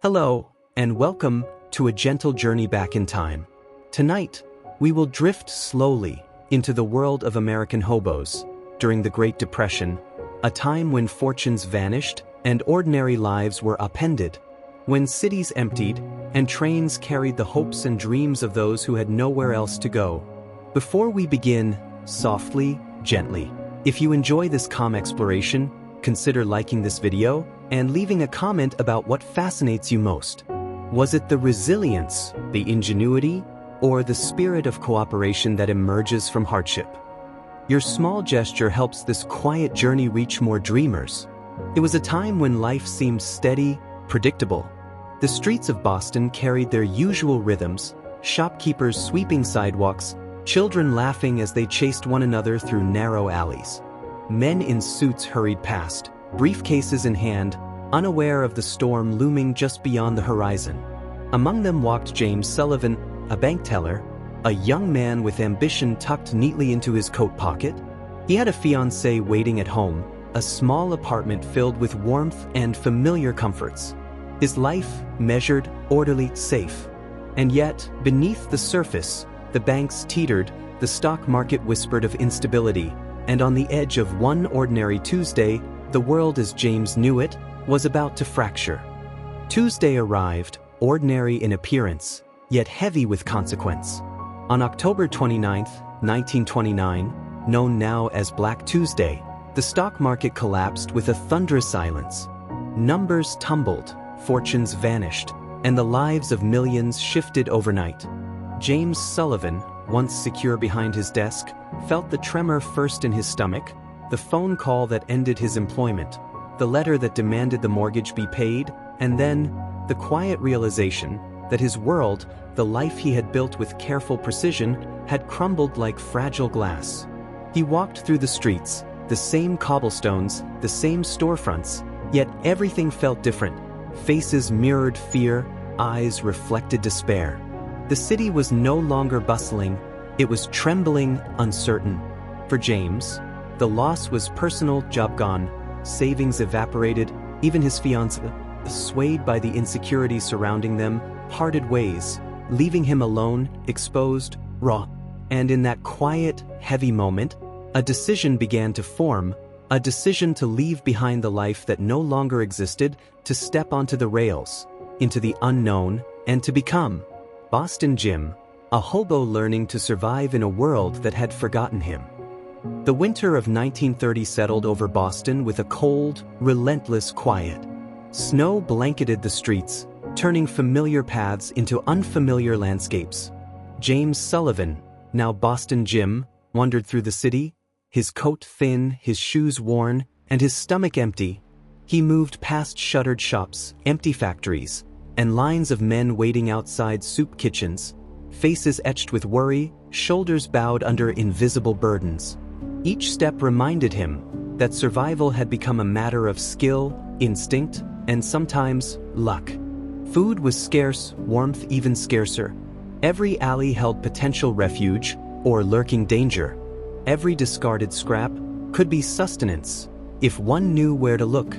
Hello, and welcome to a gentle journey back in time. Tonight, we will drift slowly into the world of American hobos during the Great Depression, a time when fortunes vanished and ordinary lives were upended, when cities emptied and trains carried the hopes and dreams of those who had nowhere else to go. Before we begin, softly, gently, if you enjoy this calm exploration, consider liking this video and leaving a comment about what fascinates you most. Was it the resilience, the ingenuity, or the spirit of cooperation that emerges from hardship? Your small gesture helps this quiet journey reach more dreamers. It was a time when life seemed steady, predictable. The streets of Boston carried their usual rhythms, shopkeepers sweeping sidewalks, children laughing as they chased one another through narrow alleys. Men in suits hurried past, briefcases in hand, unaware of the storm looming just beyond the horizon. Among them walked James Sullivan, a bank teller, a young man with ambition tucked neatly into his coat pocket. He had a fiancée waiting at home, a small apartment filled with warmth and familiar comforts. His life measured, orderly, safe. And yet, beneath the surface, the banks teetered, the stock market whispered of instability, and on the edge of one ordinary Tuesday, the world as James knew it was about to fracture. Tuesday arrived, ordinary in appearance, yet heavy with consequence. On October 29, 1929, known now as Black Tuesday, the stock market collapsed with a thunderous silence. Numbers tumbled, fortunes vanished, and the lives of millions shifted overnight. James Sullivan, once secure behind his desk, felt the tremor first in his stomach, the phone call that ended his employment, the letter that demanded the mortgage be paid, and then the quiet realization that his world, the life he had built with careful precision, had crumbled like fragile glass. He walked through the streets, the same cobblestones, the same storefronts, yet everything felt different. Faces mirrored fear, eyes reflected despair. The city was no longer bustling, it was trembling, uncertain. For James, the loss was personal, job gone, savings evaporated, even his fiancée, swayed by the insecurity surrounding them, parted ways, leaving him alone, exposed, raw. And in that quiet, heavy moment, a decision began to form, a decision to leave behind the life that no longer existed, to step onto the rails, into the unknown, and to become Boston Jim, a hobo learning to survive in a world that had forgotten him. The winter of 1930 settled over Boston with a cold, relentless quiet. Snow blanketed the streets, turning familiar paths into unfamiliar landscapes. James Sullivan, now Boston Jim, wandered through the city, his coat thin, his shoes worn, and his stomach empty. He moved past shuttered shops, empty factories, and lines of men waiting outside soup kitchens, faces etched with worry, shoulders bowed under invisible burdens. Each step reminded him that survival had become a matter of skill, instinct, and sometimes luck. Food was scarce, warmth even scarcer. Every alley held potential refuge or lurking danger. Every discarded scrap could be sustenance if one knew where to look.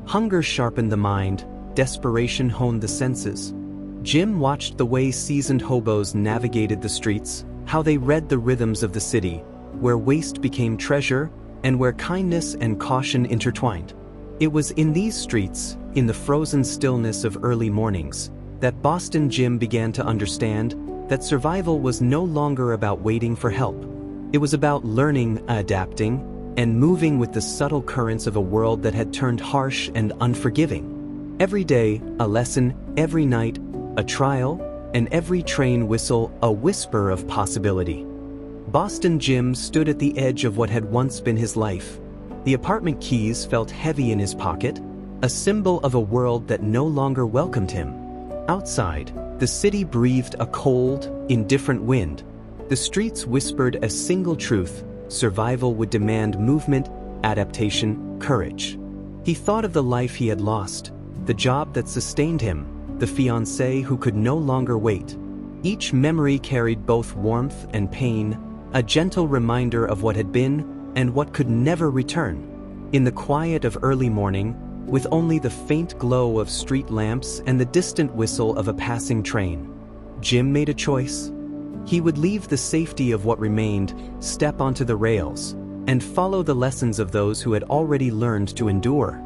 Hunger sharpened the mind, desperation honed the senses. Jim watched the way seasoned hobos navigated the streets, how they read the rhythms of the city, where waste became treasure and where kindness and caution intertwined. It was in these streets, in the frozen stillness of early mornings, that Boston Jim began to understand that survival was no longer about waiting for help. It was about learning, adapting, and moving with the subtle currents of a world that had turned harsh and unforgiving. Every day, a lesson, every night, a trial, and every train whistle, a whisper of possibility. Boston Jim stood at the edge of what had once been his life. The apartment keys felt heavy in his pocket, a symbol of a world that no longer welcomed him. Outside, the city breathed a cold, indifferent wind. The streets whispered a single truth: survival would demand movement, adaptation, courage. He thought of the life he had lost, the job that sustained him, the fiancée who could no longer wait. Each memory carried both warmth and pain, a gentle reminder of what had been and what could never return. In the quiet of early morning, with only the faint glow of street lamps and the distant whistle of a passing train. Jim made a choice. He would leave the safety of what remained, step onto the rails, and follow the lessons of those who had already learned to endure.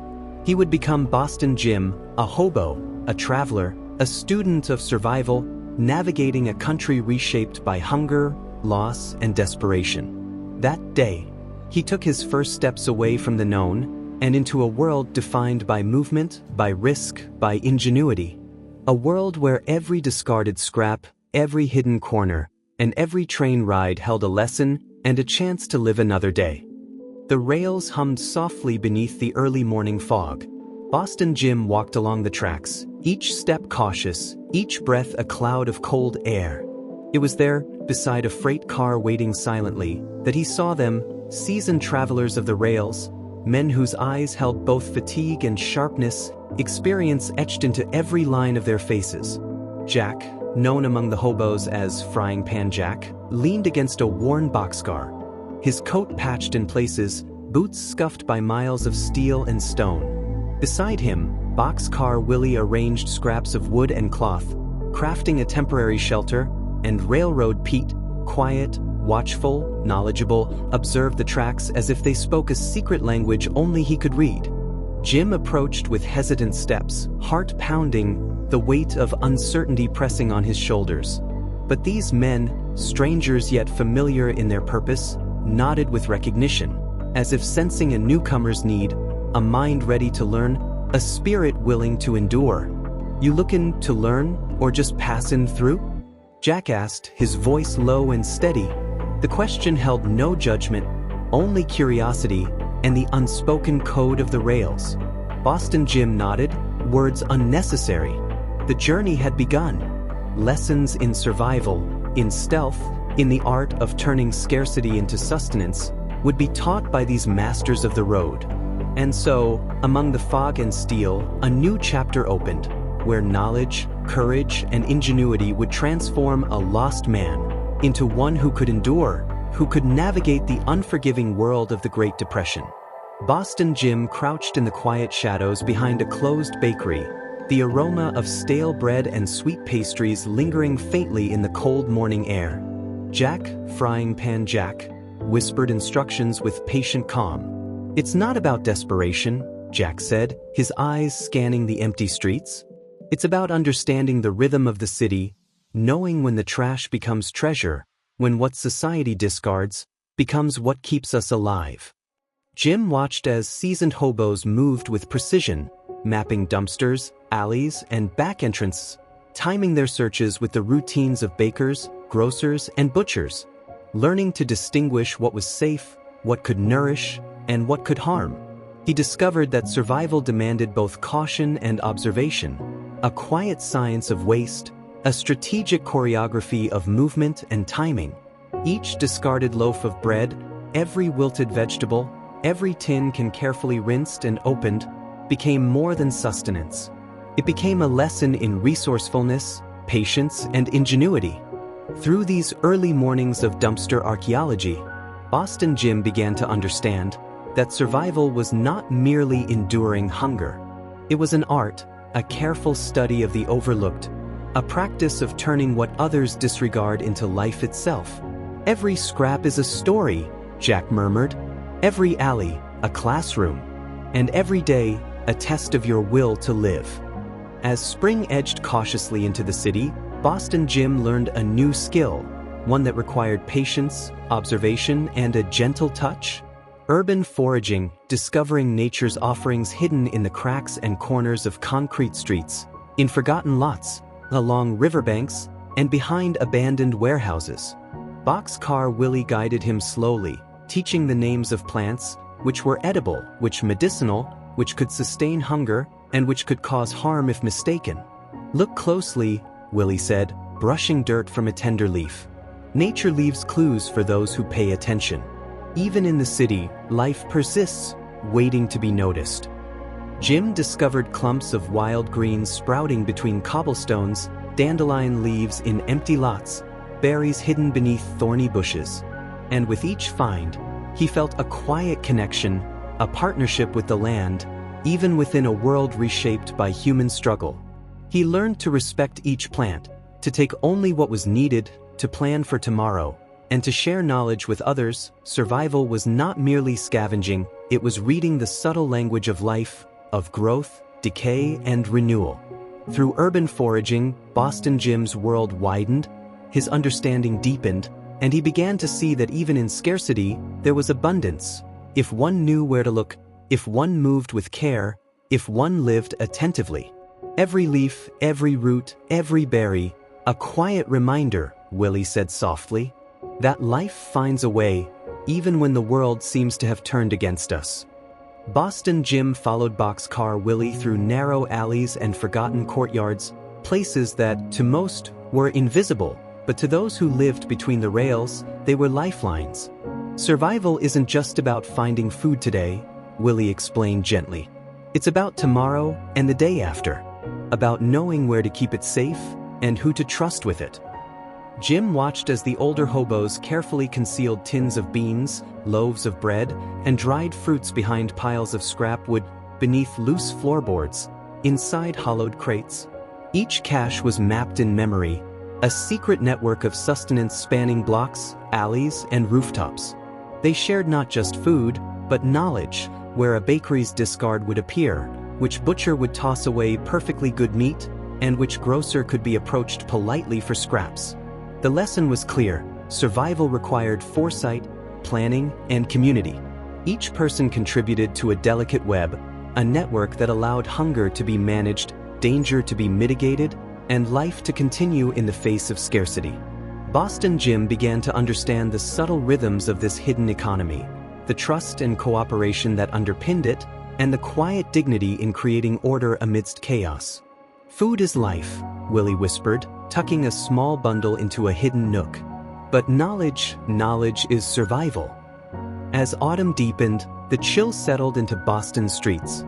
He would become Boston Jim, a hobo, a traveler, a student of survival, navigating a country reshaped by hunger, loss, and desperation. That day, he took his first steps away from the known and into a world defined by movement, by risk, by ingenuity. A world where every discarded scrap, every hidden corner, and every train ride held a lesson and a chance to live another day. The rails hummed softly beneath the early morning fog. Boston Jim walked along the tracks, each step cautious, each breath a cloud of cold air. It was there, beside a freight car waiting silently, that he saw them, seasoned travelers of the rails, men whose eyes held both fatigue and sharpness, experience etched into every line of their faces. Jack, known among the hobos as Frying Pan Jack, leaned against a worn boxcar. His coat patched in places, boots scuffed by miles of steel and stone. Beside him, Boxcar Willie arranged scraps of wood and cloth, crafting a temporary shelter, and Railroad Pete, quiet, watchful, knowledgeable, observed the tracks as if they spoke a secret language only he could read. Jim approached with hesitant steps, heart pounding, the weight of uncertainty pressing on his shoulders. But these men, strangers yet familiar in their purpose, nodded with recognition, as if sensing a newcomer's need, a mind ready to learn, a spirit willing to endure. "You lookin' to learn, or just passin' through?" Jack asked, his voice low and steady. The question held no judgment, only curiosity and the unspoken code of the rails. Boston Jim nodded, words unnecessary. The journey had begun. Lessons in survival, in stealth, in the art of turning scarcity into sustenance, would be taught by these masters of the road. And so, among the fog and steel, a new chapter opened, where knowledge, courage, and ingenuity would transform a lost man into one who could endure, who could navigate the unforgiving world of the Great Depression. Boston Jim crouched in the quiet shadows behind a closed bakery, the aroma of stale bread and sweet pastries lingering faintly in the cold morning air. Jack, Frying Pan Jack, whispered instructions with patient calm. "It's not about desperation," Jack said, his eyes scanning the empty streets. "It's about understanding the rhythm of the city, knowing when the trash becomes treasure, when what society discards becomes what keeps us alive." Jim watched as seasoned hobos moved with precision, mapping dumpsters, alleys, and back entrances, timing their searches with the routines of bakers, grocers, and butchers, learning to distinguish what was safe, what could nourish, and what could harm. He discovered that survival demanded both caution and observation, a quiet science of waste, a strategic choreography of movement and timing. Each discarded loaf of bread, every wilted vegetable, every tin can carefully rinsed and opened, became more than sustenance. It became a lesson in resourcefulness, patience, and ingenuity. Through these early mornings of dumpster archaeology, Boston Jim began to understand that survival was not merely enduring hunger. It was an art, a careful study of the overlooked, a practice of turning what others disregard into life itself. "Every scrap is a story," Jack murmured. "Every alley, a classroom. And every day, a test of your will to live." As spring edged cautiously into the city, Boston Jim learned a new skill, one that required patience, observation, and a gentle touch. Urban foraging, discovering nature's offerings hidden in the cracks and corners of concrete streets, in forgotten lots, along riverbanks, and behind abandoned warehouses. Boxcar Willie guided him slowly, teaching the names of plants, which were edible, which medicinal, which could sustain hunger, and which could cause harm if mistaken. "Look closely," Willie said, brushing dirt from a tender leaf. "Nature leaves clues for those who pay attention." Even in the city, life persists, waiting to be noticed. Jim discovered clumps of wild greens sprouting between cobblestones, dandelion leaves in empty lots, berries hidden beneath thorny bushes. And with each find, he felt a quiet connection, a partnership with the land, even within a world reshaped by human struggle. He learned to respect each plant, to take only what was needed, to plan for tomorrow, and to share knowledge with others. Survival was not merely scavenging, it was reading the subtle language of life, of growth, decay, and renewal. Through urban foraging, Boston Jim's world widened, his understanding deepened, and he began to see that even in scarcity, there was abundance. If one knew where to look, if one moved with care, if one lived attentively. Every leaf, every root, every berry, a quiet reminder, Willie said softly, that life finds a way, even when the world seems to have turned against us. Boston Jim followed Boxcar Willie through narrow alleys and forgotten courtyards, places that, to most, were invisible, but to those who lived between the rails, they were lifelines. Survival isn't just about finding food today, Willie explained gently. It's about tomorrow and the day after, about knowing where to keep it safe and who to trust with it. Jim watched as the older hobos carefully concealed tins of beans, loaves of bread, and dried fruits behind piles of scrap wood, beneath loose floorboards, inside hollowed crates. Each cache was mapped in memory, a secret network of sustenance spanning blocks, alleys, and rooftops. They shared not just food, but knowledge, where a bakery's discard would appear, which butcher would toss away perfectly good meat, and which grocer could be approached politely for scraps. The lesson was clear: survival required foresight, planning, and community. Each person contributed to a delicate web, a network that allowed hunger to be managed, danger to be mitigated, and life to continue in the face of scarcity. Boston Jim began to understand the subtle rhythms of this hidden economy, the trust and cooperation that underpinned it, and the quiet dignity in creating order amidst chaos. "Food is life," Willie whispered, tucking a small bundle into a hidden nook. "But knowledge is survival." As autumn deepened, the chill settled into Boston streets.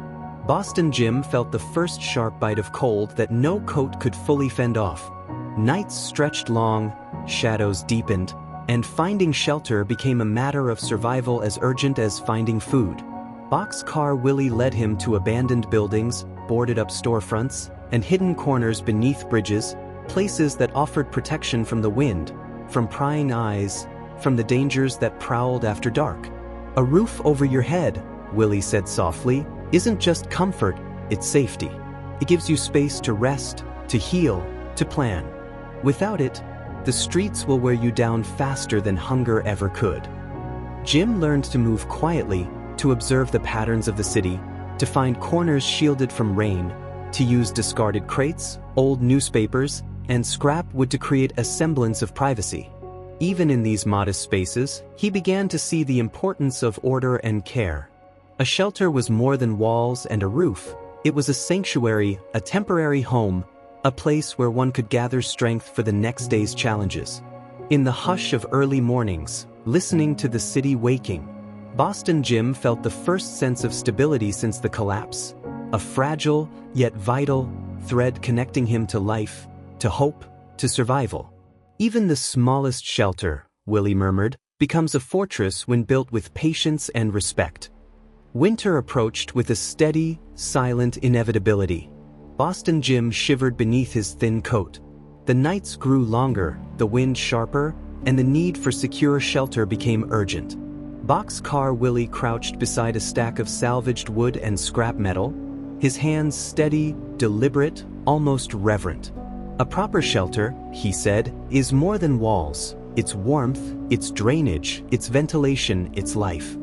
Boston Jim felt the first sharp bite of cold that no coat could fully fend off. Nights stretched long, shadows deepened, and finding shelter became a matter of survival as urgent as finding food. Boxcar Willie led him to abandoned buildings, boarded-up storefronts, and hidden corners beneath bridges, places that offered protection from the wind, from prying eyes, from the dangers that prowled after dark. "A roof over your head," Willie said softly, "isn't just comfort, it's safety. It gives you space to rest, to heal, to plan. Without it, the streets will wear you down faster than hunger ever could." Jim learned to move quietly, to observe the patterns of the city, to find corners shielded from rain, to use discarded crates, old newspapers, and scrap wood to create a semblance of privacy. Even in these modest spaces, he began to see the importance of order and care. A shelter was more than walls and a roof. It was a sanctuary, a temporary home, a place where one could gather strength for the next day's challenges. In the hush of early mornings, listening to the city waking, Boston Jim felt the first sense of stability since the collapse, a fragile, yet vital, thread connecting him to life, to hope, to survival. "Even the smallest shelter," Willie murmured, "becomes a fortress when built with patience and respect." Winter approached with a steady, silent inevitability. Boston Jim shivered beneath his thin coat. The nights grew longer, the wind sharper, and the need for secure shelter became urgent. Boxcar Willie crouched beside a stack of salvaged wood and scrap metal, his hands steady, deliberate, almost reverent. "A proper shelter," he said, "is more than walls. It's warmth, it's drainage, it's ventilation, it's life."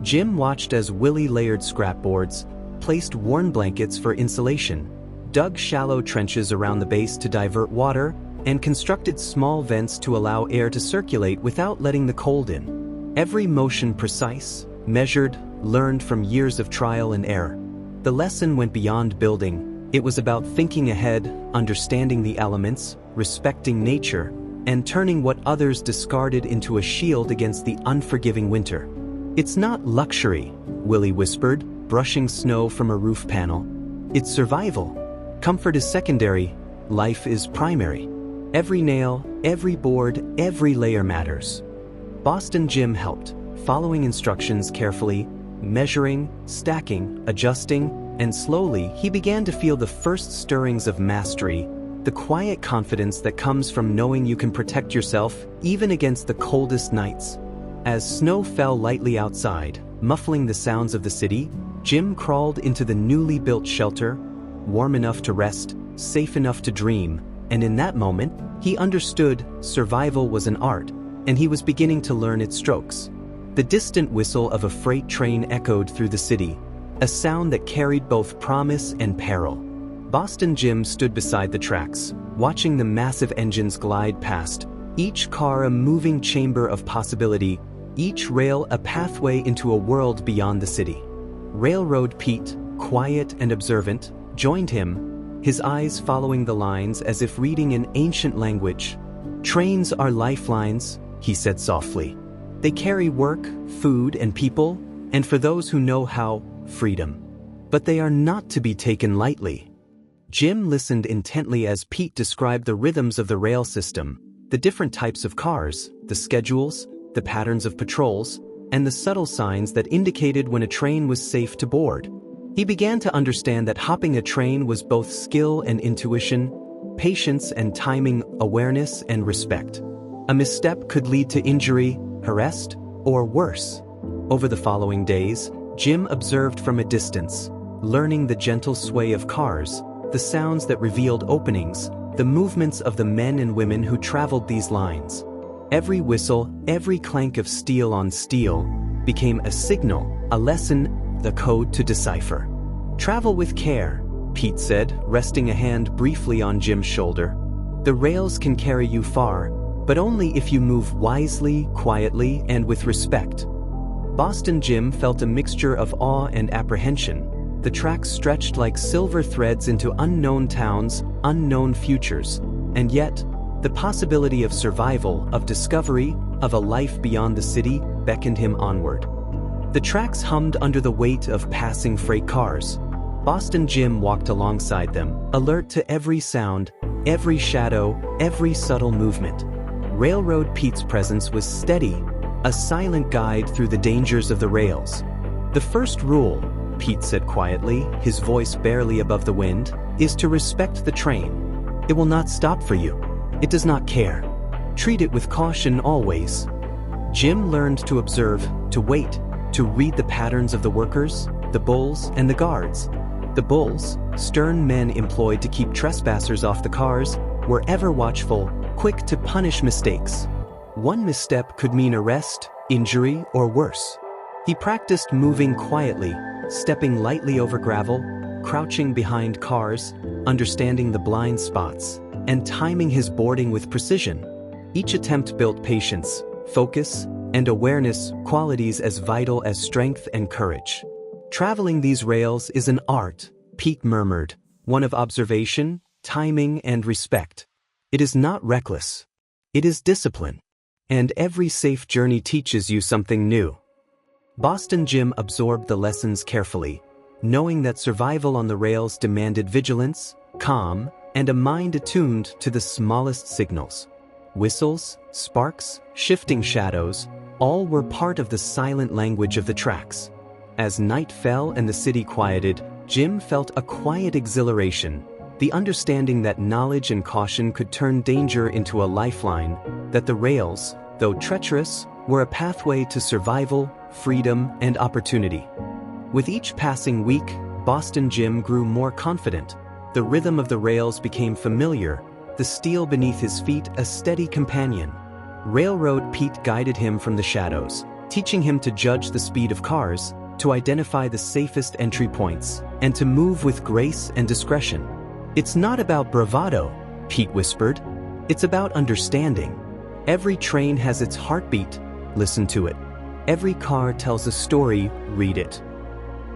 Jim watched as Willie layered scrapboards, placed worn blankets for insulation, dug shallow trenches around the base to divert water, and constructed small vents to allow air to circulate without letting the cold in. Every motion precise, measured, learned from years of trial and error. The lesson went beyond building. It was about thinking ahead, understanding the elements, respecting nature, and turning what others discarded into a shield against the unforgiving winter. "It's not luxury," Willie whispered, brushing snow from a roof panel. "It's survival. Comfort is secondary, life is primary. Every nail, every board, every layer matters." Boston Jim helped, following instructions carefully, measuring, stacking, adjusting, and slowly he began to feel the first stirrings of mastery, the quiet confidence that comes from knowing you can protect yourself even against the coldest nights. As snow fell lightly outside, muffling the sounds of the city, Jim crawled into the newly built shelter, warm enough to rest, safe enough to dream, and in that moment, he understood survival was an art, and he was beginning to learn its strokes. The distant whistle of a freight train echoed through the city, a sound that carried both promise and peril. Boston Jim stood beside the tracks, watching the massive engines glide past, each car a moving chamber of possibility, each rail a pathway into a world beyond the city. Railroad Pete, quiet and observant, joined him, his eyes following the lines as if reading an ancient language. "Trains are lifelines," he said softly. "They carry work, food, and people, and for those who know how, freedom. But they are not to be taken lightly." Jim listened intently as Pete described the rhythms of the rail system, the different types of cars, the schedules, the patterns of patrols, and the subtle signs that indicated when a train was safe to board. He began to understand that hopping a train was both skill and intuition, patience and timing, awareness and respect. A misstep could lead to injury, arrest, or worse. Over the following days, Jim observed from a distance, learning the gentle sway of cars, the sounds that revealed openings, the movements of the men and women who traveled these lines. Every whistle, every clank of steel on steel, became a signal, a lesson, the code to decipher. "Travel with care," Pete said, resting a hand briefly on Jim's shoulder. "The rails can carry you far, but only if you move wisely, quietly, and with respect." Boston Jim felt a mixture of awe and apprehension. The tracks stretched like silver threads into unknown towns, unknown futures, and yet, the possibility of survival, of discovery, of a life beyond the city beckoned him onward. The tracks hummed under the weight of passing freight cars. Boston Jim walked alongside them, alert to every sound, every shadow, every subtle movement. Railroad Pete's presence was steady, a silent guide through the dangers of the rails. "The first rule," Pete said quietly, his voice barely above the wind, "is to respect the train. It will not stop for you. It does not care. Treat it with caution always." Jim learned to observe, to wait, to read the patterns of the workers, the bulls, and the guards. The bulls, stern men employed to keep trespassers off the cars, were ever watchful, quick to punish mistakes. One misstep could mean arrest, injury, or worse. He practiced moving quietly, stepping lightly over gravel, crouching behind cars, understanding the blind spots, and timing his boarding with precision. Each attempt built patience, focus, and awareness, qualities as vital as strength and courage. "Traveling these rails is an art," Pete murmured, "one of observation, timing, and respect. It is not reckless. It is discipline. And every safe journey teaches you something new." Boston Jim absorbed the lessons carefully, knowing that survival on the rails demanded vigilance, calm, and a mind attuned to the smallest signals. Whistles, sparks, shifting shadows, all were part of the silent language of the tracks. As night fell and the city quieted, Jim felt a quiet exhilaration, the understanding that knowledge and caution could turn danger into a lifeline, that the rails, though treacherous, were a pathway to survival, freedom, and opportunity. With each passing week, Boston Jim grew more confident. The rhythm of the rails became familiar, the steel beneath his feet a steady companion. Railroad Pete guided him from the shadows, teaching him to judge the speed of cars, to identify the safest entry points, and to move with grace and discretion. "It's not about bravado," Pete whispered. "It's about understanding. Every train has its heartbeat, listen to it. Every car tells a story, read it."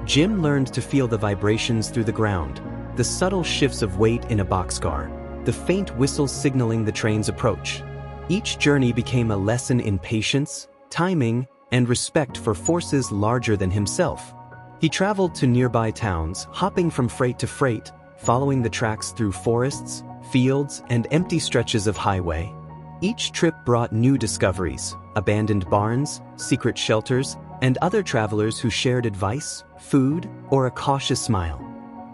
Jim learned to feel the vibrations through the ground, the subtle shifts of weight in a boxcar, the faint whistles signaling the train's approach. Each journey became a lesson in patience, timing, and respect for forces larger than himself. He traveled to nearby towns, hopping from freight to freight, following the tracks through forests, fields, and empty stretches of highway. Each trip brought new discoveries, abandoned barns, secret shelters, and other travelers who shared advice, food, or a cautious smile.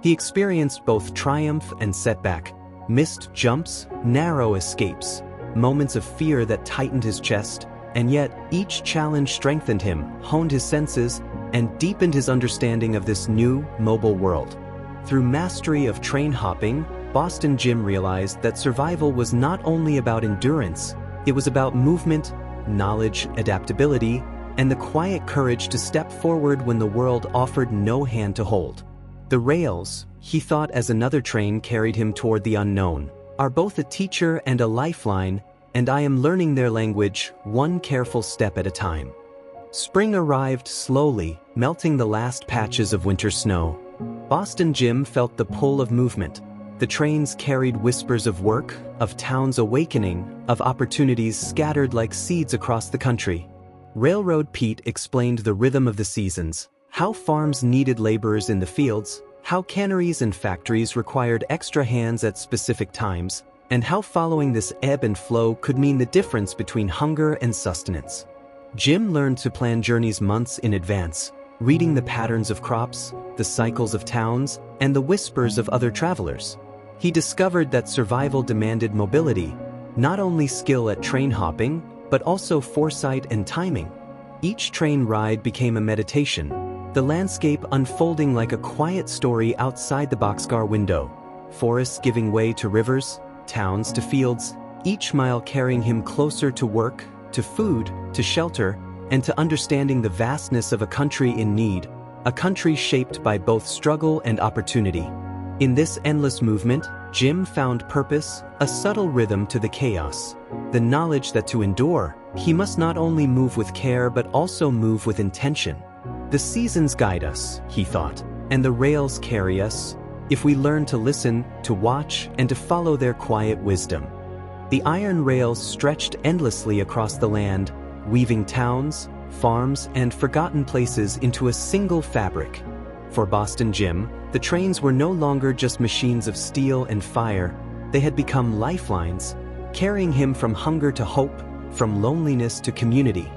He experienced both triumph and setback, missed jumps, narrow escapes, moments of fear that tightened his chest, and yet each challenge strengthened him, honed his senses, and deepened his understanding of this new, mobile world. Through mastery of train hopping, Boston Jim realized that survival was not only about endurance, it was about movement, knowledge, adaptability, and the quiet courage to step forward when the world offered no hand to hold. The rails, he thought as another train carried him toward the unknown, are both a teacher and a lifeline, and I am learning their language one careful step at a time. Spring arrived slowly, melting the last patches of winter snow. Boston Jim felt the pull of movement. The trains carried whispers of work, of towns awakening, of opportunities scattered like seeds across the country. Railroad Pete explained the rhythm of the seasons, how farms needed laborers in the fields, how canneries and factories required extra hands at specific times, and how following this ebb and flow could mean the difference between hunger and sustenance. Jim learned to plan journeys months in advance, reading the patterns of crops, the cycles of towns, and the whispers of other travelers. He discovered that survival demanded mobility, not only skill at train hopping, but also foresight and timing. Each train ride became a meditation, the landscape unfolding like a quiet story outside the boxcar window, forests giving way to rivers, towns to fields, each mile carrying him closer to work, to food, to shelter, and to understanding the vastness of a country in need, a country shaped by both struggle and opportunity. In this endless movement, Jim found purpose, a subtle rhythm to the chaos, the knowledge that to endure, he must not only move with care but also move with intention. The seasons guide us, he thought, and the rails carry us, if we learn to listen, to watch, and to follow their quiet wisdom. The iron rails stretched endlessly across the land, weaving towns, farms, and forgotten places into a single fabric. For Boston Jim, the trains were no longer just machines of steel and fire, they had become lifelines, carrying him from hunger to hope, from loneliness to community.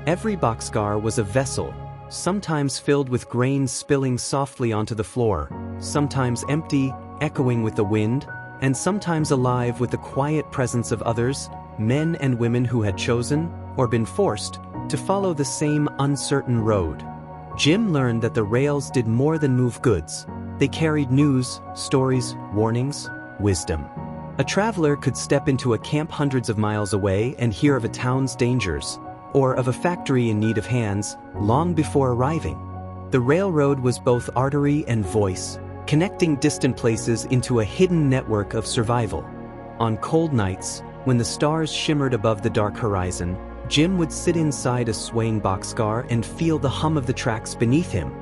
Every boxcar was a vessel, sometimes filled with grain spilling softly onto the floor, sometimes empty, echoing with the wind, and sometimes alive with the quiet presence of others, men and women who had chosen, or been forced, to follow the same uncertain road. Jim learned that the rails did more than move goods. They carried news, stories, warnings, wisdom. A traveler could step into a camp hundreds of miles away and hear of a town's dangers, or of a factory in need of hands, long before arriving. The railroad was both artery and voice, connecting distant places into a hidden network of survival. On cold nights, when the stars shimmered above the dark horizon, Jim would sit inside a swaying boxcar and feel the hum of the tracks beneath him.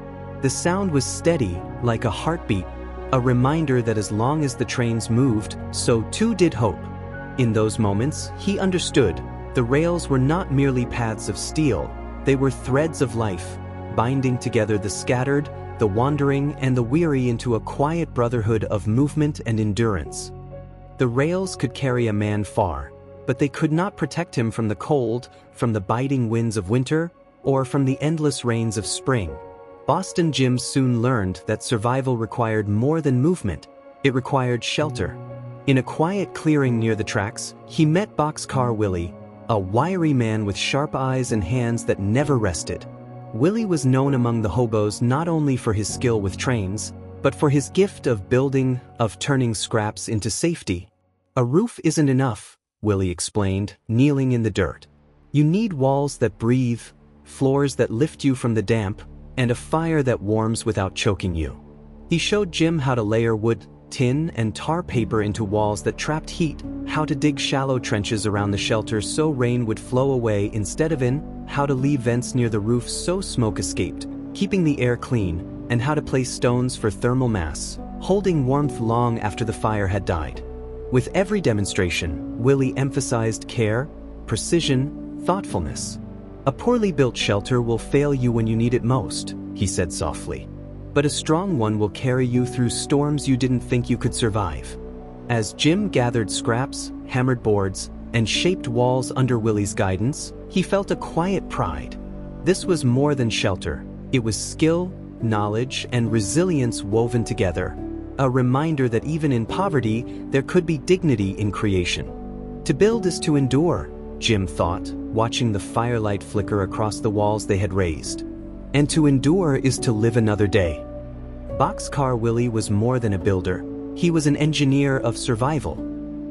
The sound was steady, like a heartbeat, a reminder that as long as the trains moved, so too did hope. In those moments, he understood, the rails were not merely paths of steel, they were threads of life, binding together the scattered, the wandering, and the weary into a quiet brotherhood of movement and endurance. The rails could carry a man far, but they could not protect him from the cold, from the biting winds of winter, or from the endless rains of spring. Boston Jim soon learned that survival required more than movement, it required shelter. In a quiet clearing near the tracks, he met Boxcar Willie, a wiry man with sharp eyes and hands that never rested. Willie was known among the hobos not only for his skill with trains, but for his gift of building, of turning scraps into safety. "A roof isn't enough," Willie explained, kneeling in the dirt. "You need walls that breathe, floors that lift you from the damp, and a fire that warms without choking you." He showed Jim how to layer wood, tin, and tar paper into walls that trapped heat, how to dig shallow trenches around the shelter so rain would flow away instead of in, how to leave vents near the roof so smoke escaped, keeping the air clean, and how to place stones for thermal mass, holding warmth long after the fire had died. With every demonstration, Willie emphasized care, precision, thoughtfulness. "A poorly built shelter will fail you when you need it most," he said softly. "But a strong one will carry you through storms you didn't think you could survive." As Jim gathered scraps, hammered boards, and shaped walls under Willie's guidance, he felt a quiet pride. This was more than shelter. It was skill, knowledge, and resilience woven together, a reminder that even in poverty, there could be dignity in creation. To build is to endure, Jim thought, watching the firelight flicker across the walls they had raised. And to endure is to live another day. Boxcar Willie was more than a builder. He was an engineer of survival.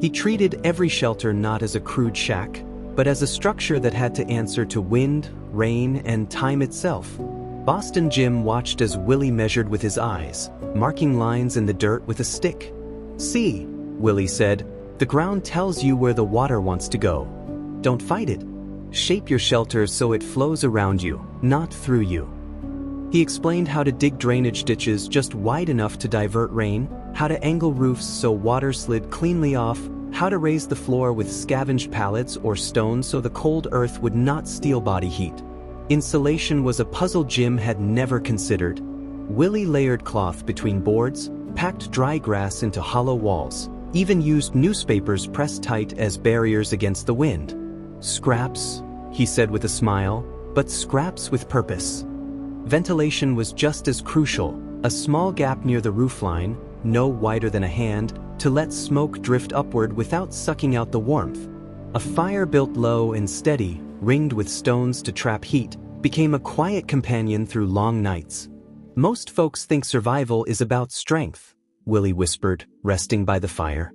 He treated every shelter not as a crude shack, but as a structure that had to answer to wind, rain, and time itself. Boston Jim watched as Willie measured with his eyes, marking lines in the dirt with a stick. "See," Willie said, "the ground tells you where the water wants to go. Don't fight it. Shape your shelter so it flows around you, not through you." He explained how to dig drainage ditches just wide enough to divert rain, how to angle roofs so water slid cleanly off, how to raise the floor with scavenged pallets or stones so the cold earth would not steal body heat. Insulation was a puzzle Jim had never considered. Willie layered cloth between boards, packed dry grass into hollow walls, even used newspapers pressed tight as barriers against the wind. "Scraps," he said with a smile, "but scraps with purpose." Ventilation was just as crucial, a small gap near the roofline, no wider than a hand, to let smoke drift upward without sucking out the warmth. A fire built low and steady, ringed with stones to trap heat, became a quiet companion through long nights. "Most folks think survival is about strength," Willie whispered, resting by the fire.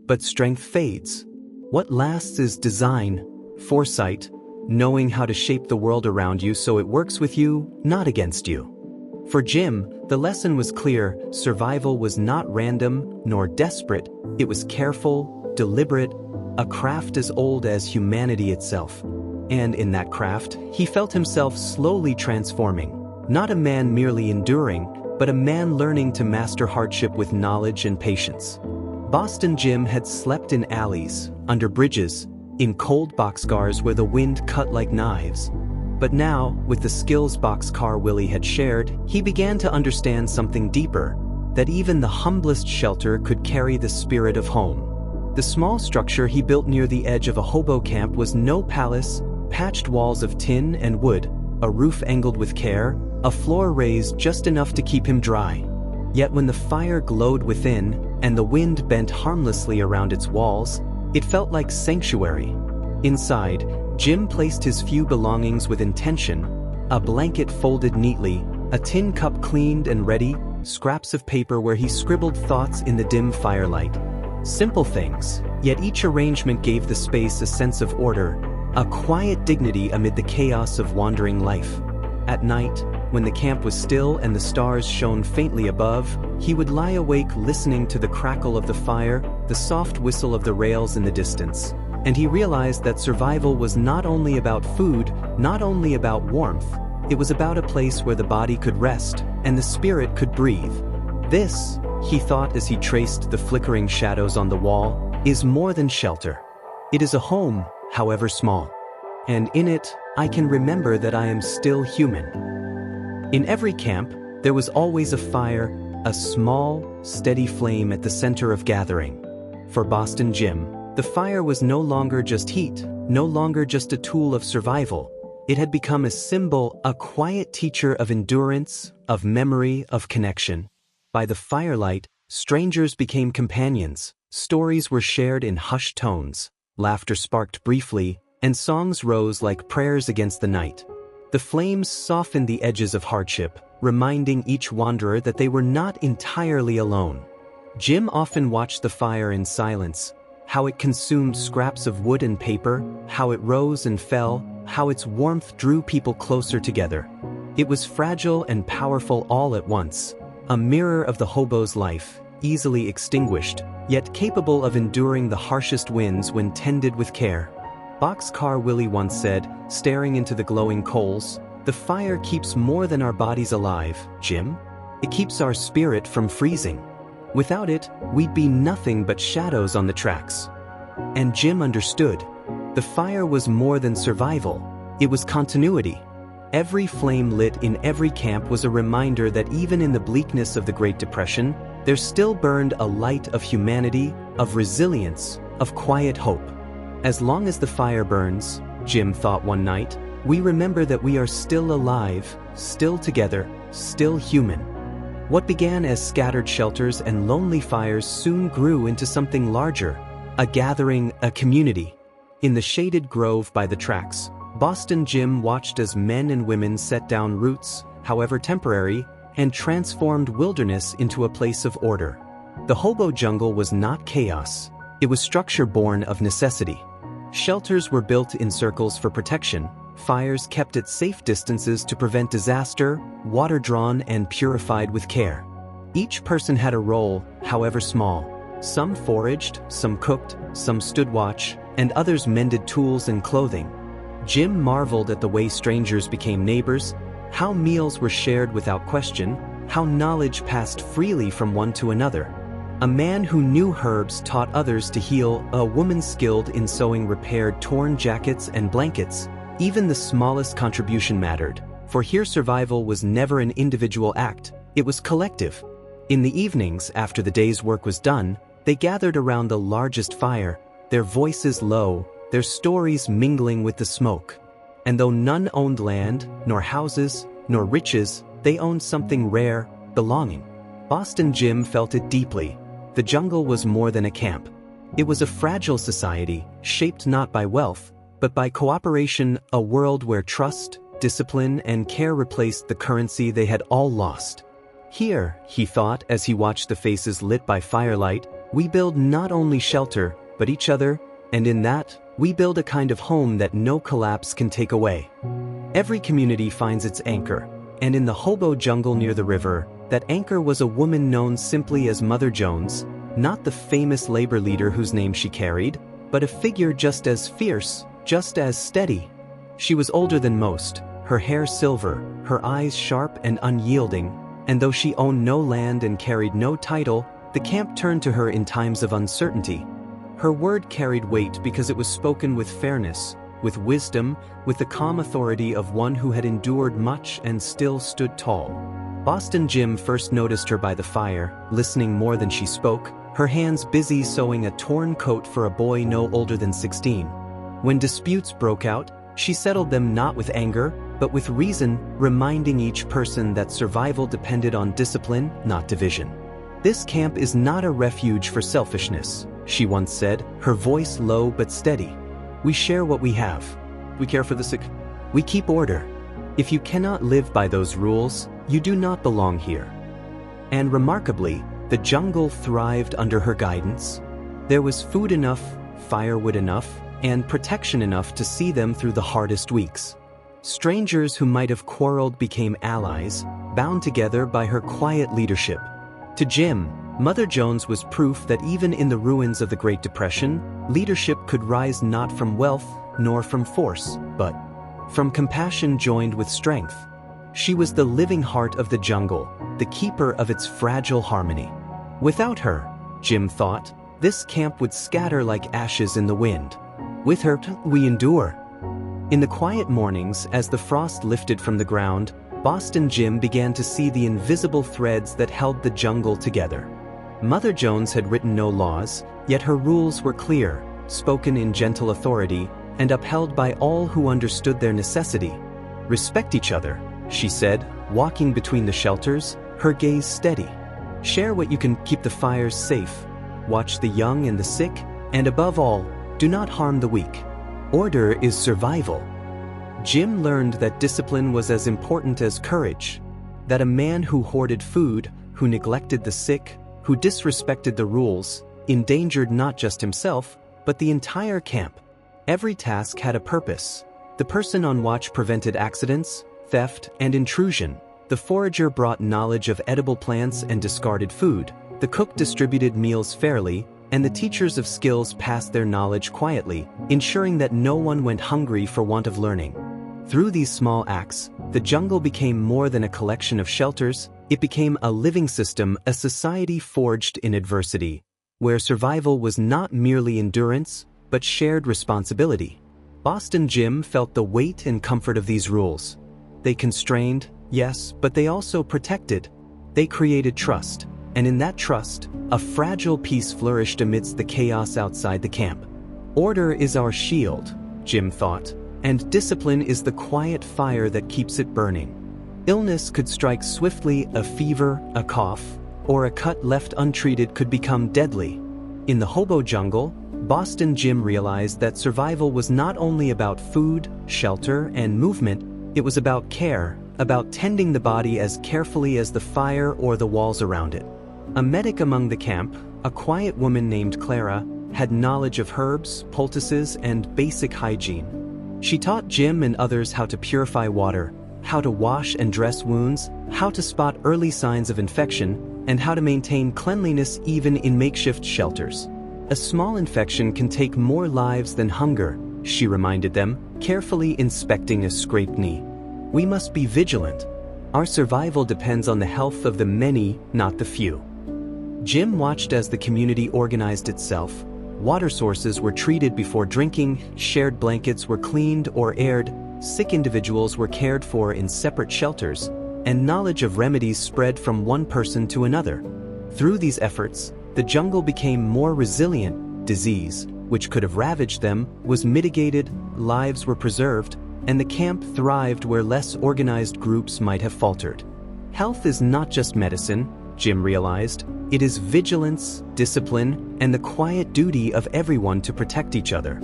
"But strength fades. What lasts is design, foresight, knowing how to shape the world around you so it works with you, not against you." For Jim, the lesson was clear: survival was not random nor desperate, it was careful, deliberate, a craft as old as humanity itself. And in that craft, he felt himself slowly transforming, not a man merely enduring, but a man learning to master hardship with knowledge and patience. Boston Jim had slept in alleys, under bridges, in cold boxcars where the wind cut like knives. But now, with the skills Boxcar Willie had shared, he began to understand something deeper, that even the humblest shelter could carry the spirit of home. The small structure he built near the edge of a hobo camp was no palace, patched walls of tin and wood, a roof angled with care, a floor raised just enough to keep him dry. Yet when the fire glowed within, and the wind bent harmlessly around its walls, it felt like sanctuary. Inside, Jim placed his few belongings with intention: a blanket folded neatly, a tin cup cleaned and ready, scraps of paper where he scribbled thoughts in the dim firelight. Simple things, yet each arrangement gave the space a sense of order, a quiet dignity amid the chaos of wandering life. At night, when the camp was still and the stars shone faintly above, he would lie awake listening to the crackle of the fire, the soft whistle of the rails in the distance. And he realized that survival was not only about food, not only about warmth, it was about a place where the body could rest and the spirit could breathe. This, he thought as he traced the flickering shadows on the wall, is more than shelter. It is a home, however small. And in it, I can remember that I am still human. In every camp, there was always a fire, a small, steady flame at the center of gathering. For Boston Jim, the fire was no longer just heat, no longer just a tool of survival. It had become a symbol, a quiet teacher of endurance, of memory, of connection. By the firelight, strangers became companions, stories were shared in hushed tones, laughter sparked briefly, and songs rose like prayers against the night. The flames softened the edges of hardship, reminding each wanderer that they were not entirely alone. Jim often watched the fire in silence, how it consumed scraps of wood and paper, how it rose and fell, how its warmth drew people closer together. It was fragile and powerful all at once, a mirror of the hobo's life, easily extinguished, yet capable of enduring the harshest winds when tended with care. Boxcar Willie once said, staring into the glowing coals, "The fire keeps more than our bodies alive, Jim. It keeps our spirit from freezing. Without it, we'd be nothing but shadows on the tracks." And Jim understood. The fire was more than survival. It was continuity. Every flame lit in every camp was a reminder that even in the bleakness of the Great Depression, there still burned a light of humanity, of resilience, of quiet hope. As long as the fire burns, Jim thought one night, we remember that we are still alive, still together, still human. What began as scattered shelters and lonely fires soon grew into something larger, a gathering, a community. In the shaded grove by the tracks, Boston Jim watched as men and women set down roots, however temporary, and transformed wilderness into a place of order. The hobo jungle was not chaos. It was structure born of necessity. Shelters were built in circles for protection, fires kept at safe distances to prevent disaster, water drawn and purified with care. Each person had a role, however small. Some foraged, some cooked, some stood watch, and others mended tools and clothing. Jim marveled at the way strangers became neighbors, how meals were shared without question, how knowledge passed freely from one to another. A man who knew herbs taught others to heal, a woman skilled in sewing repaired torn jackets and blankets. Even the smallest contribution mattered, for here survival was never an individual act, it was collective. In the evenings, after the day's work was done, they gathered around the largest fire, their voices low, their stories mingling with the smoke. And though none owned land, nor houses, nor riches, they owned something rare, belonging. Boston Jim felt it deeply. The jungle was more than a camp. It was a fragile society, shaped not by wealth, but by cooperation, a world where trust, discipline, and care replaced the currency they had all lost. Here, he thought as he watched the faces lit by firelight, we build not only shelter, but each other, and in that, we build a kind of home that no collapse can take away. Every community finds its anchor, and in the hobo jungle near the river, that anchor was a woman known simply as Mother Jones, not the famous labor leader whose name she carried, but a figure just as fierce, just as steady. She was older than most, her hair silver, her eyes sharp and unyielding, and though she owned no land and carried no title, the camp turned to her in times of uncertainty. Her word carried weight because it was spoken with fairness, with wisdom, with the calm authority of one who had endured much and still stood tall. Boston Jim first noticed her by the fire, listening more than she spoke, her hands busy sewing a torn coat for a boy no older than 16. When disputes broke out, she settled them not with anger, but with reason, reminding each person that survival depended on discipline, not division. This camp is not a refuge for selfishness, she once said, her voice low but steady. We share what we have. We care for the sick. We keep order. If you cannot live by those rules, you do not belong here. And remarkably, the jungle thrived under her guidance. There was food enough, firewood enough, and protection enough to see them through the hardest weeks. Strangers who might have quarreled became allies, bound together by her quiet leadership. To Jim, Mother Jones was proof that even in the ruins of the Great Depression, leadership could rise not from wealth nor from force, but from compassion joined with strength. She was the living heart of the jungle, the keeper of its fragile harmony. Without her, Jim thought, this camp would scatter like ashes in the wind. With her, we endure. In the quiet mornings, as the frost lifted from the ground, Boston Jim began to see the invisible threads that held the jungle together. Mother Jones had written no laws, yet her rules were clear, spoken in gentle authority, and upheld by all who understood their necessity. Respect each other, she said, walking between the shelters, her gaze steady. Share what you can, keep the fires safe. Watch the young and the sick, and above all, do not harm the weak. Order is survival. Jim learned that discipline was as important as courage, that a man who hoarded food, who neglected the sick, who disrespected the rules, endangered not just himself, but the entire camp. Every task had a purpose. The person on watch prevented accidents, theft, and intrusion. The forager brought knowledge of edible plants and discarded food. The cook distributed meals fairly, and the teachers of skills passed their knowledge quietly, ensuring that no one went hungry for want of learning. Through these small acts, the jungle became more than a collection of shelters, it became a living system, a society forged in adversity, where survival was not merely endurance, but shared responsibility. Boston Jim felt the weight and comfort of these rules. They constrained, yes, but they also protected. They created trust, and in that trust, a fragile peace flourished amidst the chaos outside the camp. Order is our shield, Jim thought, and discipline is the quiet fire that keeps it burning. Illness could strike swiftly, a fever, a cough, or a cut left untreated could become deadly. In the hobo jungle, Boston Jim realized that survival was not only about food, shelter, and movement, it was about care, about tending the body as carefully as the fire or the walls around it. A medic among the camp, a quiet woman named Clara, had knowledge of herbs, poultices, and basic hygiene. She taught Jim and others how to purify water, how to wash and dress wounds, how to spot early signs of infection, and how to maintain cleanliness even in makeshift shelters. A small infection can take more lives than hunger, she reminded them, carefully inspecting a scraped knee. We must be vigilant. Our survival depends on the health of the many, not the few. Jim watched as the community organized itself. Water sources were treated before drinking, shared blankets were cleaned or aired, sick individuals were cared for in separate shelters, and knowledge of remedies spread from one person to another. Through these efforts, the jungle became more resilient. Disease, which could have ravaged them, was mitigated, lives were preserved, and the camp thrived where less organized groups might have faltered. Health is not just medicine, Jim realized. It is vigilance, discipline, and the quiet duty of everyone to protect each other.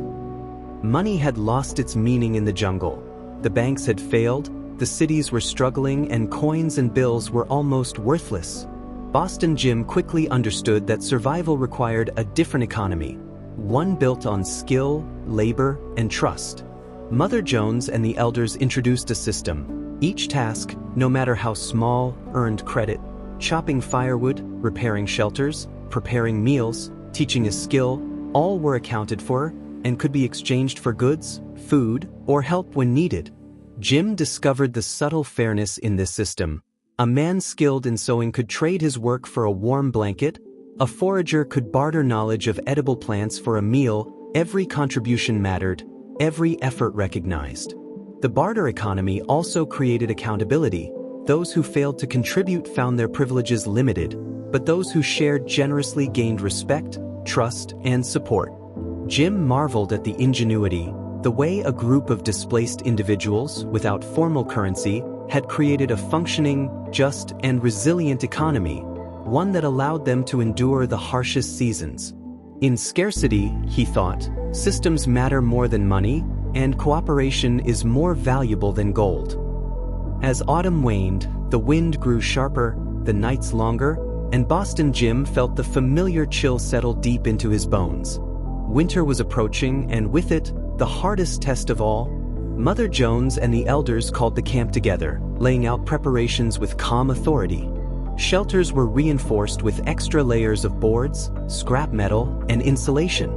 Money had lost its meaning in the jungle. The banks had failed, the cities were struggling, and coins and bills were almost worthless. Boston Jim quickly understood that survival required a different economy, one built on skill, labor, and trust. Mother Jones and the elders introduced a system. Each task, no matter how small, earned credit. Chopping firewood, repairing shelters, preparing meals, teaching a skill, all were accounted for and could be exchanged for goods, food, or help when needed. Jim discovered the subtle fairness in this system. A man skilled in sewing could trade his work for a warm blanket. A forager could barter knowledge of edible plants for a meal. Every contribution mattered, every effort recognized. The barter economy also created accountability. Those who failed to contribute found their privileges limited, but those who shared generously gained respect, trust, and support. Jim marveled at the ingenuity, the way a group of displaced individuals, without formal currency, had created a functioning, just, and resilient economy, one that allowed them to endure the harshest seasons. In scarcity, he thought, systems matter more than money, and cooperation is more valuable than gold. As autumn waned, the wind grew sharper, the nights longer, and Boston Jim felt the familiar chill settle deep into his bones. Winter was approaching, and with it, the hardest test of all. Mother Jones and the elders called the camp together, laying out preparations with calm authority. Shelters were reinforced with extra layers of boards, scrap metal, and insulation.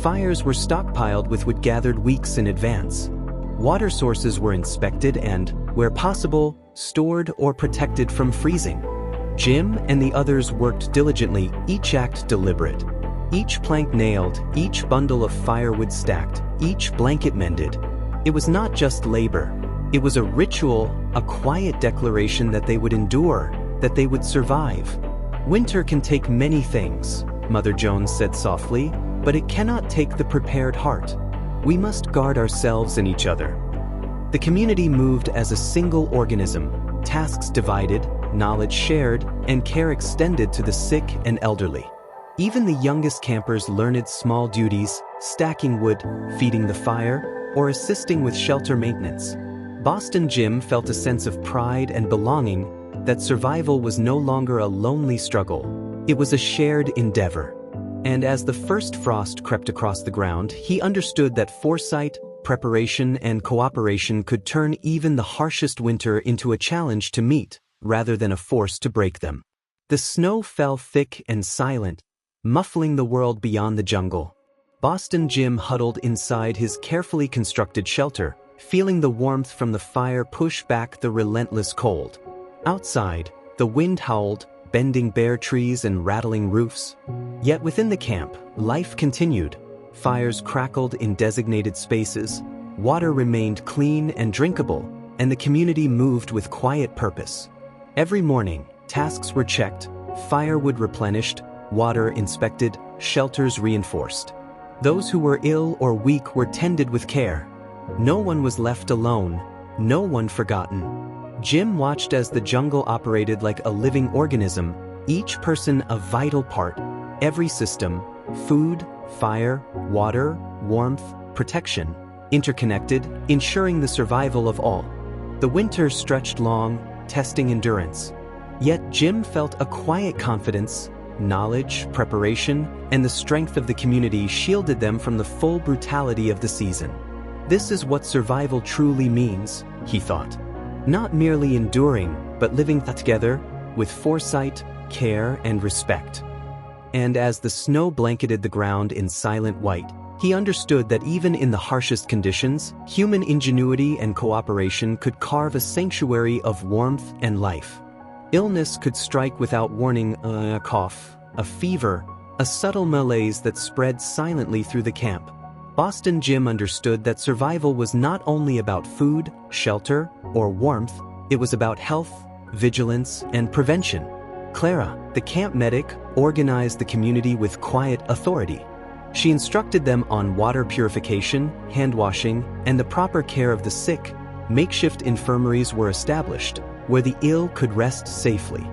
Fires were stockpiled with wood gathered weeks in advance. Water sources were inspected and, where possible, stored or protected from freezing. Jim and the others worked diligently, each act deliberate. Each plank nailed, each bundle of firewood stacked, each blanket mended. It was not just labor. It was a ritual, a quiet declaration that they would endure, that they would survive. Winter can take many things, Mother Jones said softly, but it cannot take the prepared heart. We must guard ourselves and each other. The community moved as a single organism, tasks divided, knowledge shared, and care extended to the sick and elderly. Even the youngest campers learned small duties, stacking wood, feeding the fire, or assisting with shelter maintenance. Boston Jim felt a sense of pride and belonging, that survival was no longer a lonely struggle. It was a shared endeavor. And as the first frost crept across the ground, he understood that foresight, preparation, and cooperation could turn even the harshest winter into a challenge to meet, rather than a force to break them. The snow fell thick and silent, muffling the world beyond the jungle. Boston Jim huddled inside his carefully constructed shelter, feeling the warmth from the fire push back the relentless cold. Outside, the wind howled, bending bare trees and rattling roofs. Yet within the camp, life continued. Fires crackled in designated spaces, water remained clean and drinkable, and the community moved with quiet purpose. Every morning, tasks were checked, firewood replenished, water inspected, shelters reinforced. Those who were ill or weak were tended with care. No one was left alone, no one forgotten. Jim watched as the jungle operated like a living organism, each person a vital part. Every system, food, fire, water, warmth, protection, interconnected, ensuring the survival of all. The winter stretched long, testing endurance. Yet Jim felt a quiet confidence. Knowledge, preparation, and the strength of the community shielded them from the full brutality of the season. This is what survival truly means, he thought. Not merely enduring, but living together, with foresight, care, and respect. And as the snow blanketed the ground in silent white, he understood that even in the harshest conditions, human ingenuity and cooperation could carve a sanctuary of warmth and life. Illness could strike without warning, a cough, a fever, a subtle malaise that spread silently through the camp. Boston Jim understood that survival was not only about food, shelter, or warmth, it was about health, vigilance, and prevention. Clara, the camp medic, organized the community with quiet authority. She instructed them on water purification, hand washing, and the proper care of the sick. Makeshift infirmaries were established, where the ill could rest safely.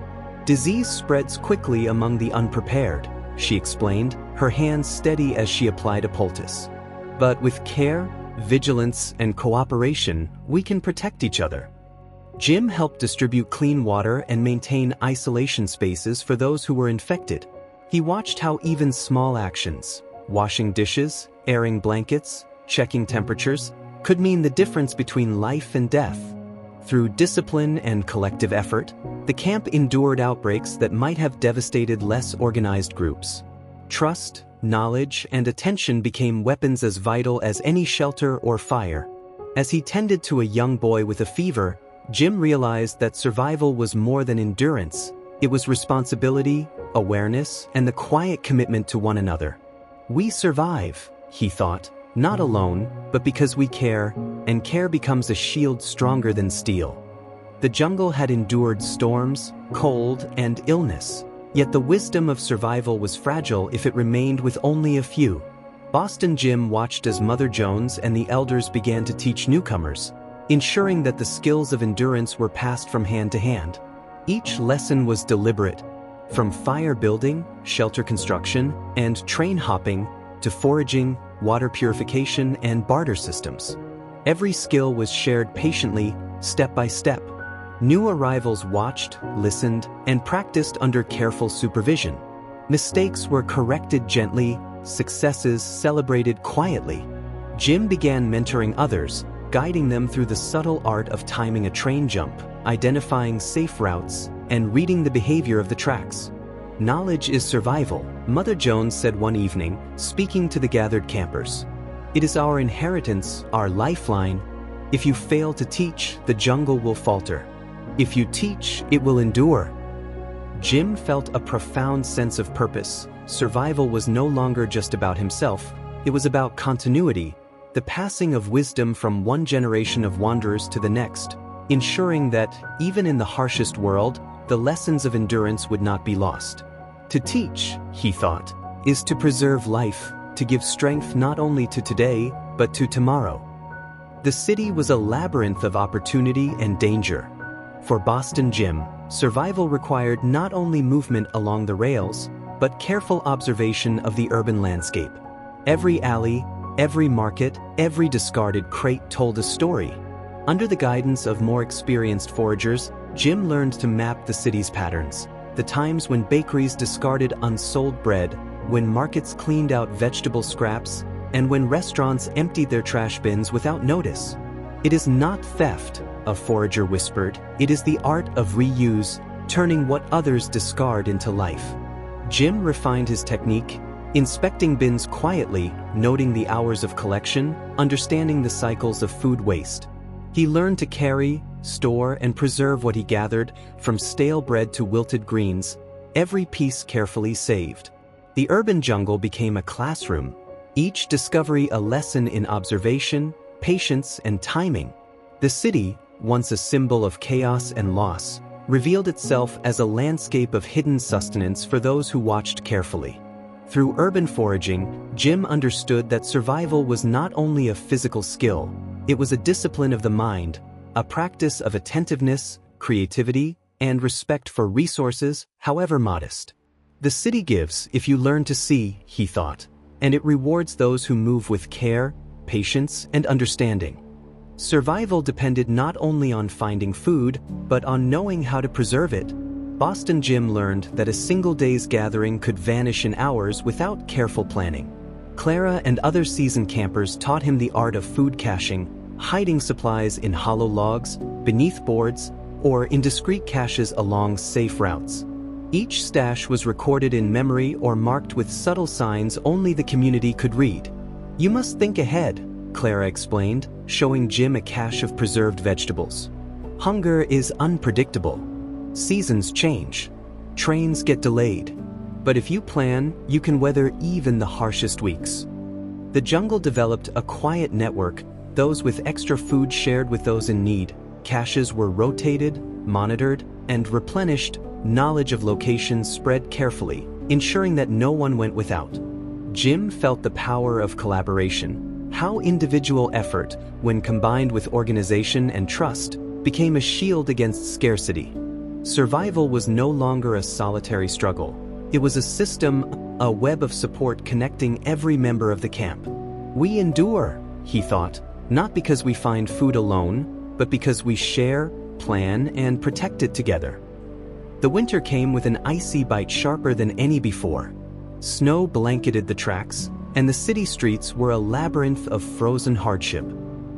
Disease spreads quickly among the unprepared, she explained, her hands steady as she applied a poultice. But with care, vigilance, and cooperation, we can protect each other. Jim helped distribute clean water and maintain isolation spaces for those who were infected. He watched how even small actions, washing dishes, airing blankets, checking temperatures, could mean the difference between life and death. Through discipline and collective effort, the camp endured outbreaks that might have devastated less organized groups. Trust, knowledge, and attention became weapons as vital as any shelter or fire. As he tended to a young boy with a fever, Jim realized that survival was more than endurance. It was responsibility, awareness, and the quiet commitment to one another. We survive, he thought, not alone, but because we care, and care becomes a shield stronger than steel. The jungle had endured storms, cold, and illness, yet the wisdom of survival was fragile if it remained with only a few. Boston Jim watched as Mother Jones and the elders began to teach newcomers, ensuring that the skills of endurance were passed from hand to hand. Each lesson was deliberate, from fire building, shelter construction, and train hopping, to foraging, water purification, and barter systems. Every skill was shared patiently, step by step. New arrivals watched, listened, and practiced under careful supervision. Mistakes were corrected gently, successes celebrated quietly. Jim began mentoring others, guiding them through the subtle art of timing a train jump, identifying safe routes, and reading the behavior of the tracks. Knowledge is survival, Mother Jones said one evening, speaking to the gathered campers. It is our inheritance, our lifeline. If you fail to teach, the jungle will falter. If you teach, it will endure. Jim felt a profound sense of purpose. Survival was no longer just about himself, it was about continuity, the passing of wisdom from one generation of wanderers to the next, ensuring that, even in the harshest world, the lessons of endurance would not be lost. To teach, he thought, is to preserve life, to give strength not only to today, but to tomorrow. The city was a labyrinth of opportunity and danger. For Boston Jim, survival required not only movement along the rails, but careful observation of the urban landscape. Every alley, every market, every discarded crate told a story. Under the guidance of more experienced foragers, Jim learned to map the city's patterns. The times when bakeries discarded unsold bread, when markets cleaned out vegetable scraps, and when restaurants emptied their trash bins without notice. It is not theft, a forager whispered, it is the art of reuse, turning what others discard into life. Jim refined his technique, inspecting bins quietly, noting the hours of collection, understanding the cycles of food waste. He learned to carry, store, and preserve what he gathered, from stale bread to wilted greens, every piece carefully saved. The urban jungle became a classroom, each discovery a lesson in observation, patience, and timing. The city, once a symbol of chaos and loss, revealed itself as a landscape of hidden sustenance for those who watched carefully. Through urban foraging, Jim understood that survival was not only a physical skill, it was a discipline of the mind, a practice of attentiveness, creativity, and respect for resources, however modest. The city gives if you learn to see, he thought, and it rewards those who move with care, patience, and understanding. Survival depended not only on finding food, but on knowing how to preserve it. Boston Jim learned that a single day's gathering could vanish in hours without careful planning. Clara and other seasoned campers taught him the art of food caching, hiding supplies in hollow logs, beneath boards, or in discreet caches along safe routes. Each stash was recorded in memory or marked with subtle signs only the community could read. "You must think ahead," Clara explained, showing Jim a cache of preserved vegetables. "Hunger is unpredictable. Seasons change. Trains get delayed. But if you plan, you can weather even the harshest weeks." The jungle developed a quiet network, those with extra food shared with those in need. Caches were rotated, monitored, and replenished. Knowledge of locations spread carefully, ensuring that no one went without. Jim felt the power of collaboration, how individual effort, when combined with organization and trust, became a shield against scarcity. Survival was no longer a solitary struggle. It was a system, a web of support connecting every member of the camp. "We endure," he thought, "not because we find food alone, but because we share, plan, and protect it together." The winter came with an icy bite sharper than any before. Snow blanketed the tracks, and the city streets were a labyrinth of frozen hardship.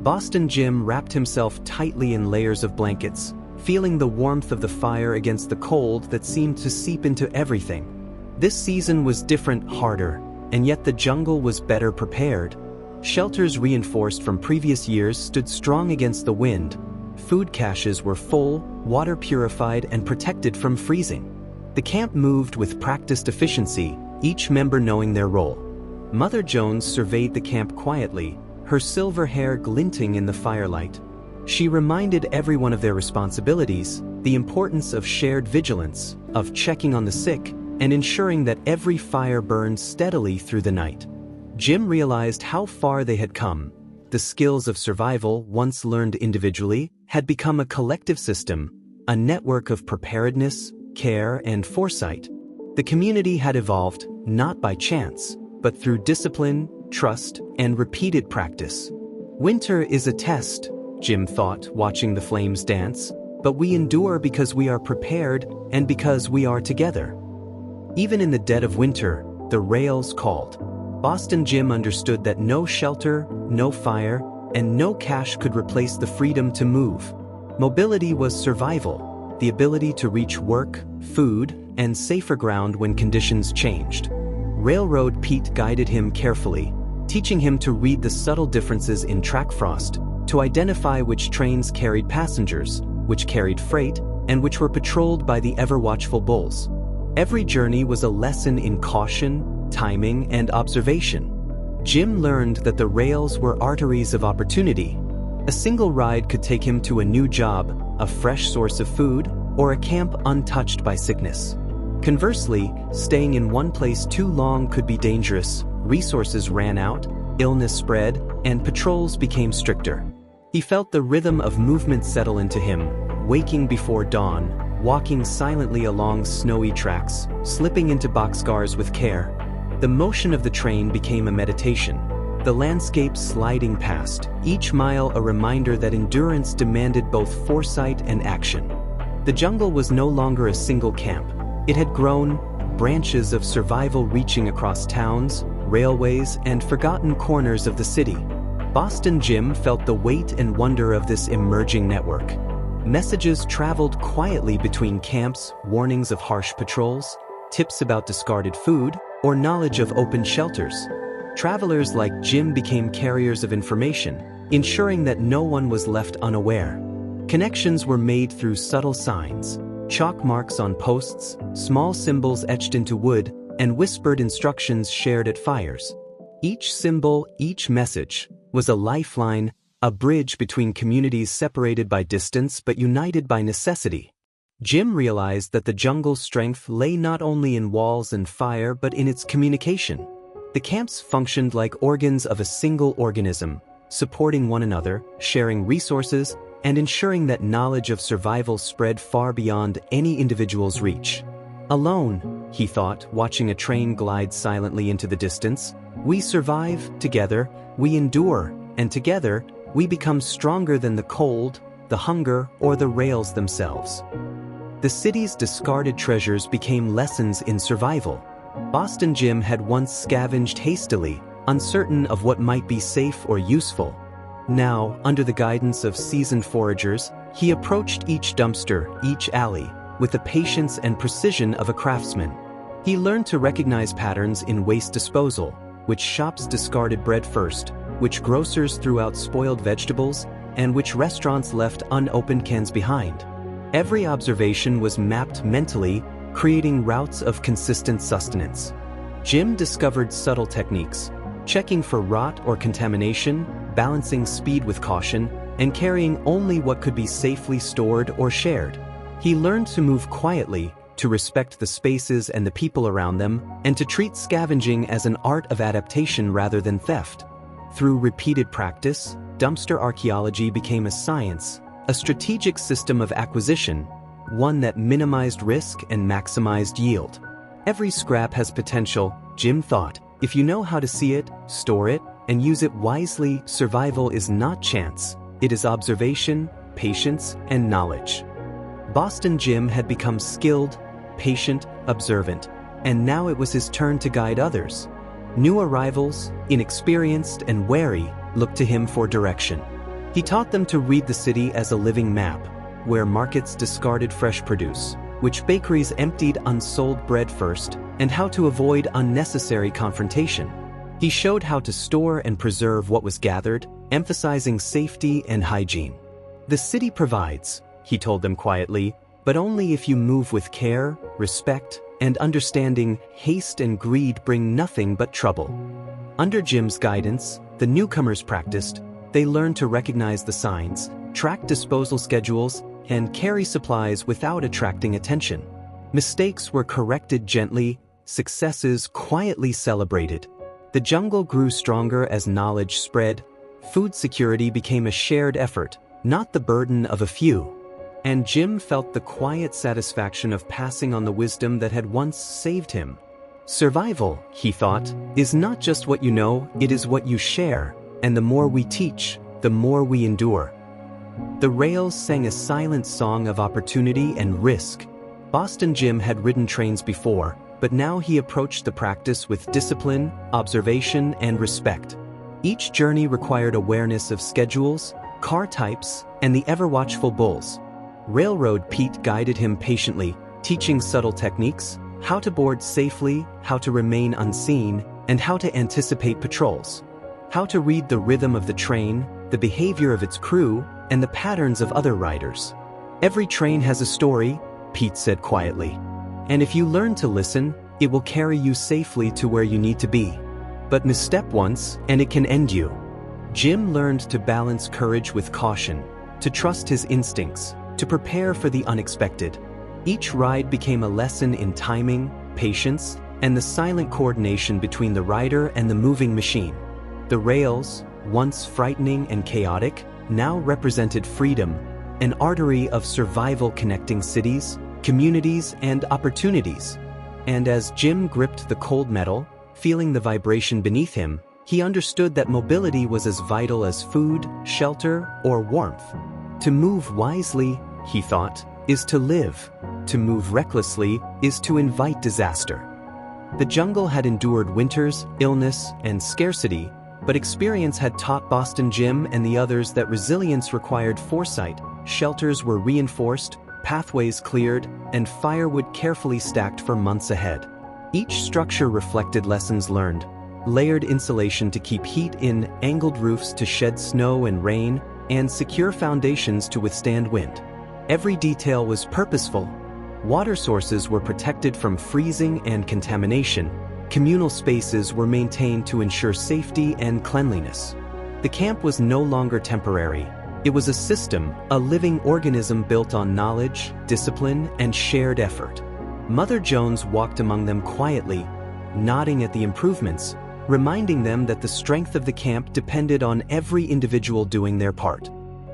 Boston Jim wrapped himself tightly in layers of blankets, feeling the warmth of the fire against the cold that seemed to seep into everything. This season was different, harder, and yet the jungle was better prepared. Shelters reinforced from previous years stood strong against the wind. Food caches were full, water purified and protected from freezing. The camp moved with practiced efficiency, each member knowing their role. Mother Jones surveyed the camp quietly, her silver hair glinting in the firelight. She reminded everyone of their responsibilities, the importance of shared vigilance, of checking on the sick, and ensuring that every fire burned steadily through the night. Jim realized how far they had come. The skills of survival, once learned individually, had become a collective system, a network of preparedness, care, and foresight. The community had evolved, not by chance, but through discipline, trust, and repeated practice. Winter is a test, Jim thought, watching the flames dance, but we endure because we are prepared and because we are together. Even in the dead of winter, the rails called. Boston Jim understood that no shelter, no fire, and no cash could replace the freedom to move. Mobility was survival, the ability to reach work, food, and safer ground when conditions changed. Railroad Pete guided him carefully, teaching him to read the subtle differences in track frost, to identify which trains carried passengers, which carried freight, and which were patrolled by the ever-watchful bulls. Every journey was a lesson in caution, timing, and observation. Jim learned that the rails were arteries of opportunity. A single ride could take him to a new job, a fresh source of food, or a camp untouched by sickness. Conversely, staying in one place too long could be dangerous. Resources ran out, illness spread, and patrols became stricter. He felt the rhythm of movement settle into him, waking before dawn, walking silently along snowy tracks, slipping into boxcars with care. The motion of the train became a meditation, the landscape sliding past, each mile a reminder that endurance demanded both foresight and action. The jungle was no longer a single camp. It had grown, branches of survival reaching across towns, railways, and forgotten corners of the city. Boston Jim felt the weight and wonder of this emerging network. Messages traveled quietly between camps, warnings of harsh patrols, tips about discarded food, or knowledge of open shelters. Travelers like Jim became carriers of information, ensuring that no one was left unaware. Connections were made through subtle signs, chalk marks on posts, small symbols etched into wood, and whispered instructions shared at fires. Each symbol, each message, was a lifeline, a bridge between communities separated by distance but united by necessity. Jim realized that the jungle's strength lay not only in walls and fire but in its communication. The camps functioned like organs of a single organism, supporting one another, sharing resources, and ensuring that knowledge of survival spread far beyond any individual's reach. Alone, he thought, watching a train glide silently into the distance, we survive together, we endure, and together, we become stronger than the cold, the hunger, or the rails themselves. The city's discarded treasures became lessons in survival. Boston Jim had once scavenged hastily, uncertain of what might be safe or useful. Now, under the guidance of seasoned foragers, he approached each dumpster, each alley, with the patience and precision of a craftsman. He learned to recognize patterns in waste disposal, which shops discarded bread first, which grocers threw out spoiled vegetables, and which restaurants left unopened cans behind. Every observation was mapped mentally, creating routes of consistent sustenance. Jim discovered subtle techniques, checking for rot or contamination, balancing speed with caution, and carrying only what could be safely stored or shared. He learned to move quietly, to respect the spaces and the people around them, and to treat scavenging as an art of adaptation rather than theft. Through repeated practice, dumpster archaeology became a science, a strategic system of acquisition, one that minimized risk and maximized yield. Every scrap has potential, Jim thought. If you know how to see it, store it, and use it wisely, survival is not chance. It is observation, patience, and knowledge. Boston Jim had become skilled, patient, observant, and now it was his turn to guide others. New arrivals, inexperienced and wary, looked to him for direction. He taught them to read the city as a living map, where markets discarded fresh produce, which bakeries emptied unsold bread first, and how to avoid unnecessary confrontation. He showed how to store and preserve what was gathered, emphasizing safety and hygiene. The city provides, he told them quietly, but only if you move with care, respect, and understanding. Haste and greed bring nothing but trouble. Under Jim's guidance, the newcomers practiced. They learned to recognize the signs, track disposal schedules, and carry supplies without attracting attention. Mistakes were corrected gently, successes quietly celebrated. The jungle grew stronger as knowledge spread. Food security became a shared effort, not the burden of a few. And Jim felt the quiet satisfaction of passing on the wisdom that had once saved him. Survival, he thought, is not just what you know, it is what you share, and the more we teach, the more we endure. The rails sang a silent song of opportunity and risk. Boston Jim had ridden trains before, but now he approached the practice with discipline, observation, and respect. Each journey required awareness of schedules, car types, and the ever-watchful bulls. Railroad Pete guided him patiently, teaching subtle techniques, how to board safely, how to remain unseen, and how to anticipate patrols. How to read the rhythm of the train, the behavior of its crew, and the patterns of other riders. Every train has a story, Pete said quietly. And if you learn to listen, it will carry you safely to where you need to be. But misstep once, and it can end you. Jim learned to balance courage with caution, to trust his instincts, to prepare for the unexpected. Each ride became a lesson in timing, patience, and the silent coordination between the rider and the moving machine. The rails, once frightening and chaotic, now represented freedom, an artery of survival connecting cities, communities, and opportunities. And as Jim gripped the cold metal, feeling the vibration beneath him, he understood that mobility was as vital as food, shelter, or warmth. To move wisely, he thought, is to live. To move recklessly is to invite disaster. The jungle had endured winters, illness, and scarcity, but experience had taught Boston Jim and the others that resilience required foresight. Shelters were reinforced, pathways cleared, and firewood carefully stacked for months ahead. Each structure reflected lessons learned: layered insulation to keep heat in, angled roofs to shed snow and rain, and secure foundations to withstand wind. Every detail was purposeful. Water sources were protected from freezing and contamination. Communal spaces were maintained to ensure safety and cleanliness. The camp was no longer temporary. It was a system, a living organism built on knowledge, discipline, and shared effort. Mother Jones walked among them quietly, nodding at the improvements, reminding them that the strength of the camp depended on every individual doing their part.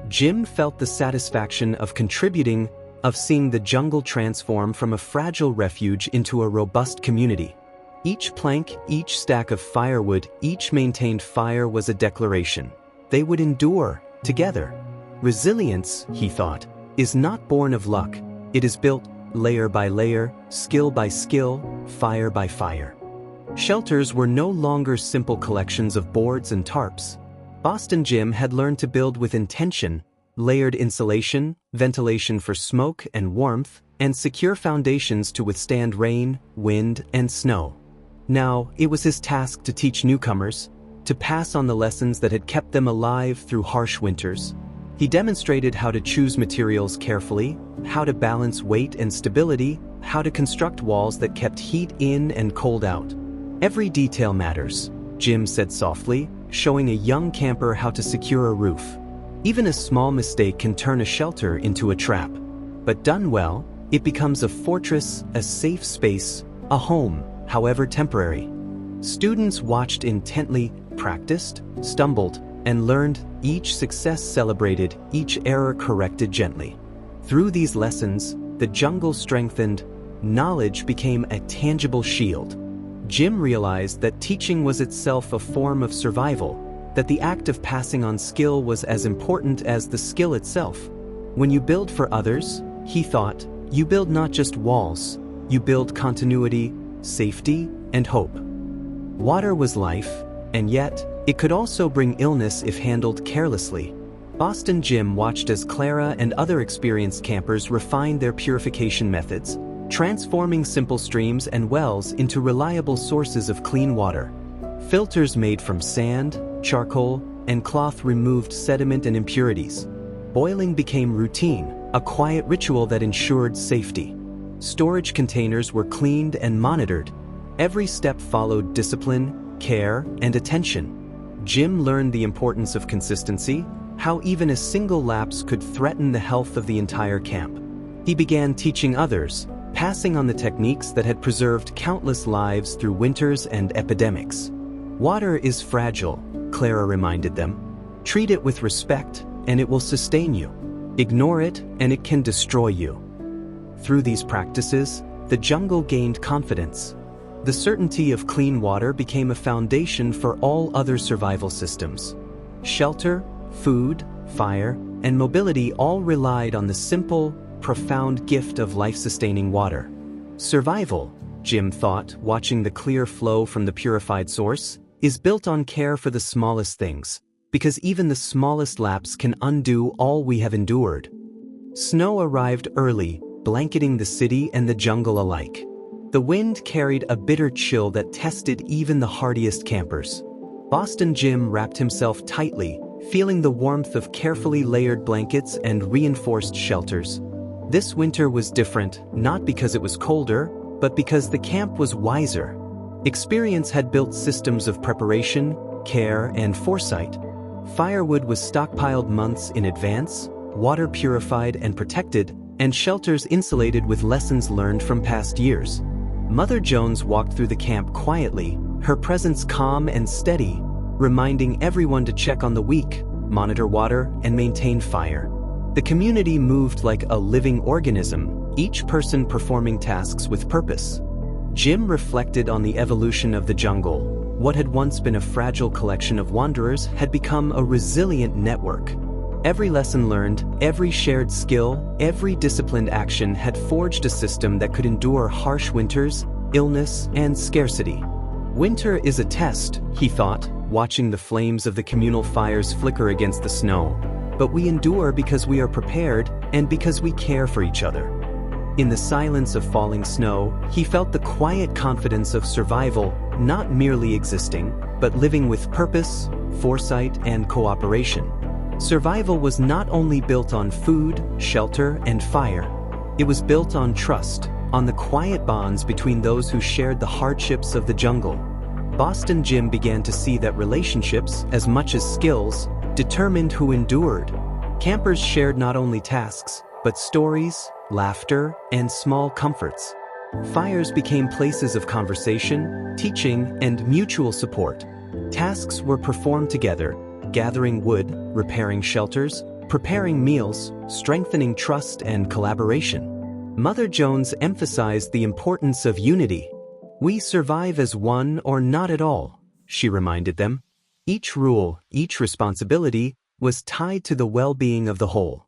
Jim felt the satisfaction of contributing, of seeing the jungle transform from a fragile refuge into a robust community. Each plank, each stack of firewood, each maintained fire was a declaration. They would endure, together. Resilience, he thought, is not born of luck. It is built, layer by layer, skill by skill, fire by fire. Shelters were no longer simple collections of boards and tarps. Boston Jim had learned to build with intention, layered insulation, ventilation for smoke and warmth, and secure foundations to withstand rain, wind, and snow. Now, it was his task to teach newcomers, to pass on the lessons that had kept them alive through harsh winters. He demonstrated how to choose materials carefully, how to balance weight and stability, how to construct walls that kept heat in and cold out. Every detail matters, Jim said softly, showing a young camper how to secure a roof. Even a small mistake can turn a shelter into a trap. But done well, it becomes a fortress, a safe space, a home, however temporary. Students watched intently, practiced, stumbled, and learned, each success celebrated, each error corrected gently. Through these lessons, the jungle strengthened, knowledge became a tangible shield. Jim realized that teaching was itself a form of survival, that the act of passing on skill was as important as the skill itself. When you build for others, he thought, you build not just walls, you build continuity, safety, and hope. Water was life, and yet, it could also bring illness if handled carelessly. Boston Jim watched as Clara and other experienced campers refined their purification methods, transforming simple streams and wells into reliable sources of clean water. Filters made from sand, charcoal, and cloth removed sediment and impurities. Boiling became routine, a quiet ritual that ensured safety. Storage containers were cleaned and monitored. Every step followed discipline, care, and attention. Jim learned the importance of consistency, how even a single lapse could threaten the health of the entire camp. He began teaching others, passing on the techniques that had preserved countless lives through winters and epidemics. Water is fragile, Clara reminded them. Treat it with respect, and it will sustain you. Ignore it, and it can destroy you. Through these practices, the jungle gained confidence. The certainty of clean water became a foundation for all other survival systems. Shelter, food, fire, and mobility all relied on the simple, profound gift of life-sustaining water. Survival, Jim thought, watching the clear flow from the purified source, is built on care for the smallest things, because even the smallest lapse can undo all we have endured. Snow arrived early, blanketing the city and the jungle alike. The wind carried a bitter chill that tested even the hardiest campers. Boston Jim wrapped himself tightly, feeling the warmth of carefully layered blankets and reinforced shelters. This winter was different, not because it was colder, but because the camp was wiser. Experience had built systems of preparation, care, and foresight. Firewood was stockpiled months in advance, water purified and protected, and shelters insulated with lessons learned from past years. Mother Jones walked through the camp quietly, her presence calm and steady, reminding everyone to check on the weak, monitor water, and maintain fire. The community moved like a living organism, each person performing tasks with purpose. Jim reflected on the evolution of the jungle. What had once been a fragile collection of wanderers had become a resilient network. Every lesson learned, every shared skill, every disciplined action had forged a system that could endure harsh winters, illness, and scarcity. Winter is a test, he thought, watching the flames of the communal fires flicker against the snow. But we endure because we are prepared and because we care for each other. In the silence of falling snow, he felt the quiet confidence of survival, not merely existing, but living with purpose, foresight, and cooperation. Survival was not only built on food, shelter, and fire. It was built on trust, on the quiet bonds between those who shared the hardships of the jungle. Boston Jim began to see that relationships, as much as skills, determined who endured. Campers shared not only tasks, but stories, laughter, and small comforts. Fires became places of conversation, teaching, and mutual support. Tasks were performed together, gathering wood, repairing shelters, preparing meals, strengthening trust and collaboration. Mother Jones emphasized the importance of unity. "We survive as one or not at all," she reminded them. Each rule, each responsibility, was tied to the well-being of the whole.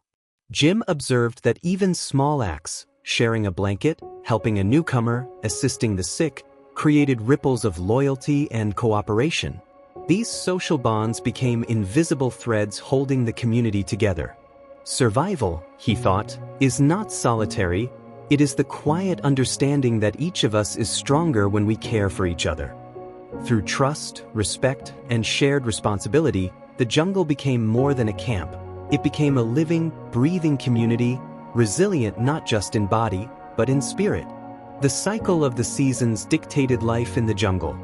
Jim observed that even small acts, sharing a blanket, helping a newcomer, assisting the sick, created ripples of loyalty and cooperation. These social bonds became invisible threads holding the community together. Survival, he thought, is not solitary. It is the quiet understanding that each of us is stronger when we care for each other. Through trust, respect, and shared responsibility, the jungle became more than a camp. It became a living, breathing community, resilient not just in body, but in spirit. The cycle of the seasons dictated life in the jungle.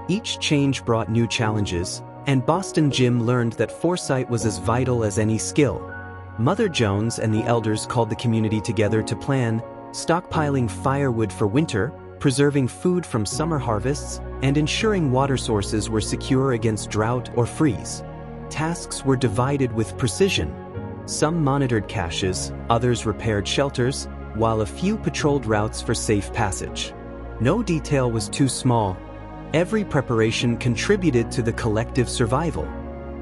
Each change brought new challenges, and Boston Jim learned that foresight was as vital as any skill. Mother Jones and the elders called the community together to plan, stockpiling firewood for winter, preserving food from summer harvests, and ensuring water sources were secure against drought or freeze. Tasks were divided with precision. Some monitored caches, others repaired shelters, while a few patrolled routes for safe passage. No detail was too small. Every preparation contributed to the collective survival.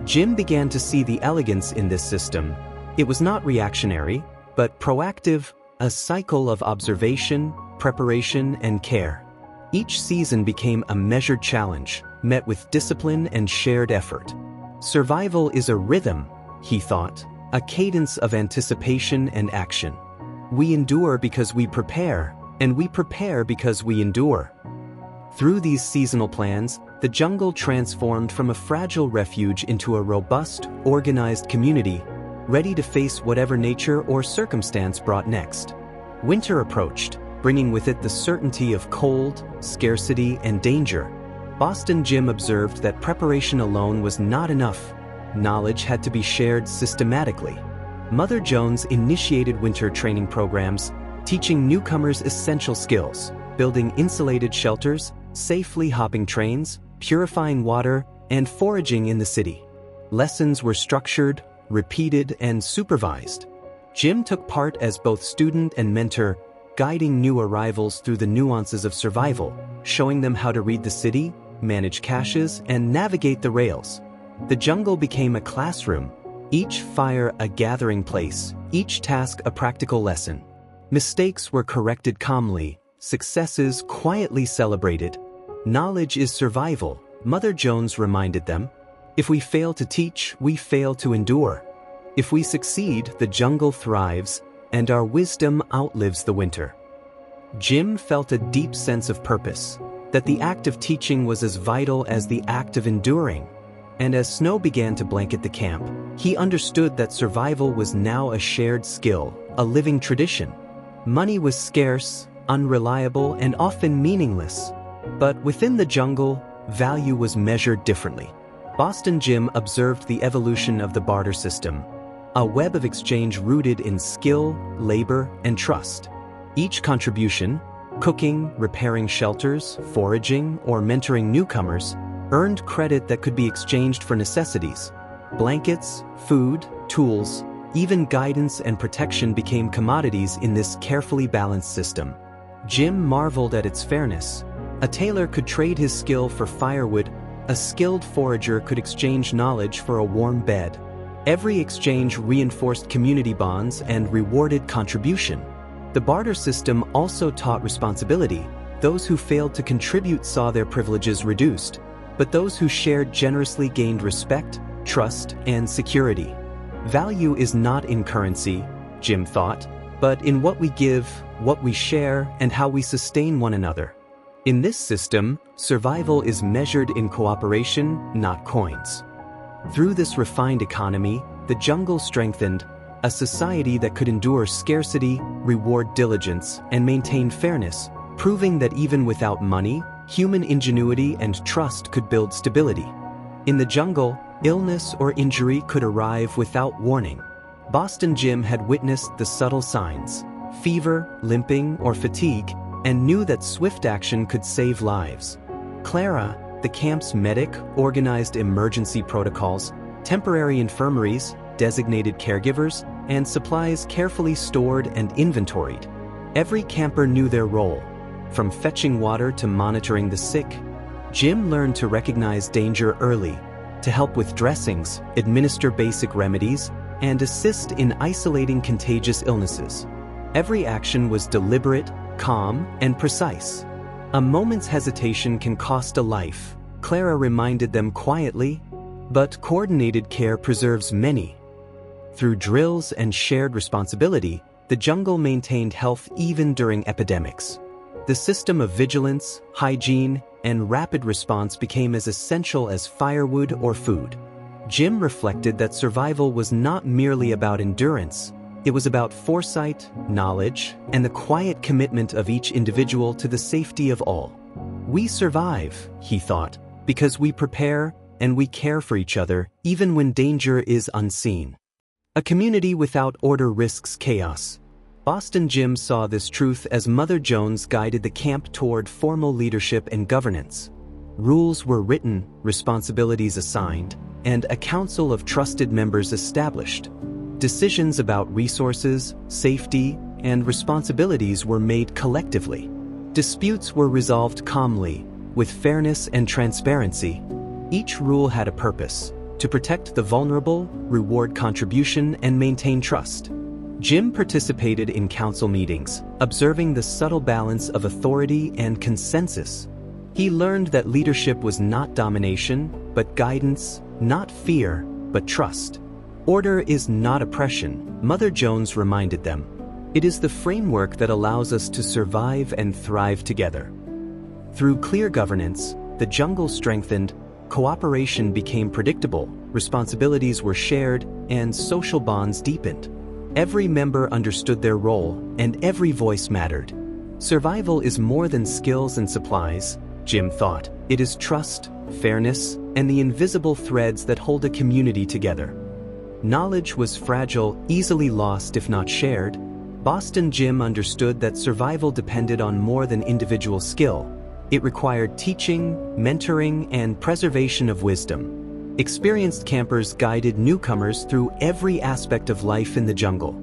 Jim began to see the elegance in this system. It was not reactionary, but proactive, a cycle of observation, preparation, and care. Each season became a measured challenge, met with discipline and shared effort. Survival is a rhythm, he thought, a cadence of anticipation and action. We endure because we prepare, and we prepare because we endure. Through these seasonal plans, the jungle transformed from a fragile refuge into a robust, organized community, ready to face whatever nature or circumstance brought next. Winter approached, bringing with it the certainty of cold, scarcity, and danger. Boston Jim observed that preparation alone was not enough. Knowledge had to be shared systematically. Mother Jones initiated winter training programs, teaching newcomers essential skills, building insulated shelters, safely hopping trains, purifying water, and foraging in the city. Lessons were structured, repeated, and supervised. Jim took part as both student and mentor, guiding new arrivals through the nuances of survival, showing them how to read the city, manage caches, and navigate the rails. The jungle became a classroom, each fire a gathering place, each task a practical lesson. Mistakes were corrected calmly, successes quietly celebrated. Knowledge is survival, Mother Jones reminded them. If we fail to teach, we fail to endure. If we succeed, the jungle thrives, and our wisdom outlives the winter. Jim felt a deep sense of purpose, that the act of teaching was as vital as the act of enduring. And as snow began to blanket the camp, he understood that survival was now a shared skill, a living tradition. Money was scarce, unreliable, and often meaningless. But within the jungle, value was measured differently. Boston Jim observed the evolution of the barter system, a web of exchange rooted in skill, labor, and trust. Each contribution, cooking, repairing shelters, foraging, or mentoring newcomers, earned credit that could be exchanged for necessities. Blankets, food, tools, even guidance and protection became commodities in this carefully balanced system. Jim marveled at its fairness. A tailor could trade his skill for firewood, a skilled forager could exchange knowledge for a warm bed. Every exchange reinforced community bonds and rewarded contribution. The barter system also taught responsibility. Those who failed to contribute saw their privileges reduced, but those who shared generously gained respect, trust, and security. Value is not in currency, Jim thought, but in what we give, what we share, and how we sustain one another. In this system, survival is measured in cooperation, not coins. Through this refined economy, the jungle strengthened, a society that could endure scarcity, reward diligence, and maintain fairness, proving that even without money, human ingenuity and trust could build stability. In the jungle, illness or injury could arrive without warning. Boston Jim had witnessed the subtle signs, fever, limping, or fatigue, and knew that swift action could save lives. Clara, the camp's medic, organized emergency protocols, temporary infirmaries, designated caregivers, and supplies carefully stored and inventoried. Every camper knew their role, from fetching water to monitoring the sick. Jim learned to recognize danger early, to help with dressings, administer basic remedies, and assist in isolating contagious illnesses. Every action was deliberate, calm, and precise. A moment's hesitation can cost a life, Clara reminded them quietly, but coordinated care preserves many. Through drills and shared responsibility, the jungle maintained health even during epidemics. The system of vigilance, hygiene, and rapid response became as essential as firewood or food. Jim reflected that survival was not merely about endurance, it was about foresight, knowledge, and the quiet commitment of each individual to the safety of all. We survive, he thought, because we prepare and we care for each other even when danger is unseen. A community without order risks chaos. Boston Jim saw this truth as Mother Jones guided the camp toward formal leadership and governance. Rules were written, responsibilities assigned, and a council of trusted members established. Decisions about resources, safety, and responsibilities were made collectively. Disputes were resolved calmly, with fairness and transparency. Each rule had a purpose: to protect the vulnerable, reward contribution, and maintain trust. Jim participated in council meetings, observing the subtle balance of authority and consensus. He learned that leadership was not domination, but guidance, not fear, but trust. Order is not oppression, Mother Jones reminded them. It is the framework that allows us to survive and thrive together. Through clear governance, the jungle strengthened, cooperation became predictable, responsibilities were shared, and social bonds deepened. Every member understood their role, and every voice mattered. Survival is more than skills and supplies, Jim thought. It is trust, fairness, and the invisible threads that hold a community together. Knowledge was fragile, easily lost if not shared. Boston Jim understood that survival depended on more than individual skill. It required teaching, mentoring, and preservation of wisdom. Experienced campers guided newcomers through every aspect of life in the jungle.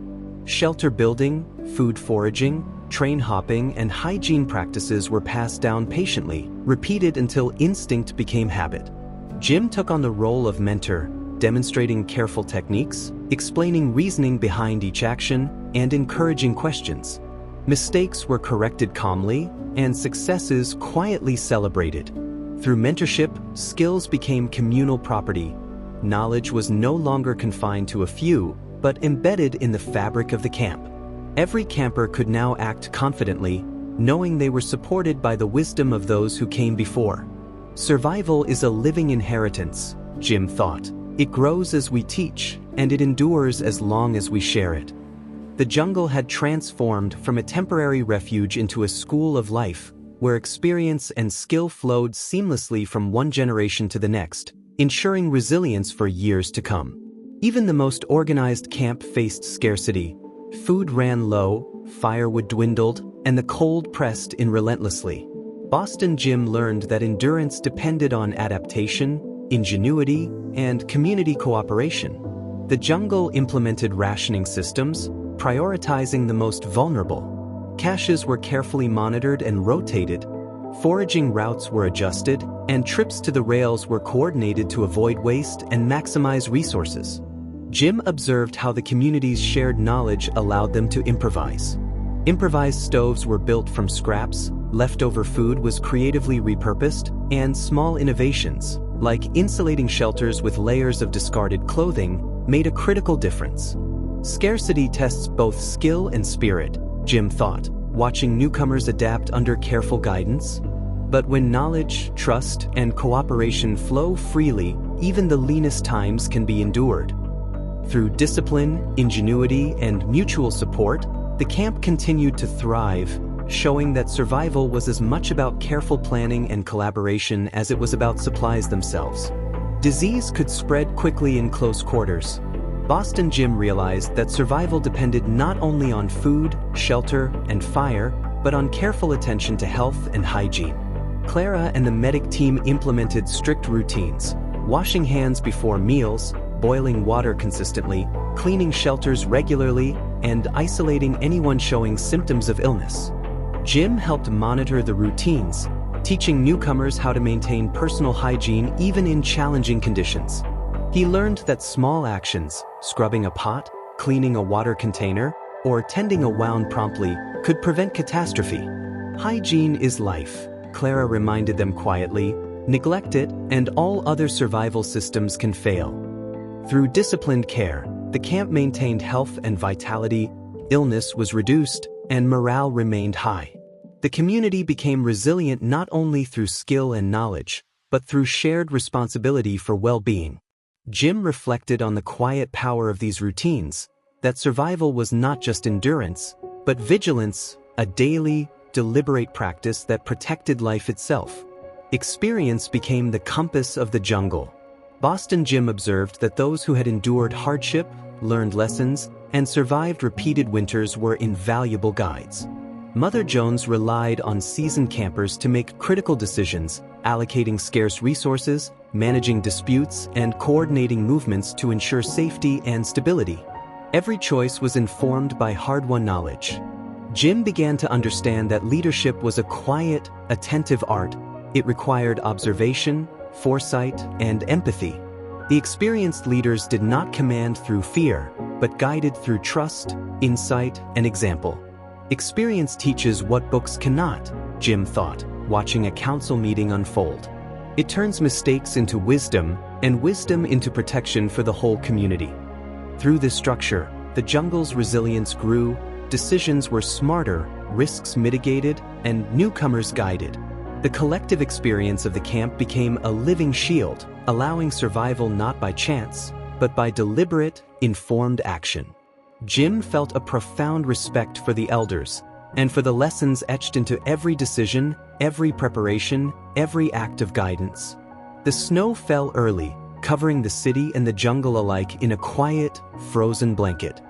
Shelter building, food foraging, train hopping, and hygiene practices were passed down patiently, repeated until instinct became habit. Jim took on the role of mentor, demonstrating careful techniques, explaining reasoning behind each action, and encouraging questions. Mistakes were corrected calmly, and successes quietly celebrated. Through mentorship, skills became communal property. Knowledge was no longer confined to a few, but embedded in the fabric of the camp. Every camper could now act confidently, knowing they were supported by the wisdom of those who came before. Survival is a living inheritance, Jim thought. It grows as we teach, and it endures as long as we share it. The jungle had transformed from a temporary refuge into a school of life, where experience and skill flowed seamlessly from one generation to the next, ensuring resilience for years to come. Even the most organized camp faced scarcity. Food ran low, firewood dwindled, and the cold pressed in relentlessly. Boston Jim learned that endurance depended on adaptation, ingenuity, and community cooperation. The jungle implemented rationing systems, prioritizing the most vulnerable. Caches were carefully monitored and rotated, foraging routes were adjusted, and trips to the rails were coordinated to avoid waste and maximize resources. Jim observed how the community's shared knowledge allowed them to improvise. Improvised stoves were built from scraps, leftover food was creatively repurposed, and small innovations, like insulating shelters with layers of discarded clothing, made a critical difference. Scarcity tests both skill and spirit, Jim thought, watching newcomers adapt under careful guidance. But when knowledge, trust, and cooperation flow freely, even the leanest times can be endured. Through discipline, ingenuity, and mutual support, the camp continued to thrive, showing that survival was as much about careful planning and collaboration as it was about supplies themselves. Disease could spread quickly in close quarters. Boston Jim realized that survival depended not only on food, shelter, and fire, but on careful attention to health and hygiene. Clara and the medic team implemented strict routines: washing hands before meals, boiling water consistently, cleaning shelters regularly, and isolating anyone showing symptoms of illness. Jim helped monitor the routines, teaching newcomers how to maintain personal hygiene even in challenging conditions. He learned that small actions, scrubbing a pot, cleaning a water container, or tending a wound promptly, could prevent catastrophe. Hygiene is life, Clara reminded them quietly. Neglect it, and all other survival systems can fail. Through disciplined care, the camp maintained health and vitality, illness was reduced, and morale remained high. The community became resilient not only through skill and knowledge, but through shared responsibility for well-being. Jim reflected on the quiet power of these routines, that survival was not just endurance, but vigilance, a daily, deliberate practice that protected life itself. Experience became the compass of the jungle. Boston Jim observed that those who had endured hardship, learned lessons, and survived repeated winters were invaluable guides. Mother Jones relied on seasoned campers to make critical decisions, allocating scarce resources, managing disputes, and coordinating movements to ensure safety and stability. Every choice was informed by hard-won knowledge. Jim began to understand that leadership was a quiet, attentive art. It required observation, foresight, and empathy. The experienced leaders did not command through fear, but guided through trust, insight, and example. Experience teaches what books cannot, Jim thought, watching a council meeting unfold. It turns mistakes into wisdom, and wisdom into protection for the whole community. Through this structure, the jungle's resilience grew, decisions were smarter, risks mitigated, and newcomers guided. The collective experience of the camp became a living shield, allowing survival not by chance, but by deliberate, informed action. Jim felt a profound respect for the elders, and for the lessons etched into every decision, every preparation, every act of guidance. The snow fell early, covering the city and the jungle alike in a quiet, frozen blanket.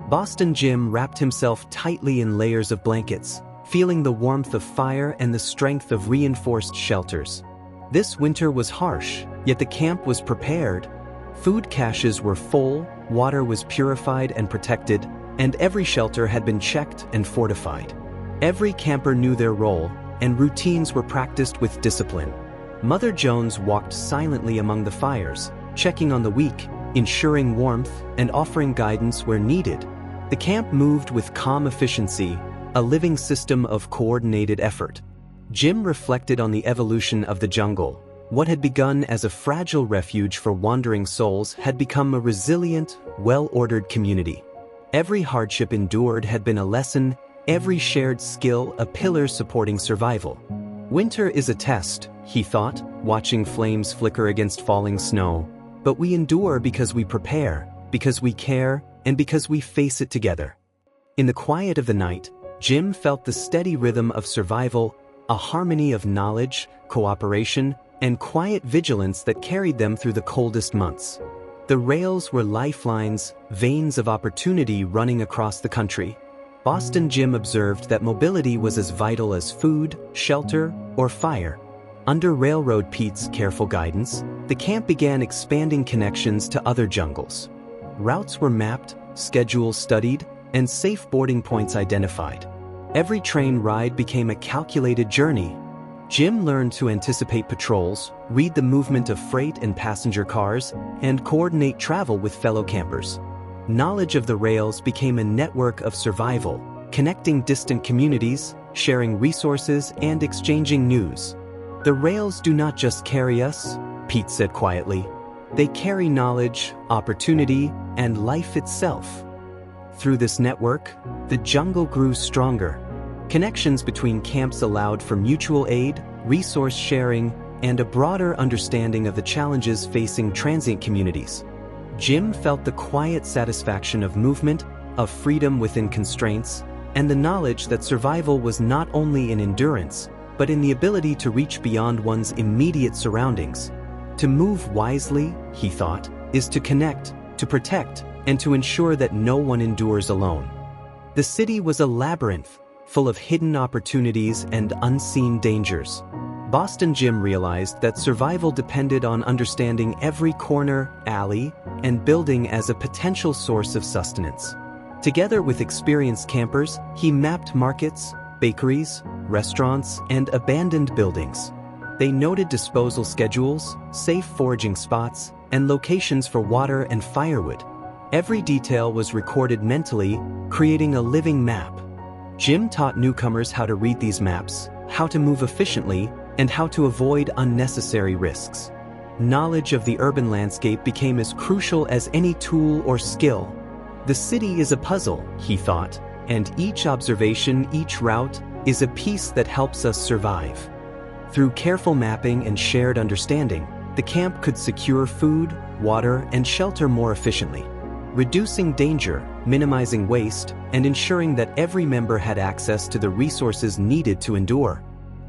Boston Jim wrapped himself tightly in layers of blankets, feeling the warmth of fire and the strength of reinforced shelters. This winter was harsh, yet the camp was prepared. Food caches were full, water was purified and protected, and every shelter had been checked and fortified. Every camper knew their role, and routines were practiced with discipline. Mother Jones walked silently among the fires, checking on the weak, ensuring warmth, and offering guidance where needed. The camp moved with calm efficiency, a living system of coordinated effort. Jim reflected on the evolution of the jungle. What had begun as a fragile refuge for wandering souls had become a resilient, well-ordered community. Every hardship endured had been a lesson, every shared skill a pillar supporting survival. Winter is a test, he thought, watching flames flicker against falling snow. But we endure because we prepare, because we care, and because we face it together. In the quiet of the night, Jim felt the steady rhythm of survival, a harmony of knowledge, cooperation, and quiet vigilance that carried them through the coldest months. The rails were lifelines, veins of opportunity running across the country. Boston Jim observed that mobility was as vital as food, shelter, or fire. Under Railroad Pete's careful guidance, the camp began expanding connections to other jungles. Routes were mapped, schedules studied, and safe boarding points identified. Every train ride became a calculated journey. Jim learned to anticipate patrols, read the movement of freight and passenger cars, and coordinate travel with fellow campers. Knowledge of the rails became a network of survival, connecting distant communities, sharing resources, and exchanging news. "The rails do not just carry us," Pete said quietly. "They carry knowledge, opportunity, and life itself." Through this network, the jungle grew stronger. Connections between camps allowed for mutual aid, resource sharing, and a broader understanding of the challenges facing transient communities. Jim felt the quiet satisfaction of movement, of freedom within constraints, and the knowledge that survival was not only in endurance, but in the ability to reach beyond one's immediate surroundings. To move wisely, he thought, is to connect, to protect, and to ensure that no one endures alone. The city was a labyrinth, full of hidden opportunities and unseen dangers. Boston Jim realized that survival depended on understanding every corner, alley, and building as a potential source of sustenance. Together with experienced campers, he mapped markets, bakeries, restaurants, and abandoned buildings. They noted disposal schedules, safe foraging spots, and locations for water and firewood. Every detail was recorded mentally, creating a living map. Jim taught newcomers how to read these maps, how to move efficiently, and how to avoid unnecessary risks. Knowledge of the urban landscape became as crucial as any tool or skill. The city is a puzzle, he thought, and each observation, each route, is a piece that helps us survive. Through careful mapping and shared understanding, the camp could secure food, water, and shelter more efficiently, reducing danger, minimizing waste, and ensuring that every member had access to the resources needed to endure.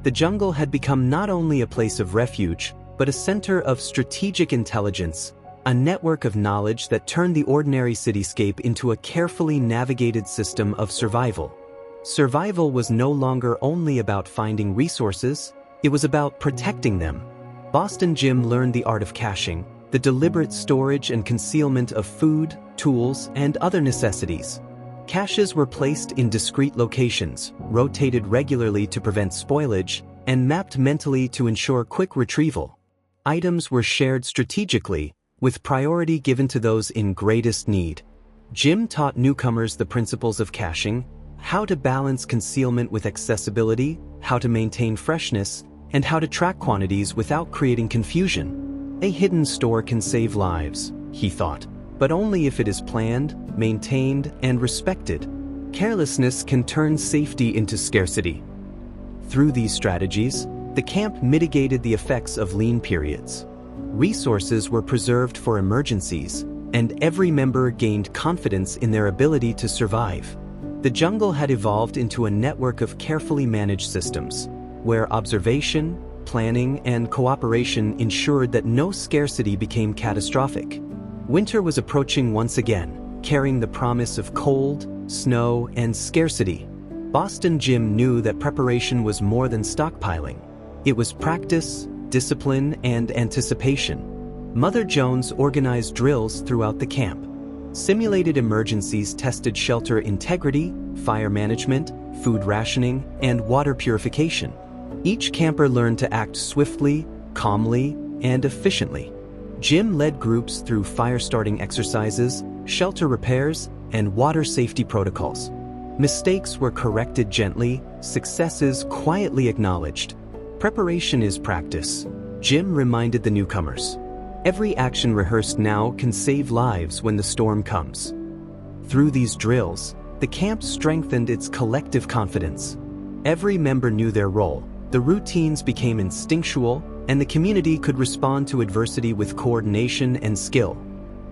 The jungle had become not only a place of refuge, but a center of strategic intelligence, a network of knowledge that turned the ordinary cityscape into a carefully navigated system of survival. Survival was no longer only about finding resources, it was about protecting them. Boston Jim learned the art of caching, the deliberate storage and concealment of food, tools, and other necessities. Caches were placed in discrete locations, rotated regularly to prevent spoilage, and mapped mentally to ensure quick retrieval. Items were shared strategically, with priority given to those in greatest need. Jim taught newcomers the principles of caching, how to balance concealment with accessibility, how to maintain freshness, and how to track quantities without creating confusion. A hidden store can save lives, he thought, but only if it is planned, maintained, and respected. Carelessness can turn safety into scarcity. Through these strategies, the camp mitigated the effects of lean periods. Resources were preserved for emergencies, and every member gained confidence in their ability to survive. The jungle had evolved into a network of carefully managed systems, where observation, planning, and cooperation ensured that no scarcity became catastrophic. Winter was approaching once again, carrying the promise of cold, snow, and scarcity. Boston Jim knew that preparation was more than stockpiling. It was practice, discipline, and anticipation. Mother Jones organized drills throughout the camp. Simulated emergencies tested shelter integrity, fire management, food rationing, and water purification. Each camper learned to act swiftly, calmly, and efficiently. Jim led groups through fire-starting exercises, shelter repairs, and water safety protocols. Mistakes were corrected gently, successes quietly acknowledged. Preparation is practice, Jim reminded the newcomers. Every action rehearsed now can save lives when the storm comes. Through these drills, the camp strengthened its collective confidence. Every member knew their role, the routines became instinctual, and the community could respond to adversity with coordination and skill.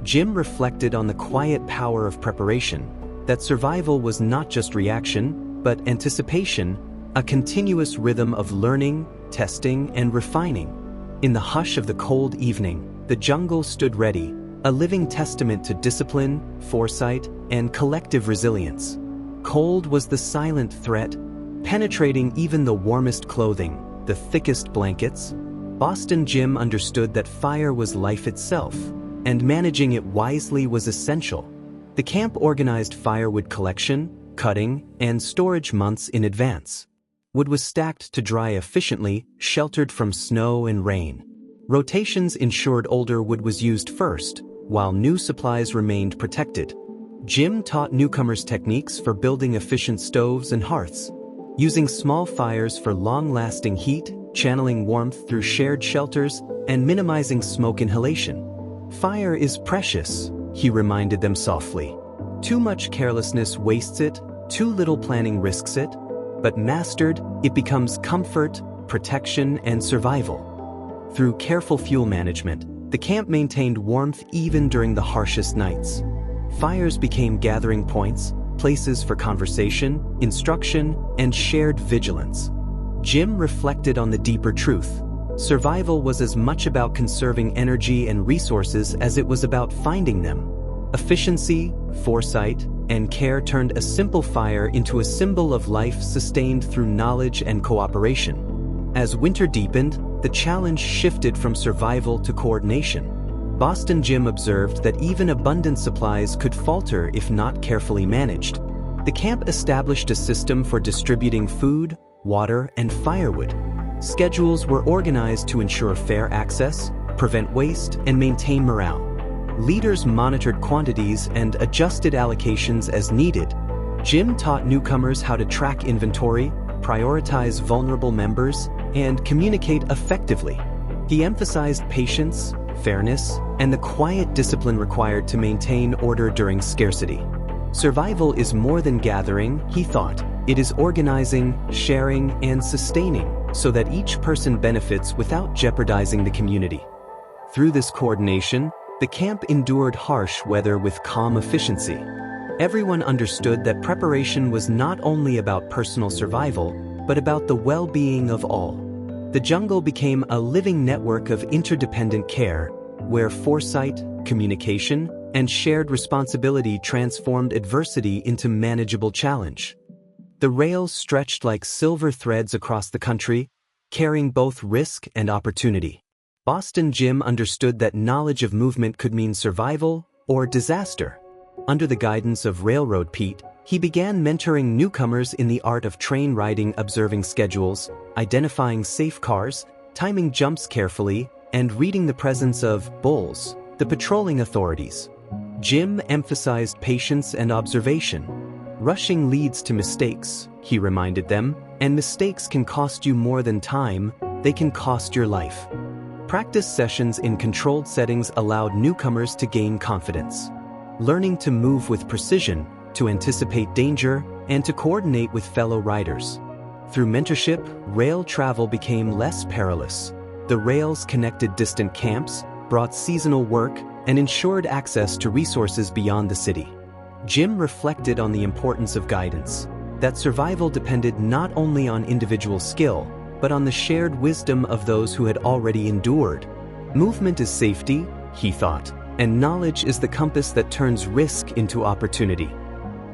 Jim reflected on the quiet power of preparation, that survival was not just reaction, but anticipation, a continuous rhythm of learning, testing, and refining. In the hush of the cold evening, the jungle stood ready, a living testament to discipline, foresight, and collective resilience. Cold was the silent threat, penetrating even the warmest clothing, the thickest blankets. Boston Jim understood that fire was life itself, and managing it wisely was essential. The camp organized firewood collection, cutting, and storage months in advance. Wood was stacked to dry efficiently, sheltered from snow and rain. Rotations ensured older wood was used first, while new supplies remained protected. Jim taught newcomers techniques for building efficient stoves and hearths, using small fires for long-lasting heat, channeling warmth through shared shelters, and minimizing smoke inhalation. Fire is precious, he reminded them softly. Too much carelessness wastes it, too little planning risks it, but mastered, it becomes comfort, protection, and survival. Through careful fuel management, the camp maintained warmth even during the harshest nights. Fires became gathering points, places for conversation, instruction, and shared vigilance. Jim reflected on the deeper truth. Survival was as much about conserving energy and resources as it was about finding them. Efficiency, foresight, and care turned a simple fire into a symbol of life sustained through knowledge and cooperation. As winter deepened, the challenge shifted from survival to coordination. Boston Jim observed that even abundant supplies could falter if not carefully managed. The camp established a system for distributing food, water, and firewood. Schedules were organized to ensure fair access, prevent waste, and maintain morale. Leaders monitored quantities and adjusted allocations as needed. Jim taught newcomers how to track inventory, prioritize vulnerable members, and communicate effectively. He emphasized patience, fairness, and the quiet discipline required to maintain order during scarcity. Survival is more than gathering, he thought. It is organizing, sharing, and sustaining so that each person benefits without jeopardizing the community. Through this coordination, the camp endured harsh weather with calm efficiency. Everyone understood that preparation was not only about personal survival, but about the well-being of all. The jungle became a living network of interdependent care, where foresight, communication, and shared responsibility transformed adversity into manageable challenge. The rails stretched like silver threads across the country, carrying both risk and opportunity. Boston Jim understood that knowledge of movement could mean survival or disaster. Under the guidance of Railroad Pete, he began mentoring newcomers in the art of train riding, observing schedules, identifying safe cars, timing jumps carefully, and reading the presence of bulls, the patrolling authorities. Jim emphasized patience and observation. Rushing leads to mistakes, he reminded them, and mistakes can cost you more than time, they can cost your life. Practice sessions in controlled settings allowed newcomers to gain confidence. Learning to move with precision, to anticipate danger, and to coordinate with fellow riders. Through mentorship, rail travel became less perilous. The rails connected distant camps, brought seasonal work, and ensured access to resources beyond the city. Jim reflected on the importance of guidance, that survival depended not only on individual skill, but on the shared wisdom of those who had already endured. Movement is safety, he thought, and knowledge is the compass that turns risk into opportunity.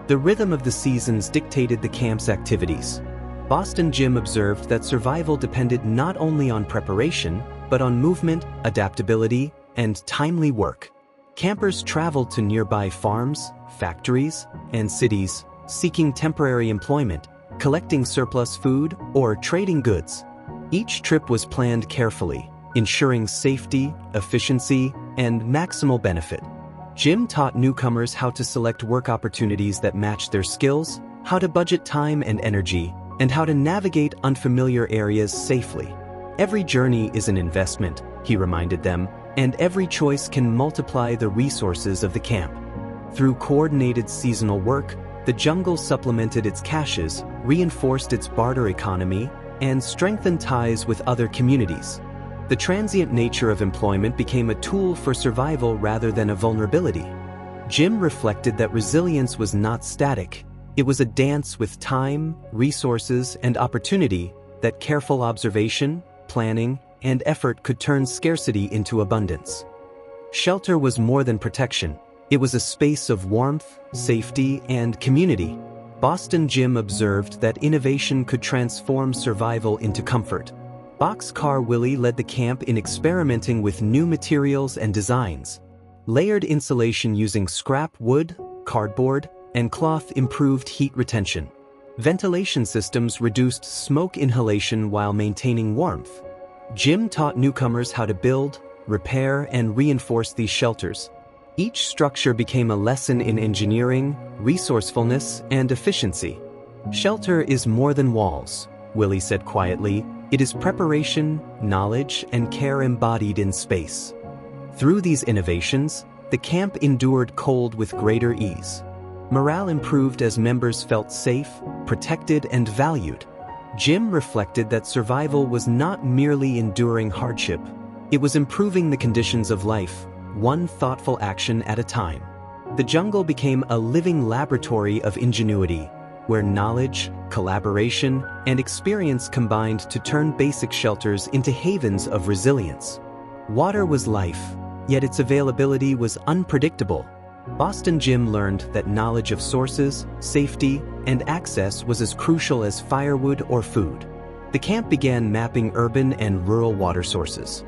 The rhythm of the seasons dictated the camp's activities. Boston Jim observed that survival depended not only on preparation, but on movement, adaptability, and timely work. Campers traveled to nearby farms, factories, and cities, seeking temporary employment, collecting surplus food, or trading goods. Each trip was planned carefully, ensuring safety, efficiency, and maximal benefit. Jim taught newcomers how to select work opportunities that matched their skills, how to budget time and energy, and how to navigate unfamiliar areas safely. Every journey is an investment, he reminded them, and every choice can multiply the resources of the camp. Through coordinated seasonal work, the jungle supplemented its caches, reinforced its barter economy, and strengthened ties with other communities. The transient nature of employment became a tool for survival rather than a vulnerability. Jim reflected that resilience was not static. It was a dance with time, resources, and opportunity, that careful observation, planning, and effort could turn scarcity into abundance. Shelter was more than protection. It was a space of warmth, safety, and community. Boston Jim observed that innovation could transform survival into comfort. Boxcar Willie led the camp in experimenting with new materials and designs. Layered insulation using scrap wood, cardboard, and cloth improved heat retention. Ventilation systems reduced smoke inhalation while maintaining warmth. Jim taught newcomers how to build, repair, and reinforce these shelters. Each structure became a lesson in engineering, resourcefulness, and efficiency. "Shelter is more than walls," Willie said quietly. "It is preparation, knowledge, and care embodied in space." Through these innovations, the camp endured cold with greater ease. Morale improved as members felt safe, protected, and valued. Jim reflected that survival was not merely enduring hardship. It was improving the conditions of life, one thoughtful action at a time. The jungle became a living laboratory of ingenuity, where knowledge, collaboration, and experience combined to turn basic shelters into havens of resilience. Water was life, yet its availability was unpredictable. Boston Jim learned that knowledge of sources, safety, and access was as crucial as firewood or food. The camp began mapping urban and rural water sources.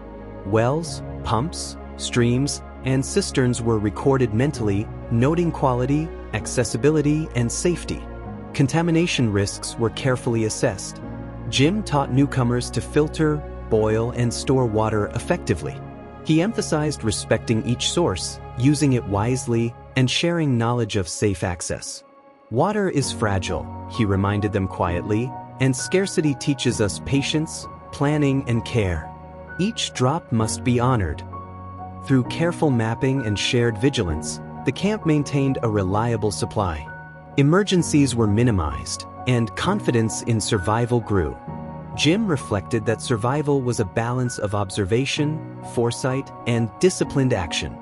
Wells, pumps, streams, and cisterns were recorded mentally, noting quality, accessibility, and safety. Contamination risks were carefully assessed. Jim taught newcomers to filter, boil, and store water effectively. He emphasized respecting each source, using it wisely, and sharing knowledge of safe access. Water is fragile, he reminded them quietly, and scarcity teaches us patience, planning, and care. Each drop must be honored. Through careful mapping and shared vigilance, the camp maintained a reliable supply. Emergencies were minimized, and confidence in survival grew. Jim reflected that survival was a balance of observation, foresight, and disciplined action.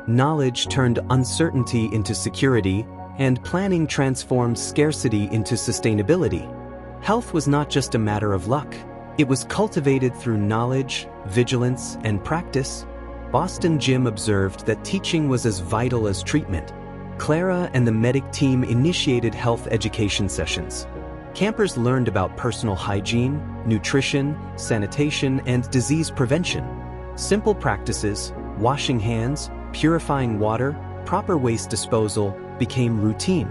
Knowledge turned uncertainty into security, and planning transformed scarcity into sustainability. Health was not just a matter of luck. It was cultivated through knowledge, vigilance, and practice. Boston Jim observed that teaching was as vital as treatment. Clara and the medic team initiated health education sessions. Campers learned about personal hygiene, nutrition, sanitation, and disease prevention. Simple practices, washing hands, purifying water, proper waste disposal, became routine.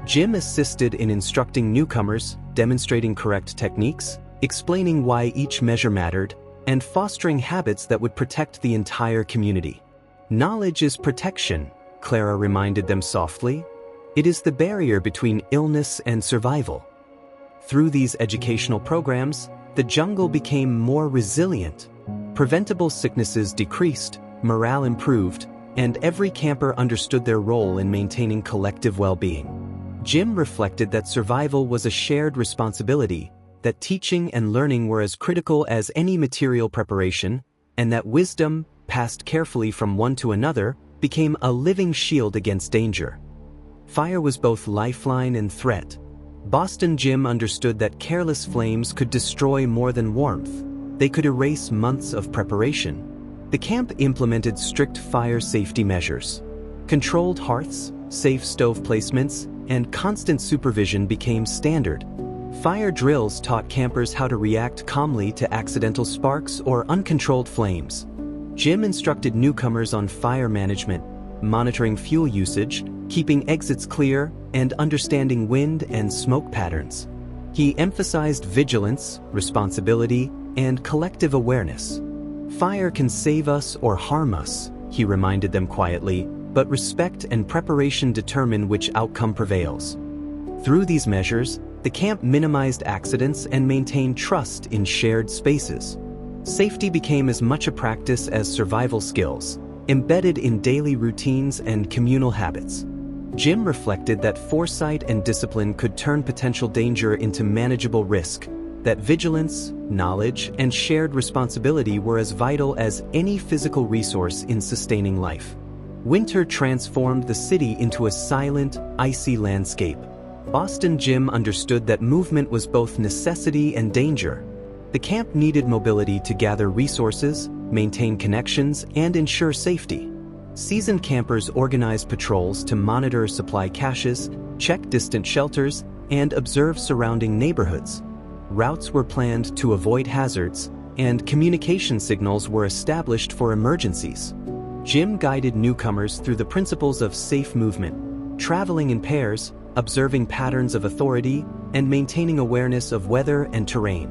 Jim assisted in instructing newcomers, demonstrating correct techniques, explaining why each measure mattered, and fostering habits that would protect the entire community. Knowledge is protection, Clara reminded them softly. It is the barrier between illness and survival. Through these educational programs, the jungle became more resilient. Preventable sicknesses decreased, morale improved, and every camper understood their role in maintaining collective well-being. Jim reflected that survival was a shared responsibility, that teaching and learning were as critical as any material preparation, and that wisdom, passed carefully from one to another, became a living shield against danger. Fire was both lifeline and threat. Boston Jim understood that careless flames could destroy more than warmth. They could erase months of preparation. The camp implemented strict fire safety measures. Controlled hearths, safe stove placements, and constant supervision became standard. Fire drills taught campers how to react calmly to accidental sparks or uncontrolled flames. Jim instructed newcomers on fire management, monitoring fuel usage, keeping exits clear, and understanding wind and smoke patterns. He emphasized vigilance, responsibility, and collective awareness. Fire can save us or harm us, he reminded them quietly, but respect and preparation determine which outcome prevails. Through these measures, the camp minimized accidents and maintained trust in shared spaces. Safety became as much a practice as survival skills, embedded in daily routines and communal habits. Jim reflected that foresight and discipline could turn potential danger into manageable risk, that vigilance, knowledge, and shared responsibility were as vital as any physical resource in sustaining life. Winter transformed the city into a silent, icy landscape. Boston Jim understood that movement was both necessity and danger. The camp needed mobility to gather resources, maintain connections, and ensure safety. Seasoned campers organized patrols to monitor supply caches, check distant shelters, and observe surrounding neighborhoods. Routes were planned to avoid hazards, and communication signals were established for emergencies. Jim guided newcomers through the principles of safe movement, traveling in pairs, observing patterns of authority, and maintaining awareness of weather and terrain.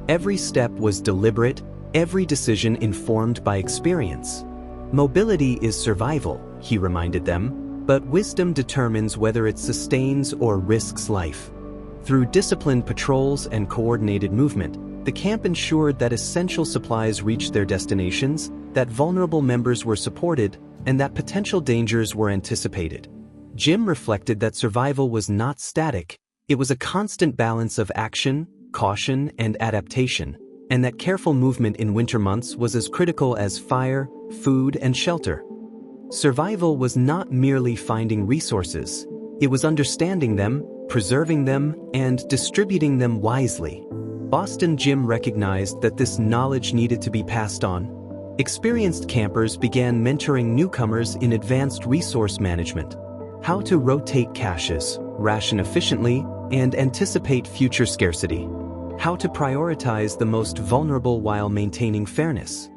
Every step was deliberate, every decision informed by experience. Mobility is survival, he reminded them, but wisdom determines whether it sustains or risks life. Through disciplined patrols and coordinated movement, the camp ensured that essential supplies reached their destinations, that vulnerable members were supported, and that potential dangers were anticipated. Jim reflected that survival was not static, it was a constant balance of action, caution, and adaptation, and that careful movement in winter months was as critical as fire, food, and shelter. Survival was not merely finding resources, it was understanding them, preserving them, and distributing them wisely. Boston Jim recognized that this knowledge needed to be passed on. Experienced campers began mentoring newcomers in advanced resource management, how to rotate caches, ration efficiently, and anticipate future scarcity. how to prioritize the most vulnerable while maintaining fairness.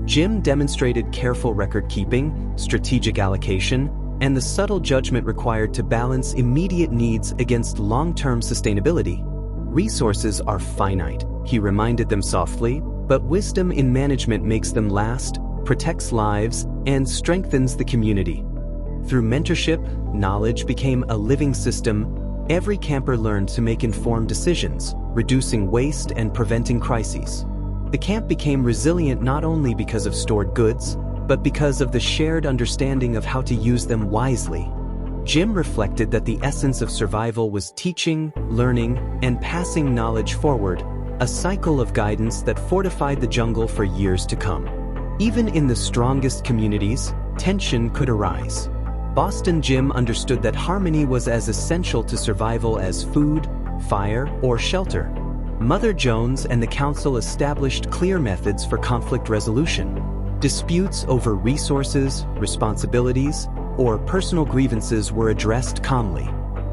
Jim demonstrated careful record-keeping, strategic allocation, and the subtle judgment required to balance immediate needs against long-term sustainability. Resources are finite, he reminded them softly, but wisdom in management makes them last, protects lives, and strengthens the community. Through mentorship, knowledge became a living system. Every camper learned to make informed decisions, reducing waste and preventing crises. The camp became resilient not only because of stored goods, but because of the shared understanding of how to use them wisely. Jim reflected that the essence of survival was teaching, learning, and passing knowledge forward, a cycle of guidance that fortified the jungle for years to come. Even in the strongest communities, tension could arise. Boston Jim understood that harmony was as essential to survival as food, fire, or shelter. Mother Jones and the council established clear methods for conflict resolution. Disputes over resources, responsibilities, or personal grievances were addressed calmly.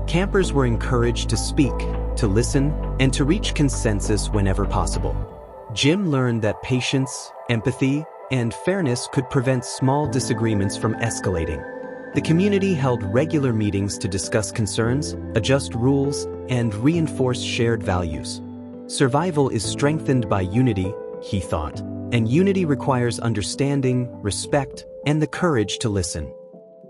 Campers were encouraged to speak, to listen, and to reach consensus whenever possible. Jim learned that patience, empathy, and fairness could prevent small disagreements from escalating. The community held regular meetings to discuss concerns, adjust rules, and reinforce shared values. Survival is strengthened by unity, he thought, and unity requires understanding, respect, and the courage to listen.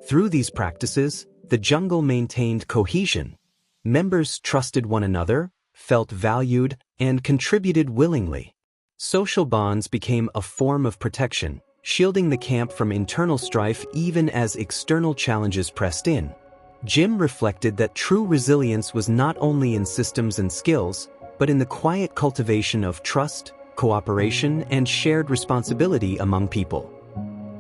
Through these practices, the jungle maintained cohesion. Members trusted one another, felt valued, and contributed willingly. Social bonds became a form of protection, shielding the camp from internal strife even as external challenges pressed in. Jim reflected that true resilience was not only in systems and skills, but in the quiet cultivation of trust, cooperation, and shared responsibility among people.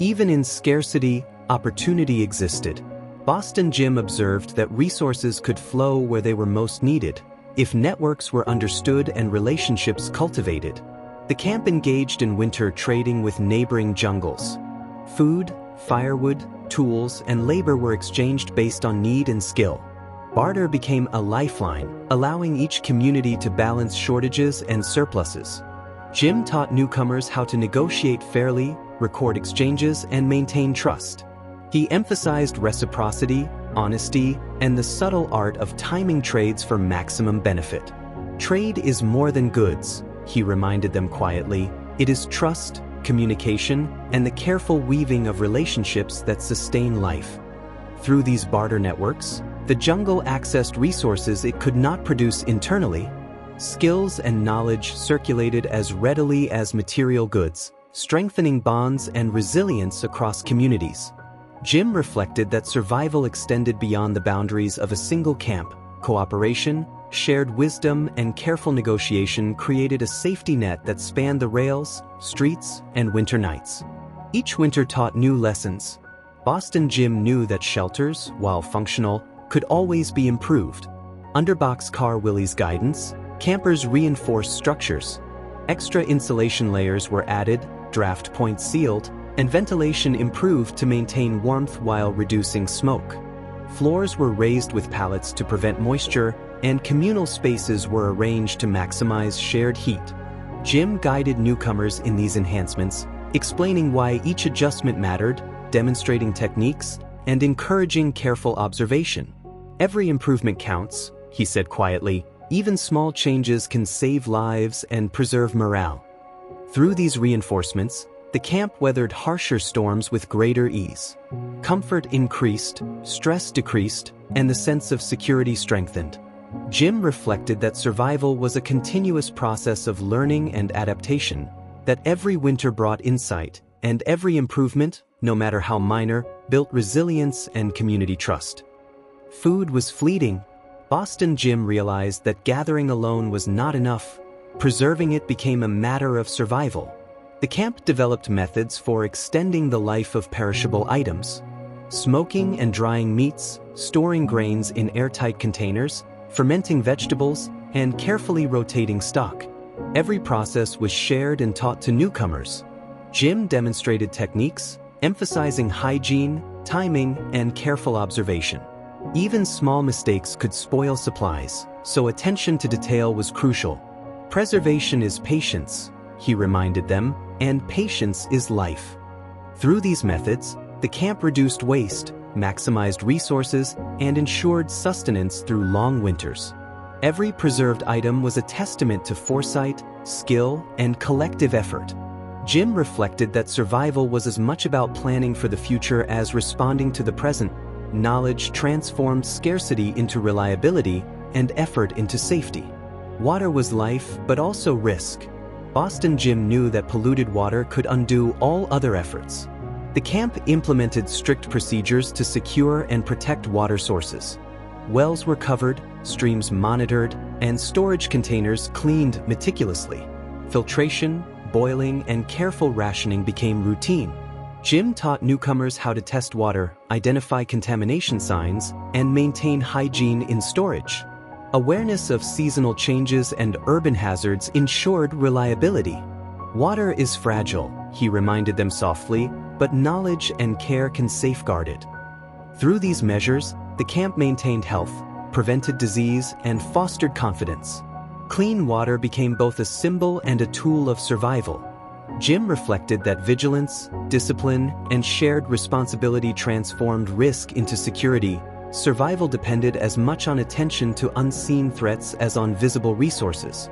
Even in scarcity, opportunity existed. Boston Jim observed that resources could flow where they were most needed, if networks were understood and relationships cultivated. The camp engaged in winter trading with neighboring jungles. Food, firewood, tools, and labor were exchanged based on need and skill. Barter became a lifeline, allowing each community to balance shortages and surpluses. Jim taught newcomers how to negotiate fairly, record exchanges, and maintain trust. He emphasized reciprocity, honesty, and the subtle art of timing trades for maximum benefit. Trade is more than goods, he reminded them quietly. It is trust, communication, and the careful weaving of relationships that sustain life. Through these barter networks, the jungle accessed resources it could not produce internally. Skills and knowledge circulated as readily as material goods, strengthening bonds and resilience across communities. Jim reflected that survival extended beyond the boundaries of a single camp. Cooperation, shared wisdom, and careful negotiation created a safety net that spanned the rails, streets, and winter nights. Each winter taught new lessons. Boston Jim knew that shelters, while functional, could always be improved. Under Boxcar Willie's guidance, campers reinforced structures. Extra insulation layers were added, draft points sealed, and ventilation improved to maintain warmth while reducing smoke. Floors were raised with pallets to prevent moisture, and communal spaces were arranged to maximize shared heat. Jim guided newcomers in these enhancements, explaining why each adjustment mattered, demonstrating techniques, and encouraging careful observation. Every improvement counts, he said quietly. Even small changes can save lives and preserve morale. Through these reinforcements, the camp weathered harsher storms with greater ease. Comfort increased, stress decreased, and the sense of security strengthened. Jim reflected that survival was a continuous process of learning and adaptation, that every winter brought insight, and every improvement, no matter how minor, built resilience and community trust. Food was fleeting. Boston Jim realized that gathering alone was not enough. Preserving it became a matter of survival. The camp developed methods for extending the life of perishable items. Smoking and drying meats, storing grains in airtight containers, fermenting vegetables, and carefully rotating stock. Every process was shared and taught to newcomers. Jim demonstrated techniques, emphasizing hygiene, timing, and careful observation. Even small mistakes could spoil supplies, so attention to detail was crucial. Preservation is patience, he reminded them, and patience is life. Through these methods, the camp reduced waste, maximized resources, and ensured sustenance through long winters. Every preserved item was a testament to foresight, skill, and collective effort. Jim reflected that survival was as much about planning for the future as responding to the present. Knowledge transformed scarcity into reliability and effort into safety. Water was life, but also risk. Boston Jim knew that polluted water could undo all other efforts. The camp implemented strict procedures to secure and protect water sources. Wells were covered, streams monitored, and storage containers cleaned meticulously. Filtration, boiling, and careful rationing became routine. Jim taught newcomers how to test water, identify contamination signs, and maintain hygiene in storage. Awareness of seasonal changes and urban hazards ensured reliability. Water is fragile, he reminded them softly, but knowledge and care can safeguard it. Through these measures, the camp maintained health, prevented disease, and fostered confidence. Clean water became both a symbol and a tool of survival. Jim reflected that vigilance, discipline, and shared responsibility transformed risk into security. Survival depended as much on attention to unseen threats as on visible resources.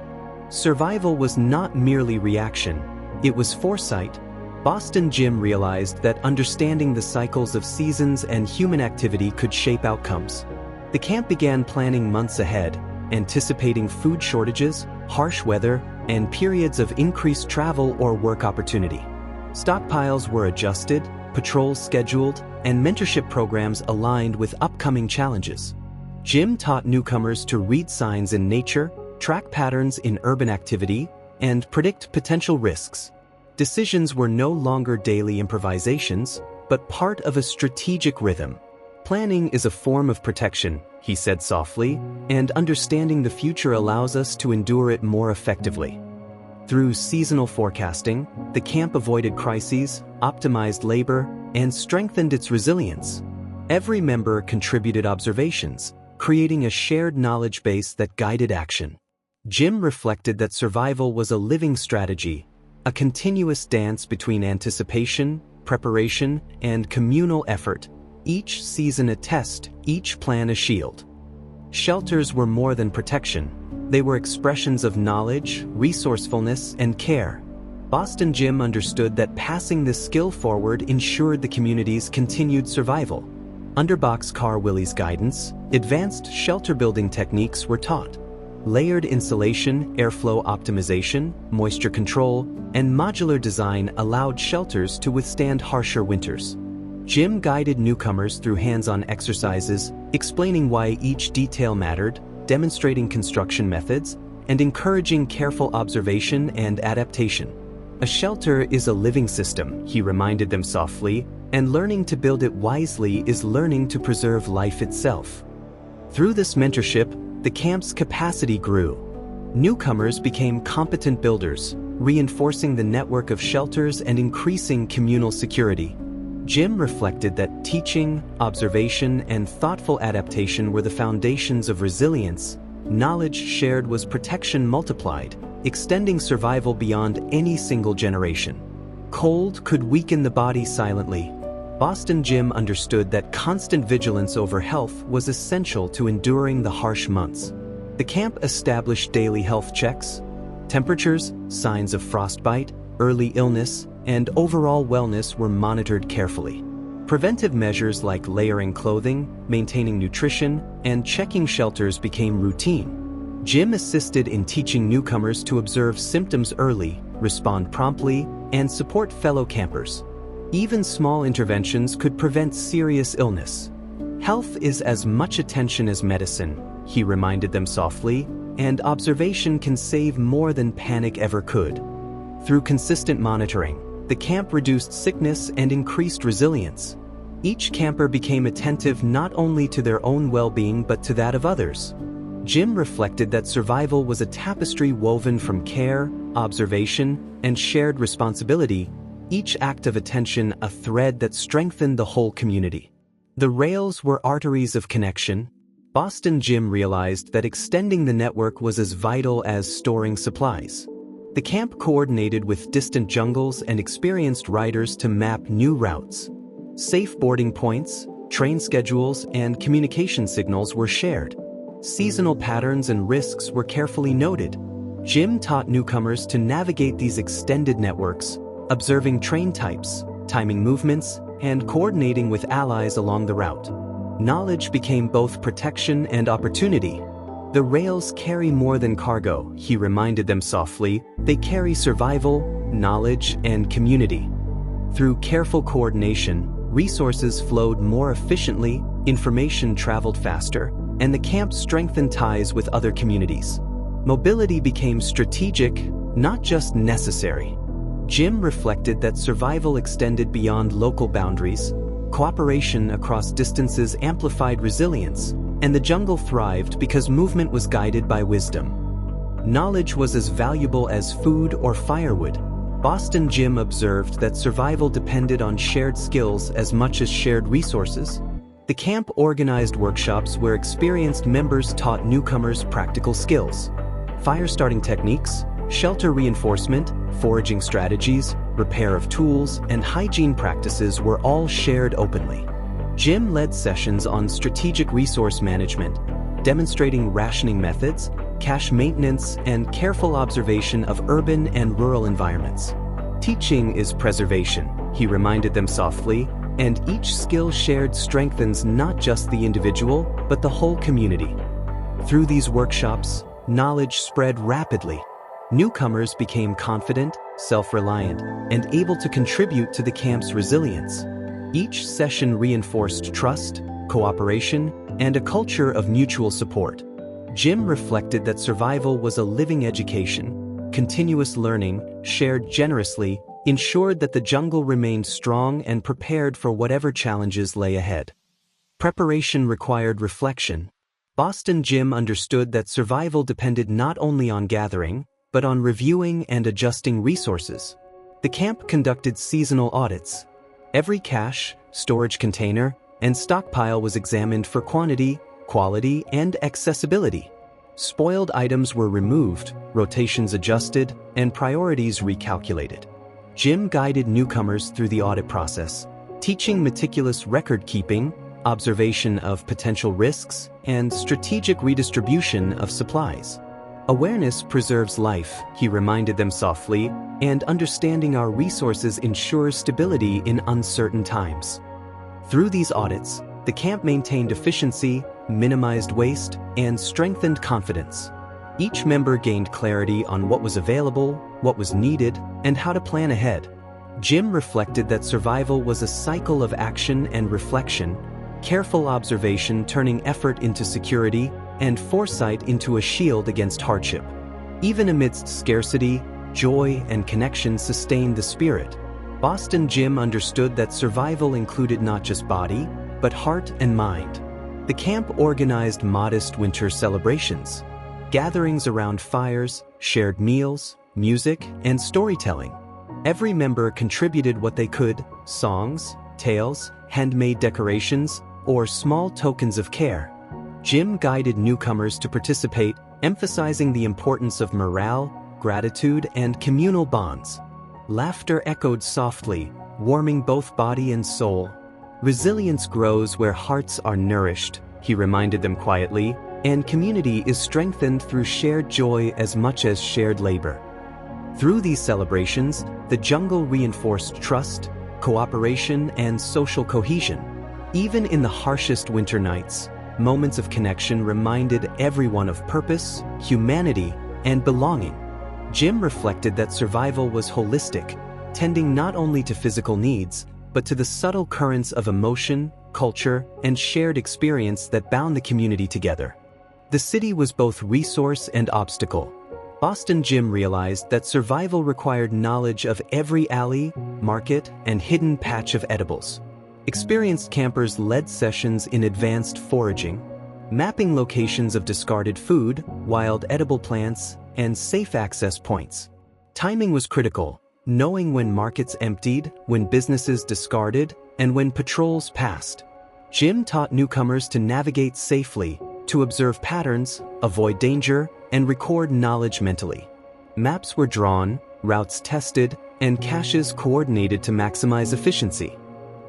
Survival was not merely reaction, it was foresight. Boston Jim realized that understanding the cycles of seasons and human activity could shape outcomes. The camp began planning months ahead, anticipating food shortages, harsh weather, and periods of increased travel or work opportunity. Stockpiles were adjusted, patrols scheduled, and mentorship programs aligned with upcoming challenges. Jim taught newcomers to read signs in nature, track patterns in urban activity, and predict potential risks. Decisions were no longer daily improvisations, but part of a strategic rhythm. Planning is a form of protection, he said softly, and understanding the future allows us to endure it more effectively. Through seasonal forecasting, the camp avoided crises, optimized labor, and strengthened its resilience. Every member contributed observations, creating a shared knowledge base that guided action. Jim reflected that survival was a living strategy, a continuous dance between anticipation, preparation, and communal effort. Each season a test, each plan a shield. Shelters were more than protection. They were expressions of knowledge, resourcefulness, and care. Boston Jim understood that passing this skill forward ensured the community's continued survival. Under Boxcar Willie's guidance, advanced shelter-building techniques were taught. Layered insulation, airflow optimization, moisture control, and modular design allowed shelters to withstand harsher winters. Jim guided newcomers through hands-on exercises, explaining why each detail mattered, demonstrating construction methods, and encouraging careful observation and adaptation. A shelter is a living system, he reminded them softly, and learning to build it wisely is learning to preserve life itself. Through this mentorship, the camp's capacity grew. Newcomers became competent builders, reinforcing the network of shelters and increasing communal security. Jim reflected that teaching, observation, and thoughtful adaptation were the foundations of resilience. Knowledge shared was protection multiplied, extending survival beyond any single generation. Cold could weaken the body silently. Boston Jim understood that constant vigilance over health was essential to enduring the harsh months. The camp established daily health checks. Temperatures, signs of frostbite, early illness, and overall wellness were monitored carefully. Preventive measures like layering clothing, maintaining nutrition, and checking shelters became routine. Jim assisted in teaching newcomers to observe symptoms early, respond promptly, and support fellow campers. Even small interventions could prevent serious illness. Health is as much attention as medicine, he reminded them softly, and observation can save more than panic ever could. Through consistent monitoring, the camp reduced sickness and increased resilience. Each camper became attentive not only to their own well-being but to that of others. Jim reflected that survival was a tapestry woven from care, observation, and shared responsibility, each act of attention a thread that strengthened the whole community. The rails were arteries of connection. Boston Jim realized that extending the network was as vital as storing supplies. The camp coordinated with distant jungles and experienced riders to map new routes. Safe boarding points, train schedules, and communication signals were shared. Seasonal patterns and risks were carefully noted. Jim taught newcomers to navigate these extended networks, observing train types, timing movements, and coordinating with allies along the route. Knowledge became both protection and opportunity. The rails carry more than cargo, he reminded them softly. They carry survival, knowledge, and community. Through careful coordination, resources flowed more efficiently, information traveled faster, and the camp strengthened ties with other communities. Mobility became strategic, not just necessary. Jim reflected that survival extended beyond local boundaries. Cooperation across distances amplified resilience, and the jungle thrived because movement was guided by wisdom. Knowledge was as valuable as food or firewood. Boston Jim observed that survival depended on shared skills as much as shared resources. The camp organized workshops where experienced members taught newcomers practical skills. Fire starting techniques, shelter reinforcement, foraging strategies, repair of tools, and hygiene practices were all shared openly. Jim led sessions on strategic resource management, demonstrating rationing methods, cache maintenance, and careful observation of urban and rural environments. Teaching is preservation, he reminded them softly, and each skill shared strengthens not just the individual, but the whole community. Through these workshops, knowledge spread rapidly. Newcomers became confident, self-reliant, and able to contribute to the camp's resilience. Each session reinforced trust, cooperation, and a culture of mutual support. Jim reflected that survival was a living education. Continuous learning, shared generously, ensured that the jungle remained strong and prepared for whatever challenges lay ahead. Preparation required reflection. Boston Jim understood that survival depended not only on gathering, but on reviewing and adjusting resources. The camp conducted seasonal audits. Every cache, storage container, and stockpile was examined for quantity, quality, and accessibility. Spoiled items were removed, rotations adjusted, and priorities recalculated. Jim guided newcomers through the audit process, teaching meticulous record-keeping, observation of potential risks, and strategic redistribution of supplies. Awareness preserves life, he reminded them softly, and understanding our resources ensures stability in uncertain times. Through these audits, the camp maintained efficiency, minimized waste, and strengthened confidence. Each member gained clarity on what was available, what was needed, and how to plan ahead. Jim reflected that survival was a cycle of action and reflection, careful observation turning effort into security, and foresight into a shield against hardship. Even amidst scarcity, joy and connection sustained the spirit. Boston Jim understood that survival included not just body, but heart and mind. The camp organized modest winter celebrations, gatherings around fires, shared meals, music, and storytelling. Every member contributed what they could: songs, tales, handmade decorations, or small tokens of care. Jim guided newcomers to participate, emphasizing the importance of morale, gratitude, and communal bonds. Laughter echoed softly, warming both body and soul. Resilience grows where hearts are nourished, he reminded them quietly, and community is strengthened through shared joy as much as shared labor. Through these celebrations, the jungle reinforced trust, cooperation, and social cohesion. Even in the harshest winter nights, moments of connection reminded everyone of purpose, humanity, and belonging. Jim reflected that survival was holistic, tending not only to physical needs, but to the subtle currents of emotion, culture, and shared experience that bound the community together. The city was both resource and obstacle. Boston Jim realized that survival required knowledge of every alley, market, and hidden patch of edibles. Experienced campers led sessions in advanced foraging, mapping locations of discarded food, wild edible plants, and safe access points. Timing was critical, knowing when markets emptied, when businesses discarded, and when patrols passed. Jim taught newcomers to navigate safely, to observe patterns, avoid danger, and record knowledge mentally. Maps were drawn, routes tested, and caches coordinated to maximize efficiency.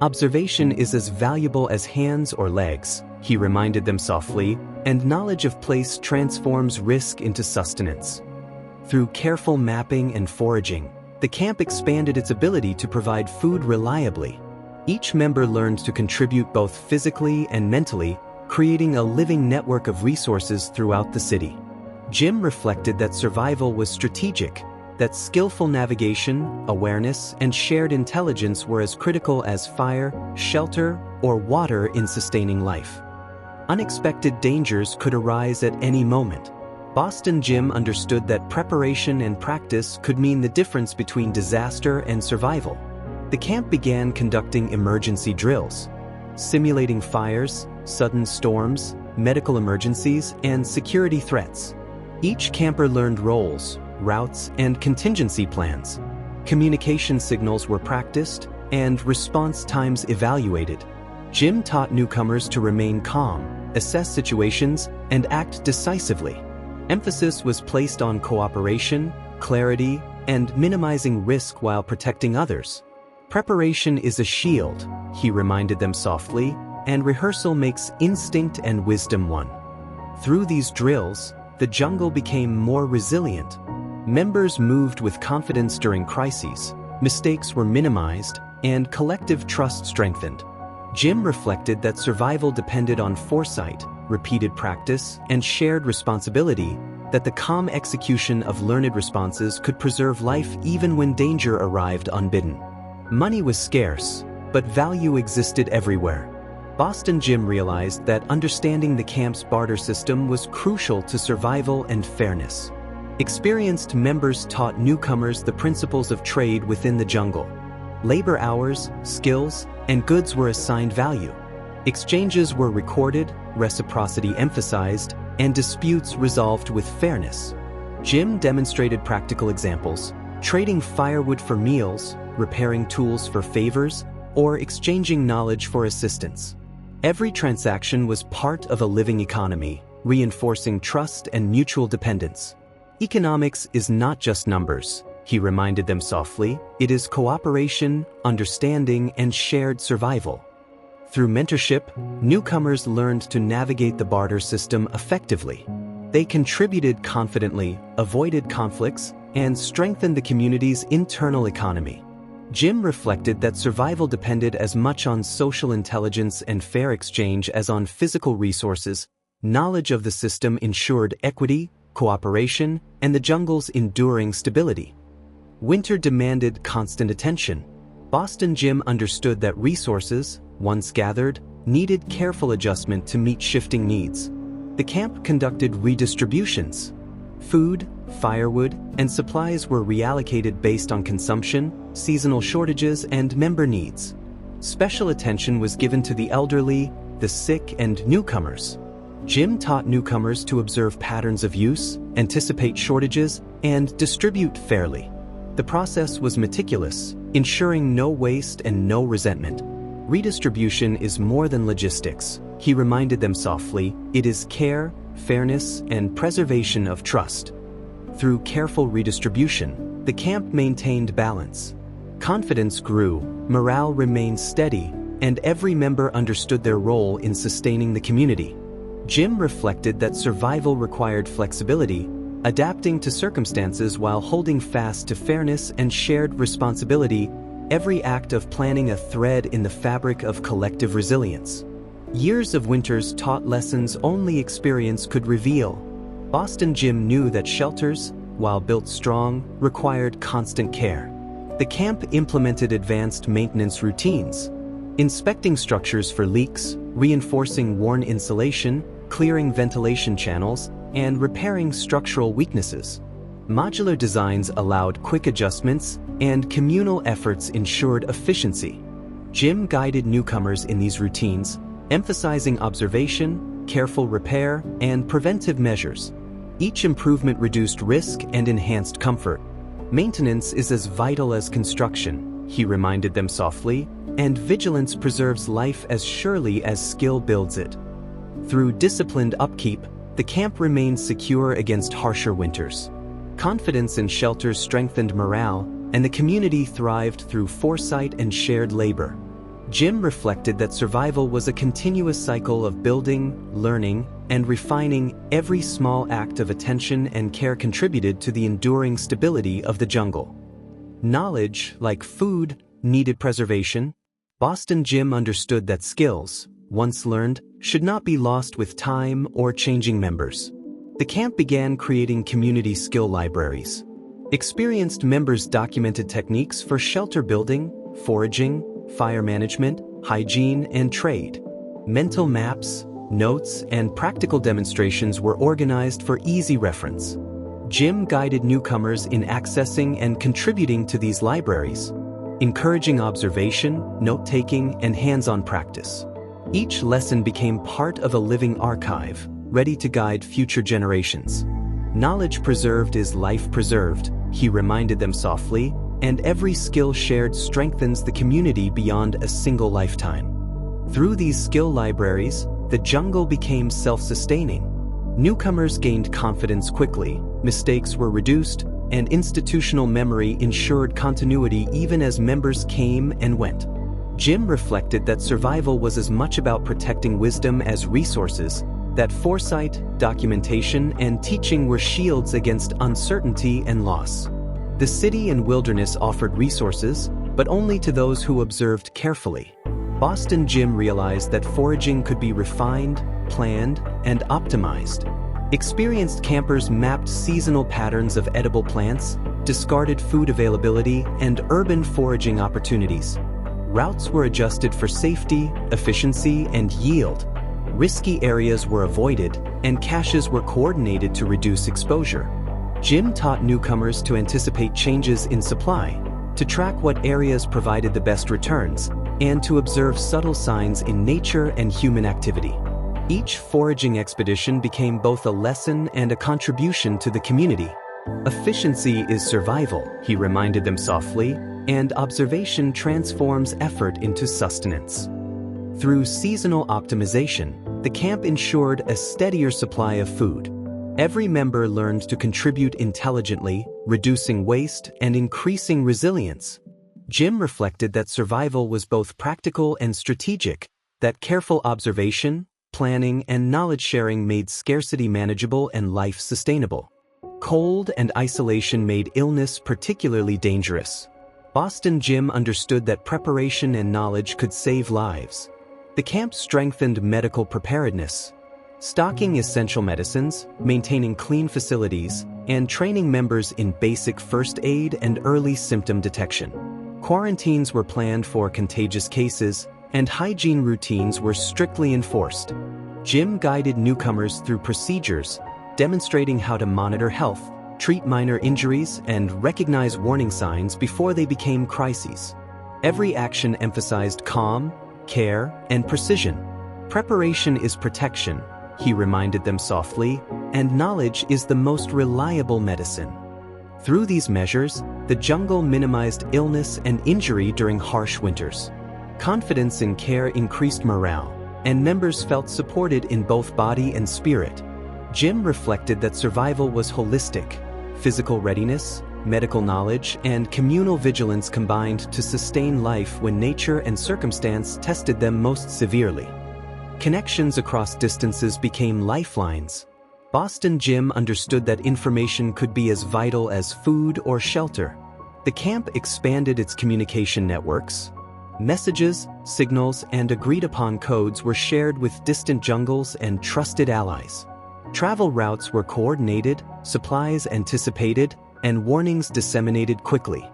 Observation is as valuable as hands or legs, he reminded them softly, and knowledge of place transforms risk into sustenance. Through careful mapping and foraging, the camp expanded its ability to provide food reliably. Each member learned to contribute both physically and mentally, creating a living network of resources throughout the city. Jim reflected that survival was strategic, that skillful navigation, awareness, and shared intelligence were as critical as fire, shelter, or water in sustaining life. Unexpected dangers could arise at any moment. Boston Jim understood that preparation and practice could mean the difference between disaster and survival. The camp began conducting emergency drills, simulating fires, sudden storms, medical emergencies, and security threats. Each camper learned roles, routes, and contingency plans. Communication signals were practiced, and response times evaluated. Jim taught newcomers to remain calm, assess situations, and act decisively. Emphasis was placed on cooperation, clarity, and minimizing risk while protecting others. Preparation is a shield, he reminded them softly, and rehearsal makes instinct and wisdom one. Through these drills, the jungle became more resilient. Members moved with confidence during crises, mistakes were minimized, and collective trust strengthened. Jim reflected that survival depended on foresight, repeated practice, and shared responsibility, that the calm execution of learned responses could preserve life even when danger arrived unbidden. Money was scarce, but value existed everywhere. Boston Jim realized that understanding the camp's barter system was crucial to survival and fairness. Experienced members taught newcomers the principles of trade within the jungle. Labor hours, skills, and goods were assigned value. Exchanges were recorded, reciprocity emphasized, and disputes resolved with fairness. Jim demonstrated practical examples, trading firewood for meals, repairing tools for favors, or exchanging knowledge for assistance. Every transaction was part of a living economy, reinforcing trust and mutual dependence. Economics is not just numbers, he reminded them softly. It is cooperation, understanding, and shared survival. Through mentorship, newcomers learned to navigate the barter system effectively. They contributed confidently, avoided conflicts, and strengthened the community's internal economy. Jim reflected that survival depended as much on social intelligence and fair exchange as on physical resources. Knowledge of the system ensured equity, cooperation, and the jungle's enduring stability. Winter demanded constant attention. Boston Jim understood that resources, once gathered, needed careful adjustment to meet shifting needs. The camp conducted redistributions. Food, firewood, and supplies were reallocated based on consumption, seasonal shortages, and member needs. Special attention was given to the elderly, the sick, and newcomers. Jim taught newcomers to observe patterns of use, anticipate shortages, and distribute fairly. The process was meticulous, ensuring no waste and no resentment. Redistribution is more than logistics, he reminded them softly. It is care, fairness, and preservation of trust. Through careful redistribution, the camp maintained balance. Confidence grew, morale remained steady, and every member understood their role in sustaining the community. Jim reflected that survival required flexibility, adapting to circumstances while holding fast to fairness and shared responsibility, every act of planning a thread in the fabric of collective resilience. Years of winters taught lessons only experience could reveal. Boston Jim knew that shelters, while built strong, required constant care. The camp implemented advanced maintenance routines, inspecting structures for leaks, reinforcing worn insulation, clearing ventilation channels, and repairing structural weaknesses. Modular designs allowed quick adjustments, and communal efforts ensured efficiency. Jim guided newcomers in these routines, emphasizing observation, careful repair, and preventive measures. Each improvement reduced risk and enhanced comfort. Maintenance is as vital as construction, he reminded them softly, and vigilance preserves life as surely as skill builds it. Through disciplined upkeep, the camp remained secure against harsher winters. Confidence in shelters strengthened morale, and the community thrived through foresight and shared labor. Jim reflected that survival was a continuous cycle of building, learning, and refining. Every small act of attention and care contributed to the enduring stability of the jungle. Knowledge, like food, needed preservation. Boston Jim understood that skills, once learned, should not be lost with time or changing members. The camp began creating community skill libraries. Experienced members documented techniques for shelter building, foraging, fire management, hygiene, and trade. Mental maps, notes, and practical demonstrations were organized for easy reference. Jim guided newcomers in accessing and contributing to these libraries, encouraging observation, note-taking, and hands-on practice. Each lesson became part of a living archive, ready to guide future generations. Knowledge preserved is life preserved, he reminded them softly, and every skill shared strengthens the community beyond a single lifetime. Through these skill libraries, the jungle became self-sustaining. Newcomers gained confidence quickly, mistakes were reduced, and institutional memory ensured continuity even as members came and went. Jim reflected that survival was as much about protecting wisdom as resources, that foresight, documentation, and teaching were shields against uncertainty and loss. The city and wilderness offered resources, but only to those who observed carefully. Boston Jim realized that foraging could be refined, planned, and optimized. Experienced campers mapped seasonal patterns of edible plants, discarded food availability, and urban foraging opportunities. Routes were adjusted for safety, efficiency, and yield. Risky areas were avoided, and caches were coordinated to reduce exposure. Jim taught newcomers to anticipate changes in supply, to track what areas provided the best returns, and to observe subtle signs in nature and human activity. Each foraging expedition became both a lesson and a contribution to the community. Efficiency is survival, he reminded them softly, and observation transforms effort into sustenance. Through seasonal optimization, the camp ensured a steadier supply of food. Every member learned to contribute intelligently, reducing waste and increasing resilience. Jim reflected that survival was both practical and strategic, that careful observation, planning, and knowledge sharing made scarcity manageable and life sustainable. Cold and isolation made illness particularly dangerous. Boston Jim understood that preparation and knowledge could save lives. The camp strengthened medical preparedness, stocking essential medicines, maintaining clean facilities, and training members in basic first aid and early symptom detection. Quarantines were planned for contagious cases, and hygiene routines were strictly enforced. Jim guided newcomers through procedures, demonstrating how to monitor health, treat minor injuries, and recognize warning signs before they became crises. Every action emphasized calm, care, and precision. Preparation is protection, he reminded them softly, and knowledge is the most reliable medicine. Through these measures, the jungle minimized illness and injury during harsh winters. Confidence in care increased morale, and members felt supported in both body and spirit. Jim reflected that survival was holistic. Physical readiness, medical knowledge, and communal vigilance combined to sustain life when nature and circumstance tested them most severely. Connections across distances became lifelines. Boston Jim understood that information could be as vital as food or shelter. The camp expanded its communication networks. Messages, signals, and agreed-upon codes were shared with distant jungles and trusted allies. Travel routes were coordinated, supplies anticipated, and warnings disseminated quickly.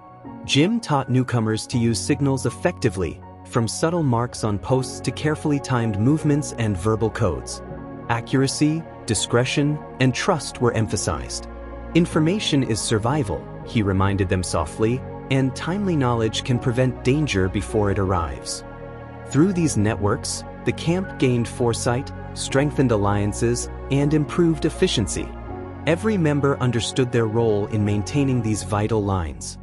Jim taught newcomers to use signals effectively, from subtle marks on posts to carefully timed movements and verbal codes. Accuracy, discretion, and trust were emphasized. Information is survival, he reminded them softly, and timely knowledge can prevent danger before it arrives. Through these networks, the camp gained foresight, strengthened alliances, and improved efficiency. Every member understood their role in maintaining these vital lines.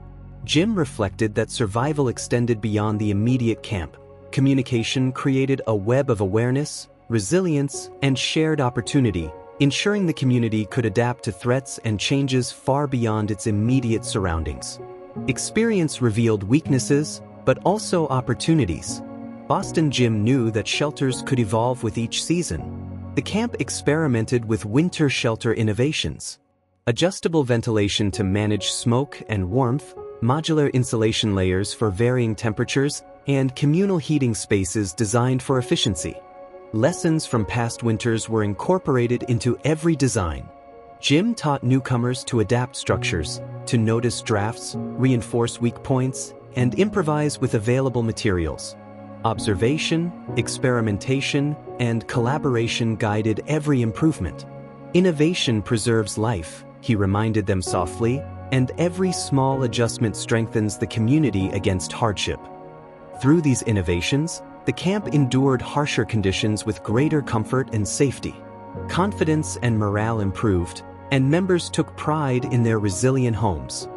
Jim reflected that survival extended beyond the immediate camp. Communication created a web of awareness, resilience, and shared opportunity, ensuring the community could adapt to threats and changes far beyond its immediate surroundings. Experience revealed weaknesses, but also opportunities. Boston Jim knew that shelters could evolve with each season. The camp experimented with winter shelter innovations. Adjustable ventilation to manage smoke and warmth, modular insulation layers for varying temperatures, and communal heating spaces designed for efficiency. Lessons from past winters were incorporated into every design. Jim taught newcomers to adapt structures, to notice drafts, reinforce weak points, and improvise with available materials. Observation, experimentation, and collaboration guided every improvement. Innovation preserves life, he reminded them softly, and every small adjustment strengthens the community against hardship. Through these innovations, the camp endured harsher conditions with greater comfort and safety. Confidence and morale improved, and members took pride in their resilient homes.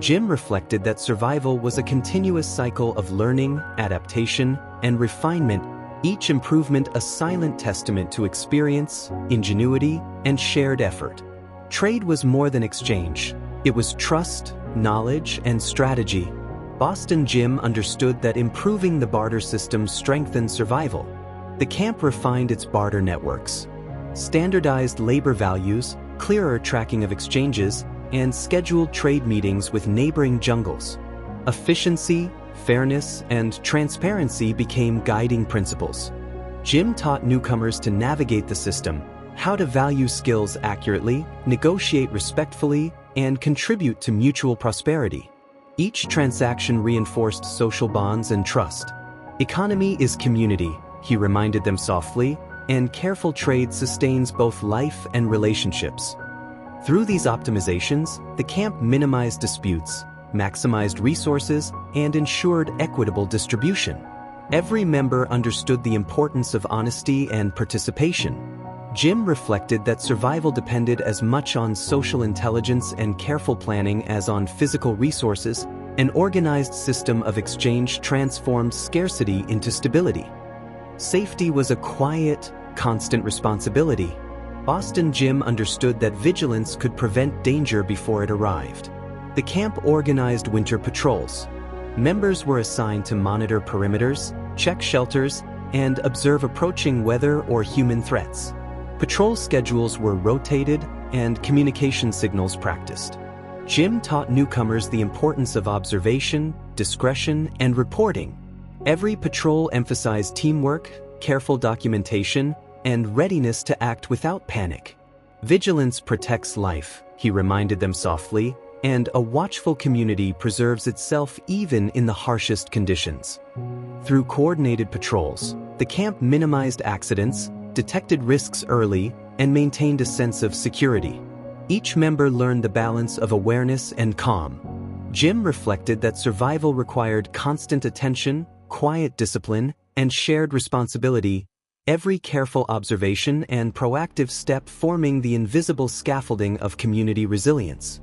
Jim reflected that survival was a continuous cycle of learning, adaptation, and refinement, each improvement a silent testament to experience, ingenuity, and shared effort. Trade was more than exchange. It was trust, knowledge, and strategy. Boston Jim understood that improving the barter system strengthened survival. The camp refined its barter networks. Standardized labor values, clearer tracking of exchanges, and scheduled trade meetings with neighboring jungles. Efficiency, fairness, and transparency became guiding principles. Jim taught newcomers to navigate the system, how to value skills accurately, negotiate respectfully, and contribute to mutual prosperity. Each transaction reinforced social bonds and trust. Economy is community, he reminded them softly, and careful trade sustains both life and relationships. Through these optimizations, the camp minimized disputes, maximized resources, and ensured equitable distribution. Every member understood the importance of honesty and participation. Jim reflected that survival depended as much on social intelligence and careful planning as on physical resources. An organized system of exchange transformed scarcity into stability. Safety was a quiet, constant responsibility. Boston Jim understood that vigilance could prevent danger before it arrived. The camp organized winter patrols. Members were assigned to monitor perimeters, check shelters, and observe approaching weather or human threats. Patrol schedules were rotated and communication signals practiced. Jim taught newcomers the importance of observation, discretion, and reporting. Every patrol emphasized teamwork, careful documentation, and readiness to act without panic. Vigilance protects life, he reminded them softly, and a watchful community preserves itself even in the harshest conditions. Through coordinated patrols, the camp minimized accidents, detected risks early, and maintained a sense of security. Each member learned the balance of awareness and calm. Jim reflected that survival required constant attention, quiet discipline, and shared responsibility, every careful observation and proactive step forming the invisible scaffolding of community resilience.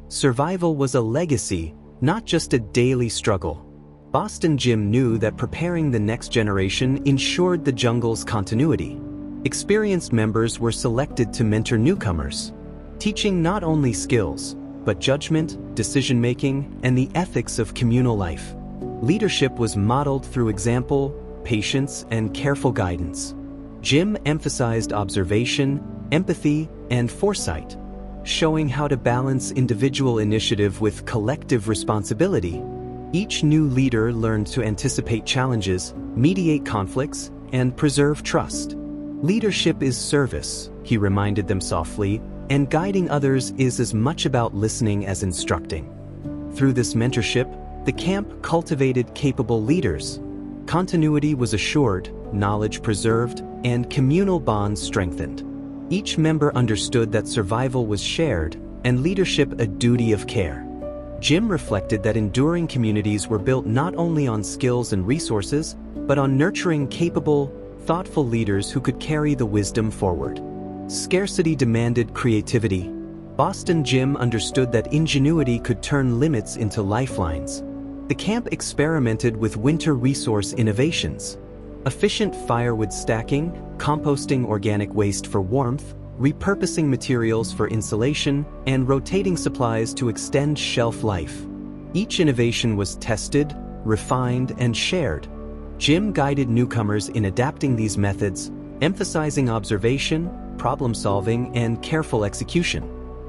Survival was a legacy, not just a daily struggle. Boston Jim knew that preparing the next generation ensured the jungle's continuity. Experienced members were selected to mentor newcomers, teaching not only skills, but judgment, decision-making, and the ethics of communal life. Leadership was modeled through example, patience, and careful guidance. Jim emphasized observation, empathy, and foresight, showing how to balance individual initiative with collective responsibility. Each new leader learned to anticipate challenges, mediate conflicts, and preserve trust. Leadership is service, he reminded them softly, and guiding others is as much about listening as instructing. Through this mentorship, the camp cultivated capable leaders. Continuity was assured, knowledge preserved, and communal bonds strengthened. Each member understood that survival was shared, and leadership a duty of care. Jim reflected that enduring communities were built not only on skills and resources, but on nurturing capable, thoughtful leaders who could carry the wisdom forward. Scarcity demanded creativity. Boston Jim understood that ingenuity could turn limits into lifelines. The camp experimented with winter resource innovations. efficient firewood stacking, composting organic waste for warmth, repurposing materials for insulation, and rotating supplies to extend shelf life. Each innovation was tested, refined, and shared. Jim guided newcomers in adapting these methods, emphasizing observation, problem-solving, and careful execution.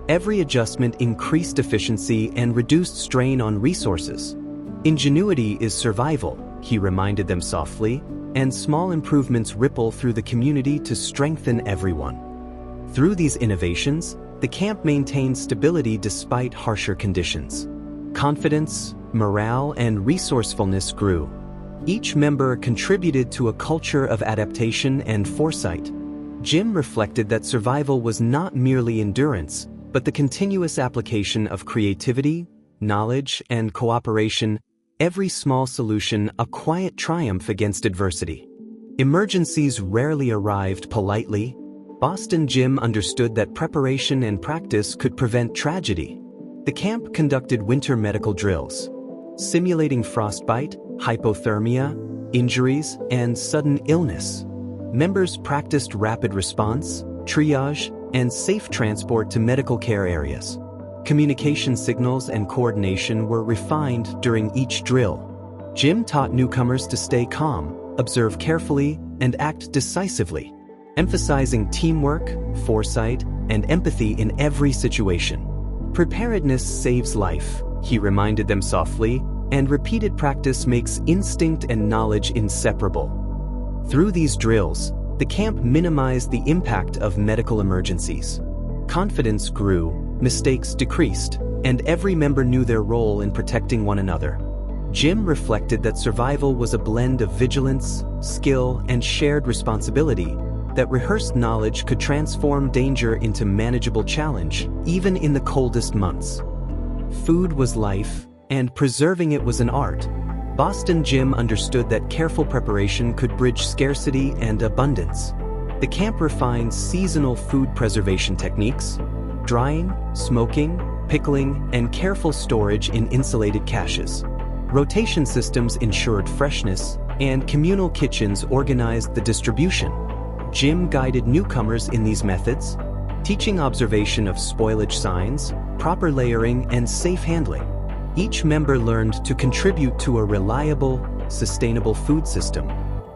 Every adjustment increased efficiency and reduced strain on resources. Ingenuity is survival, he reminded them softly, and small improvements ripple through the community to strengthen everyone. Through these innovations, the camp maintained stability despite harsher conditions. Confidence, morale, and resourcefulness grew. Each member contributed to a culture of adaptation and foresight. Jim reflected that survival was not merely endurance, but the continuous application of creativity, knowledge, and cooperation, every small solution a quiet triumph against adversity. Emergencies rarely arrived politely. Boston Jim understood that preparation and practice could prevent tragedy. The camp conducted winter medical drills, simulating frostbite, hypothermia, injuries, and sudden illness. Members practiced rapid response, triage, and safe transport to medical care areas. Communication signals and coordination were refined during each drill. Jim taught newcomers to stay calm, observe carefully, and act decisively, emphasizing teamwork, foresight, and empathy in every situation. Preparedness saves life, he reminded them softly, and repeated practice makes instinct and knowledge inseparable. Through these drills, the camp minimized the impact of medical emergencies. Confidence grew, mistakes decreased, and every member knew their role in protecting one another. Jim reflected that survival was a blend of vigilance, skill, and shared responsibility, that rehearsed knowledge could transform danger into manageable challenge, even in the coldest months. Food was life, and preserving it was an art. Boston Jim understood that careful preparation could bridge scarcity and abundance. The camp refined seasonal food preservation techniques, drying, smoking, pickling, and careful storage in insulated caches. Rotation systems ensured freshness, and communal kitchens organized the distribution. Jim guided newcomers in these methods, teaching observation of spoilage signs, proper layering, and safe handling. Each member learned to contribute to a reliable, sustainable food system.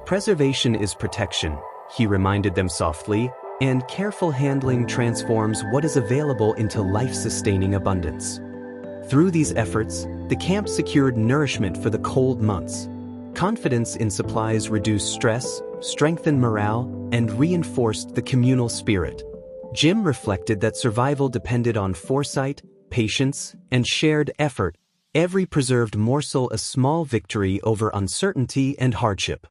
Preservation is protection, he reminded them softly, and careful handling transforms what is available into life-sustaining abundance. Through these efforts, the camp secured nourishment for the cold months. Confidence in supplies reduced stress, strengthened morale, and reinforced the communal spirit. Jim reflected that survival depended on foresight, patience, and shared effort, every preserved morsel a small victory over uncertainty and hardship.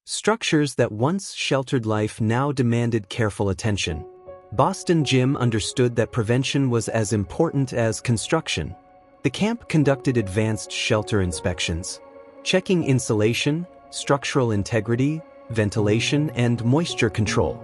Structures that once sheltered life now demanded careful attention. Boston Jim understood that prevention was as important as construction. The camp conducted advanced shelter inspections, checking insulation, structural integrity, ventilation, and moisture control.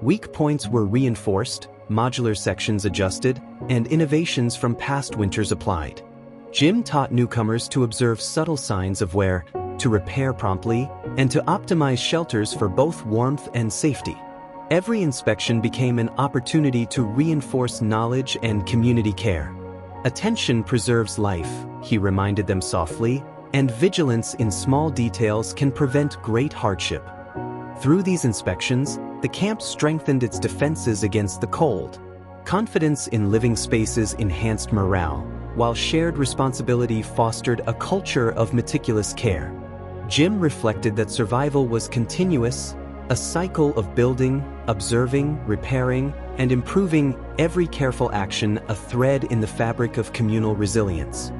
Weak points were reinforced, modular sections adjusted, and innovations from past winters applied. Jim taught newcomers to observe subtle signs of wear, to repair promptly, and to optimize shelters for both warmth and safety. Every inspection became an opportunity to reinforce knowledge and community care. Attention preserves life, he reminded them softly, and vigilance in small details can prevent great hardship. Through these inspections, the camp strengthened its defenses against the cold. Confidence in living spaces enhanced morale, while shared responsibility fostered a culture of meticulous care. Jim reflected that survival was continuous, a cycle of building, observing, repairing, and improving, every careful action a thread in the fabric of communal resilience.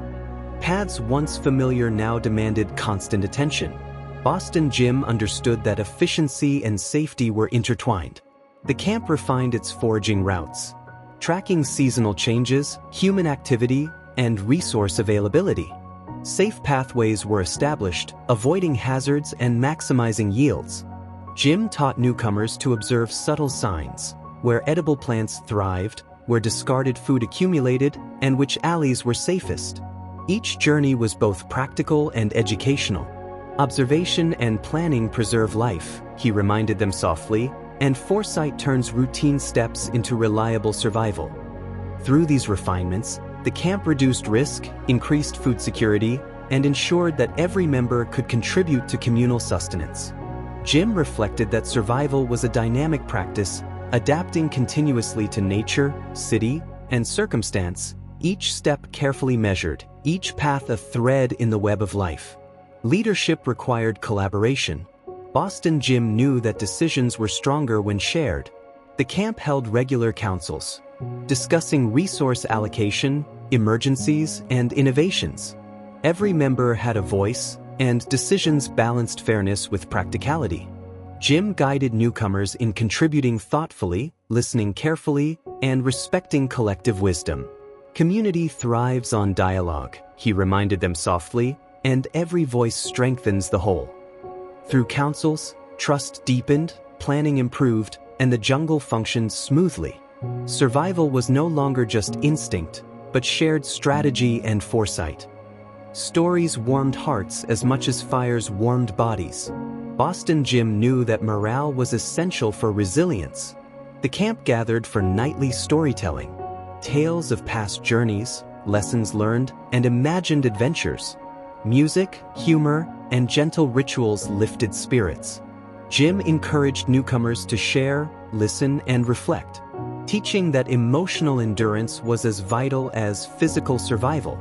Paths once familiar now demanded constant attention. Boston Jim understood that efficiency and safety were intertwined. The camp refined its foraging routes, tracking seasonal changes, human activity, and resource availability. Safe pathways were established, avoiding hazards and maximizing yields. Jim taught newcomers to observe subtle signs, where edible plants thrived, where discarded food accumulated, and which alleys were safest. Each journey was both practical and educational. Observation and planning preserve life, he reminded them softly, and foresight turns routine steps into reliable survival. Through these refinements, the camp reduced risk, increased food security, and ensured that every member could contribute to communal sustenance. Jim reflected that survival was a dynamic practice, adapting continuously to nature, city, and circumstance, each step carefully measured, each path a thread in the web of life. Leadership required collaboration. Boston Jim knew that decisions were stronger when shared. The camp held regular councils, discussing resource allocation, emergencies, and innovations. Every member had a voice, and decisions balanced fairness with practicality. Jim guided newcomers in contributing thoughtfully, listening carefully, and respecting collective wisdom. Community thrives on dialogue, he reminded them softly, and every voice strengthens the whole. Through councils, trust deepened, planning improved, and the jungle functioned smoothly. Survival was no longer just instinct, but shared strategy and foresight. Stories warmed hearts as much as fires warmed bodies. Boston Jim knew that morale was essential for resilience. The camp gathered for nightly storytelling, tales of past journeys, lessons learned, and imagined adventures. Music, humor, and gentle rituals lifted spirits. Jim encouraged newcomers to share, listen, and reflect, teaching that emotional endurance was as vital as physical survival.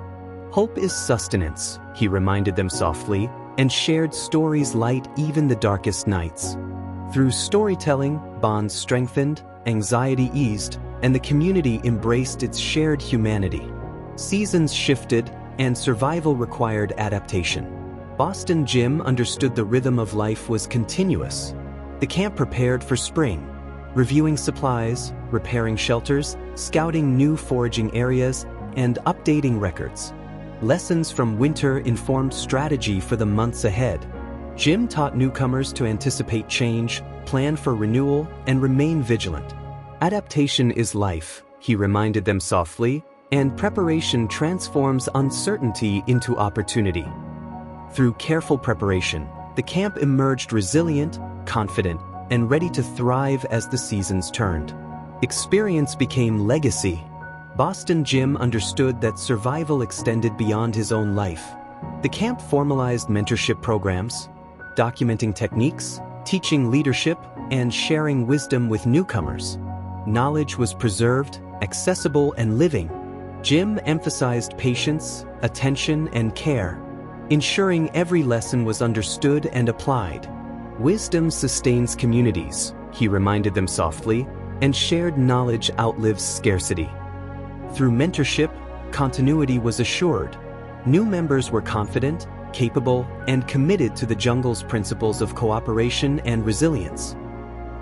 Hope is sustenance, he reminded them softly, and shared stories light even the darkest nights. Through storytelling, bonds strengthened, anxiety eased, and the community embraced its shared humanity. Seasons shifted, and survival required adaptation. Boston Jim understood the rhythm of life was continuous. The camp prepared for spring, reviewing supplies, repairing shelters, scouting new foraging areas, and updating records. Lessons from winter informed strategy for the months ahead. Jim taught newcomers to anticipate change, plan for renewal, and remain vigilant. Adaptation is life, he reminded them softly, and preparation transforms uncertainty into opportunity. Through careful preparation, the camp emerged resilient, confident, and ready to thrive as the seasons turned. Experience became legacy. Boston Jim understood that survival extended beyond his own life. The camp formalized mentorship programs, documenting techniques, teaching leadership, and sharing wisdom with newcomers. Knowledge was preserved, accessible, and living. Jim emphasized patience, attention, and care, ensuring every lesson was understood and applied. Wisdom sustains communities, he reminded them softly, and shared knowledge outlives scarcity. Through mentorship, continuity was assured. New members were confident, capable, and committed to the jungle's principles of cooperation and resilience.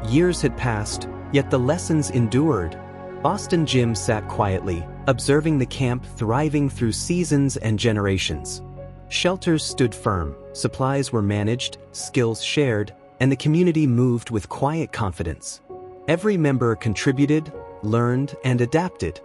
Years had passed, yet the lessons endured. Boston Jim sat quietly, observing the camp thriving through seasons and generations. Shelters stood firm, supplies were managed, skills shared, and the community moved with quiet confidence. Every member contributed, learned, and adapted.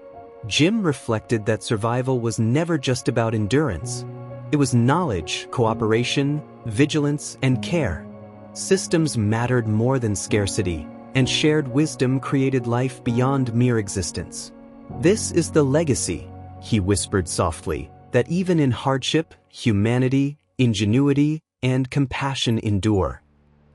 Jim reflected that survival was never just about endurance. It was knowledge, cooperation, vigilance, and care. Systems mattered more than scarcity, and shared wisdom created life beyond mere existence. This is the legacy, he whispered softly, that even in hardship, humanity, ingenuity, and compassion endure.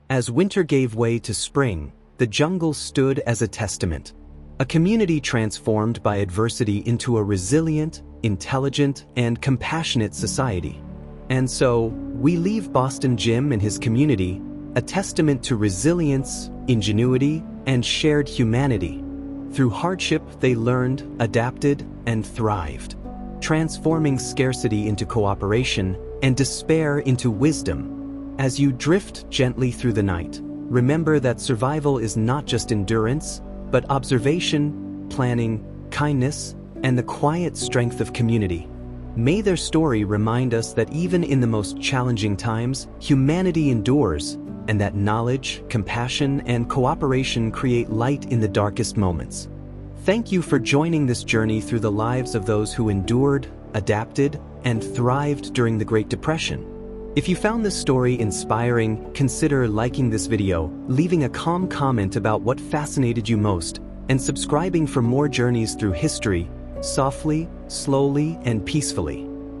As winter gave way to spring, the jungle stood as a testament. A community transformed by adversity into a resilient, intelligent, and compassionate society. And so, we leave Boston Jim and his community a testament to resilience, ingenuity, and shared humanity. Through hardship, they learned, adapted, and thrived, transforming scarcity into cooperation and despair into wisdom. As you drift gently through the night, remember that survival is not just endurance, but observation, planning, kindness, and the quiet strength of community. May their story remind us that even in the most challenging times, humanity endures, and that knowledge, compassion, and cooperation create light in the darkest moments. Thank you for joining this journey through the lives of those who endured, adapted, and thrived during the Great Depression. If you found this story inspiring, consider liking this video, leaving a calm comment about what fascinated you most, and subscribing for more journeys through history, softly, slowly, and peacefully.